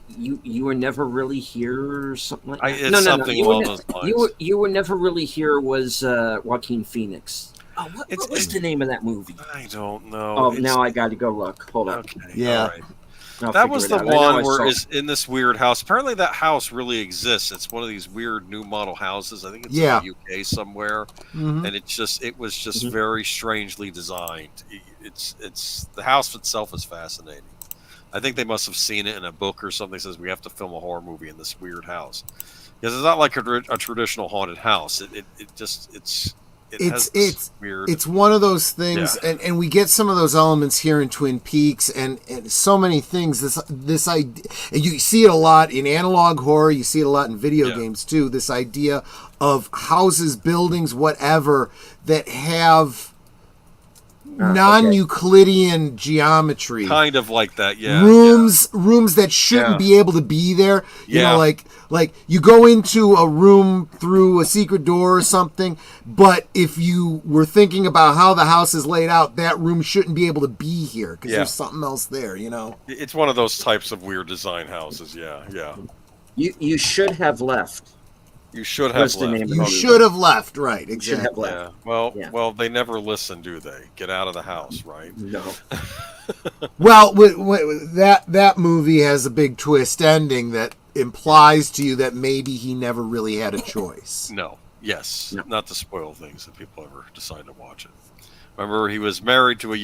You were never really here or something like that. It's something along those lines. You were never really here was Joaquin Phoenix. Oh, what was the name of that movie? I don't know. Oh, now I got to go look. Hold on. Okay. Yeah. All right. I'll That figure was it the out. I know I one where saw it's in this weird house. Apparently that house really exists. It's one of these weird new model houses. I think it's in the UK somewhere. Mm-hmm. And it was just very strangely designed. It's the house itself is fascinating. I think they must have seen it in a book or something that says we have to film a horror movie in this weird house. Because it's not like a traditional haunted house. It's weird. It's one of those things, and we get some of those elements here in Twin Peaks, and so many things. This idea, and you see it a lot in analog horror. You see it a lot in video games too. This idea of houses, buildings, whatever that have non-Euclidean geometry, kind of like that. Yeah, rooms that shouldn't be able to be there. You know, like you go into a room through a secret door or something, but if you were thinking about how the house is laid out, that room shouldn't be able to be here because there's something else there, you know? It's one of those types of weird design houses, yeah. You should have left. You should have left. You should have left, right, exactly. Yeah. Well, they never listen, do they? Get out of the house, right? No. Well, that movie has a big twist ending that implies to you that maybe he never really had a choice. No. Not to spoil things if people ever decide to watch it. Remember, he was married to he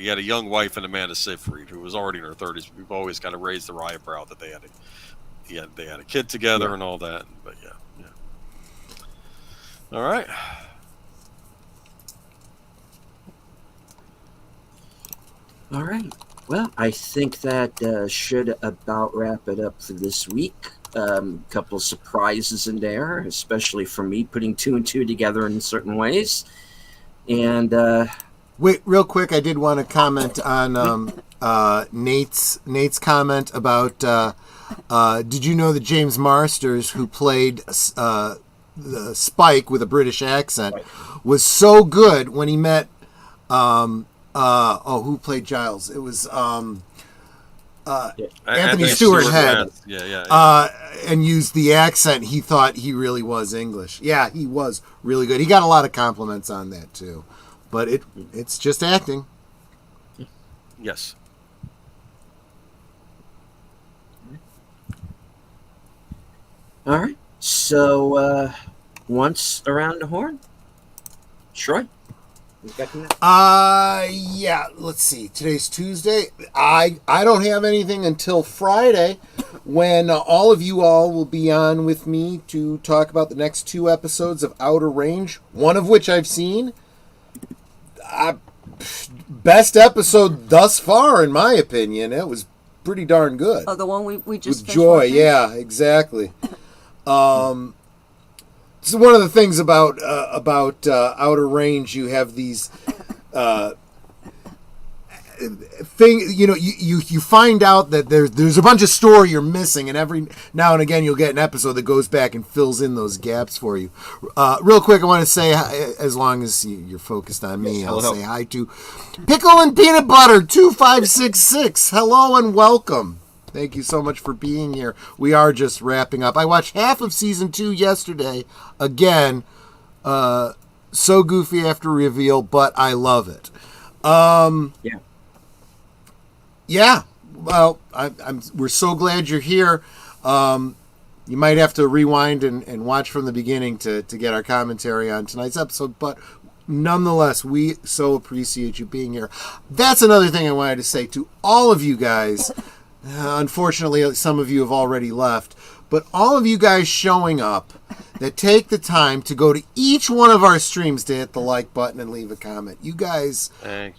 had a young wife in Amanda Seyfried, who was already in her 30s. People always kind of raised their eyebrow that they had a kid together and all that. But yeah. All right. All right. Well, I think that should about wrap it up for this week. Couple of surprises in there, especially for me putting two and two together in certain ways. And wait, real quick, I did want to comment on Nate's comment about did you know that James Marsters, who played the Spike with a British accent, was so good when he met who played Giles? It was Anthony Stewart Head. And used the accent. He thought he really was English. Yeah, he was really good. He got a lot of compliments on that too. But it's just acting. Yes. All right. So once around the horn, Troy. Yeah, let's see. Today's Tuesday. I don't have anything until Friday, when all of you all will be on with me to talk about the next 2 episodes of Outer Range, one of which I've seen. Best episode thus far, in my opinion. It was pretty darn good. Oh, the one we just with finished Joy, watching? yeah, exactly. So one of the things about Outer Range, you have these thing, you find out that there's a bunch of story you're missing, and every now and again you'll get an episode that goes back and fills in those gaps for you. Real quick, I want to say, as long as you're focused on me, I'll say hi to Pickle and Peanut Butter 2566. Hello and welcome. Thank you so much for being here. We are just wrapping up. I watched half of season 2 yesterday. Again, so goofy after reveal, but I love it. Yeah. Well, we're so glad you're here. You might have to rewind and watch from the beginning to get our commentary on tonight's episode, but nonetheless, we so appreciate you being here. That's another thing I wanted to say to all of you guys. Unfortunately, some of you have already left, but all of you guys showing up that take the time to go to each one of our streams to hit the like button and leave a comment. You guys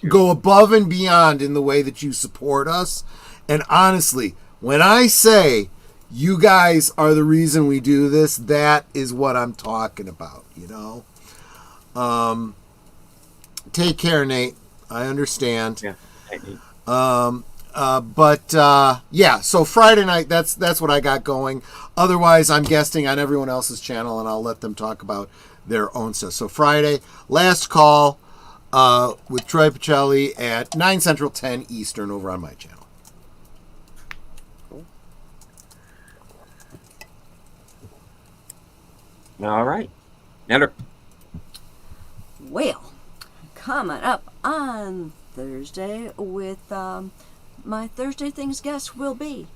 go above and beyond in the way that you support us. And honestly, when I say you guys are the reason we do this, that is what I'm talking about, Take care, Nate. I understand. Yeah. So Friday night, that's what I got going. Otherwise, I'm guesting on everyone else's channel, and I'll let them talk about their own stuff. So Friday, last call with Troy Pacelli at 9 Central, 10 Eastern over on my channel. Cool. All right. Enter. Well, coming up on Thursday with my Thursday Things guest will be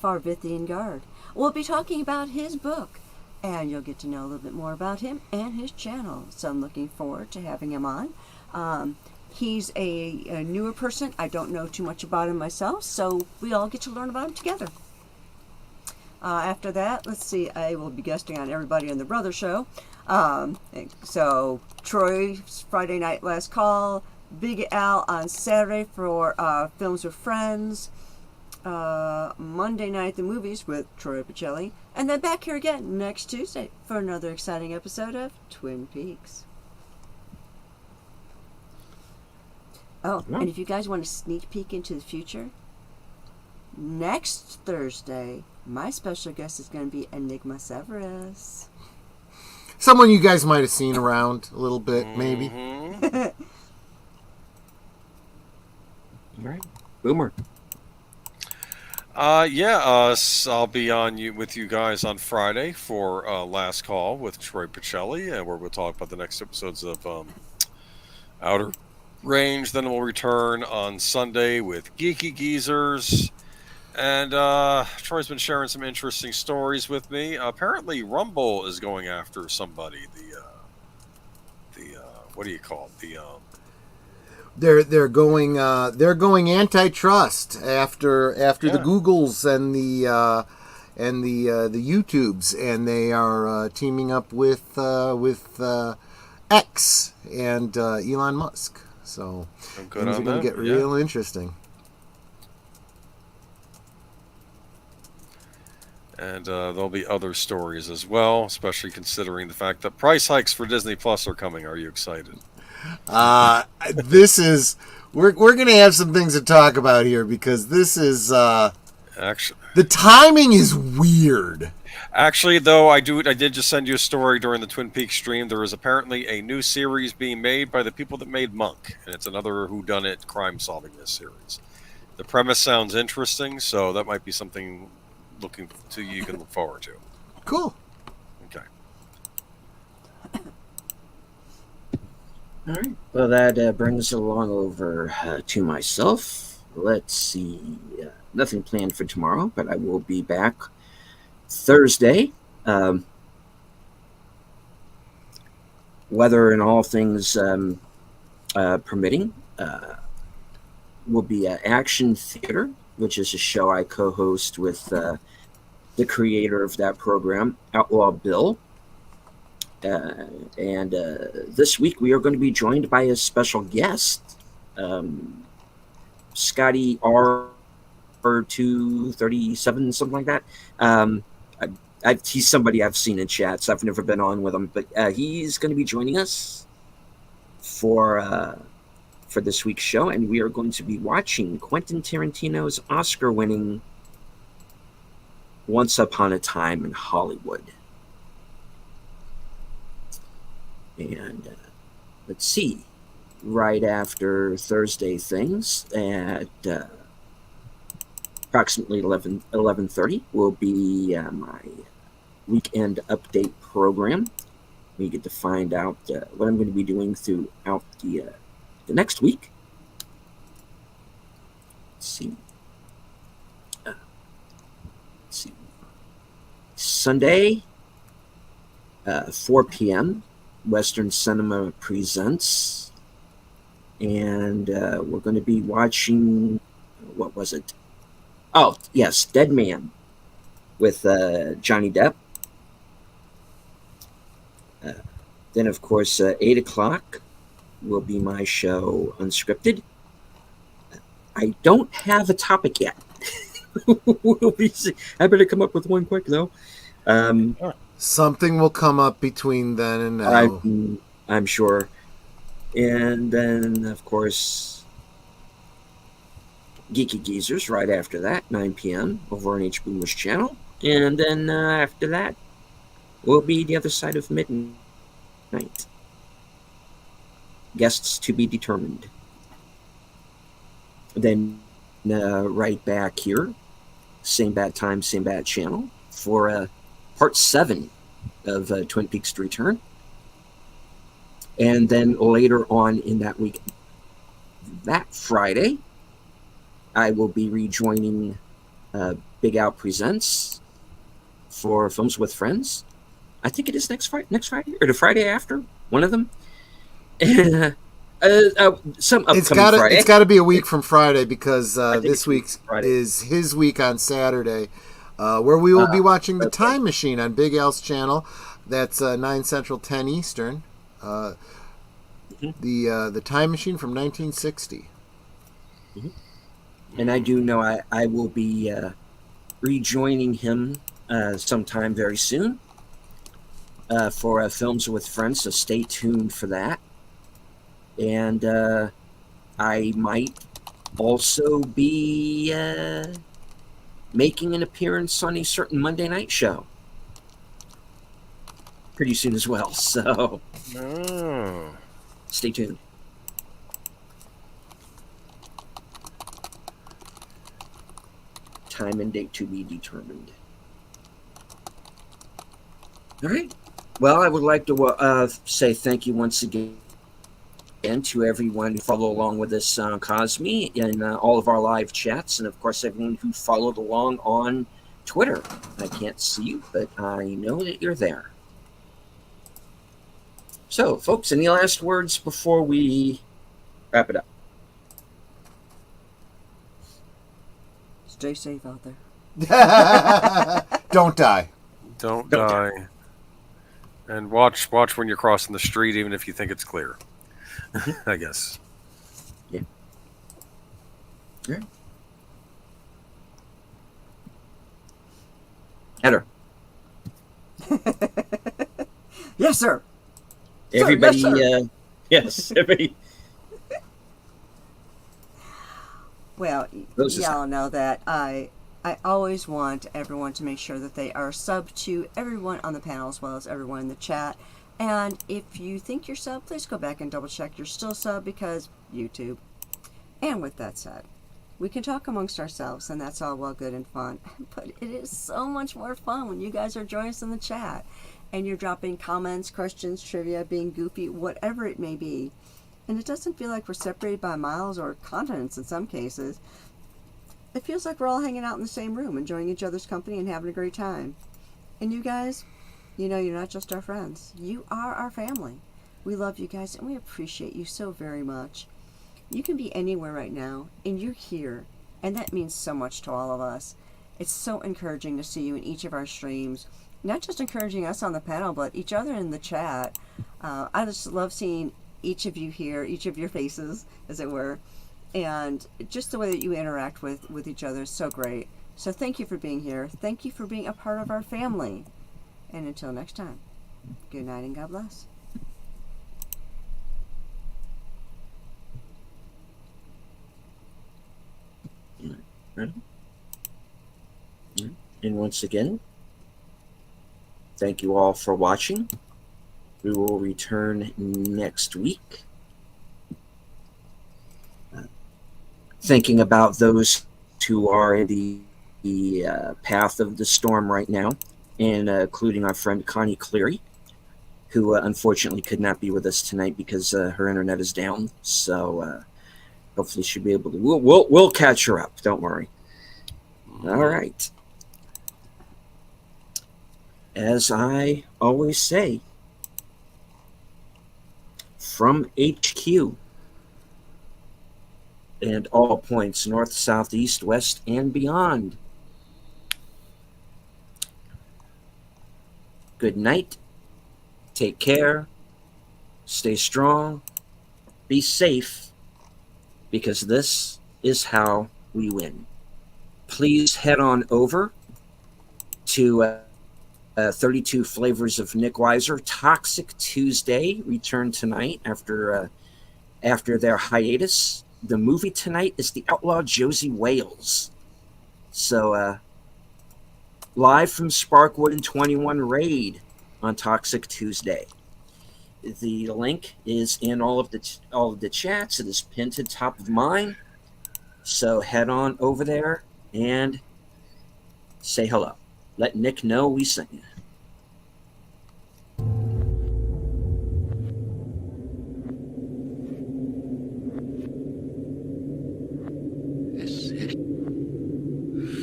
Farvithian Guard. We'll be talking about his book, and you'll get to know a little bit more about him and his channel. So I'm looking forward to having him on. He's a newer person. I don't know too much about him myself, so we all get to learn about him together. After that, let's see, I will be guesting on Everybody on the Brother Show. So Troy's Friday night last call, Big Al on Saturday for Films with Friends, Monday night the movies with Troy Pacelli, and then back here again next Tuesday for another exciting episode of Twin Peaks. Oh, and if you guys want a sneak peek into the future, next Thursday, my special guest is going to be Enigma Severus. Someone you guys might have seen around a little bit, maybe. All right. Boomer. I'll be on with you guys on Friday for Last Call with Troy Pacelli, and where we'll talk about the next episodes of Outer Range. Then we'll return on Sunday with Geeky Geezers. And Troy's been sharing some interesting stories with me. Apparently, Rumble is going after somebody. What do you call it? They're going antitrust after the Googles and the YouTubes, and they are teaming up with X and Elon Musk. So things are going to get real interesting. And there'll be other stories as well, especially considering the fact that price hikes for Disney Plus are coming. Are you excited? This is we're going to have some things to talk about here, because this is actually the timing is weird. Actually, though, I did just send you a story during the Twin Peaks stream. There is apparently a new series being made by the people that made Monk, and it's another whodunit crime-solving this series. The premise sounds interesting, so that might be something you can look forward to. Cool. Okay. All right. Well, that brings along over to myself. Let's see. Nothing planned for tomorrow, but I will be back Thursday. Weather and all things permitting, will be Action Theater, which is a show I co-host with the creator of that program, Outlaw Bill. And this week we are going to be joined by a special guest, Scotty R237, something like that. He's somebody I've seen in chats. I've never been on with him, but he's going to be joining us for for this week's show, and we are going to be watching Quentin Tarantino's Oscar-winning Once Upon a Time in Hollywood. And let's see, right after Thursday Things at approximately 11:30 will be my weekend update program. We get to find out what I'm going to be doing throughout the next week. Let's see. Sunday, 4 p.m., Western Cinema Presents. And we're going to be watching, what was it? Oh, yes, Dead Man with Johnny Depp. Then, of course, 8 o'clock will be my show, Unscripted. I don't have a topic yet. I better come up with one quick, though. Something will come up between then and now. I'm sure. And then, of course, Geeky Geezers right after that, 9 p.m. over on H. Boomer's channel. And then after that will be The Other Side of Midnight. Guests to be determined. Then right back here, same bad time, same bad channel, for part 7 of Twin Peaks to Return. And then later on in that week, that Friday, I will be rejoining Big Al Presents for Films with Friends. I think it is next Friday, or the Friday after, one of them. Some upcoming Friday. It's got to be a week from Friday, because this week is his week on Saturday, where we will be watching The Time Machine on Big Al's channel. That's 9 Central, 10 Eastern. The Time Machine from 1960. Mm-hmm. And I do know I will be rejoining him sometime very soon for Films with Friends, so stay tuned for that. And I might also be making an appearance on a certain Monday night show pretty soon as well, so stay tuned. Time and date to be determined. All right. Well, I would like to say thank you once again to everyone who followed along with us on Cosme and all of our live chats, and of course everyone who followed along on Twitter. I can't see you, but I know that you're there. So, folks, any last words before we wrap it up? Stay safe out there. Don't die. Don't die. And watch when you're crossing the street, even if you think it's clear. I guess. Yeah. Yeah. Heather. Yes, sir. Everybody, Sir, yes, sir. Yes, everybody. Well, y'all know that I always want everyone to make sure that they are sub to everyone on the panel as well as everyone in the chat. And if you think you're sub, please go back and double check you're still sub, because YouTube. And with that said, we can talk amongst ourselves, and that's all well, good, and fun. But it is so much more fun when you guys are joining us in the chat and you're dropping comments, questions, trivia, being goofy, whatever it may be. And it doesn't feel like we're separated by miles or continents in some cases. It feels like we're all hanging out in the same room, enjoying each other's company and having a great time. And you guys, you know, you're not just our friends. You are our family. We love you guys, and we appreciate you so very much. You can be anywhere right now, and you're here, and that means so much to all of us. It's so encouraging to see you in each of our streams. Not just encouraging us on the panel, but each other in the chat. I just love seeing each of you here, each of your faces, as it were. And just the way that you interact with each other is so great. So thank you for being here. Thank you for being a part of our family. And until next time, good night and God bless. Right? And once again, thank you all for watching. We will return next week. Thinking about those who are in the path of the storm right now, and including our friend Connie Cleary, who unfortunately could not be with us tonight because her internet is down. So hopefully she'll be able to. We'll catch her up. Don't worry. All right. As I always say, from HQ and all points north, south, east, west, and beyond. Good night. Take care. Stay strong. Be safe, because this is how we win. Please head on over to 32 Flavors of Nick Weiser. Toxic Tuesday returned tonight after their hiatus. The movie tonight is The Outlaw Josie Wales. So, live from Sparkwood and 21 Raid on Toxic Tuesday. The link is in all of the chats. It is pinned to the top of mine. So head on over there and say hello. Let Nick know we sent you.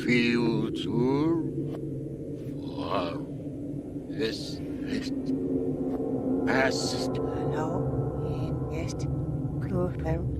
Future for this past. Hallo, hier ist Torrhen.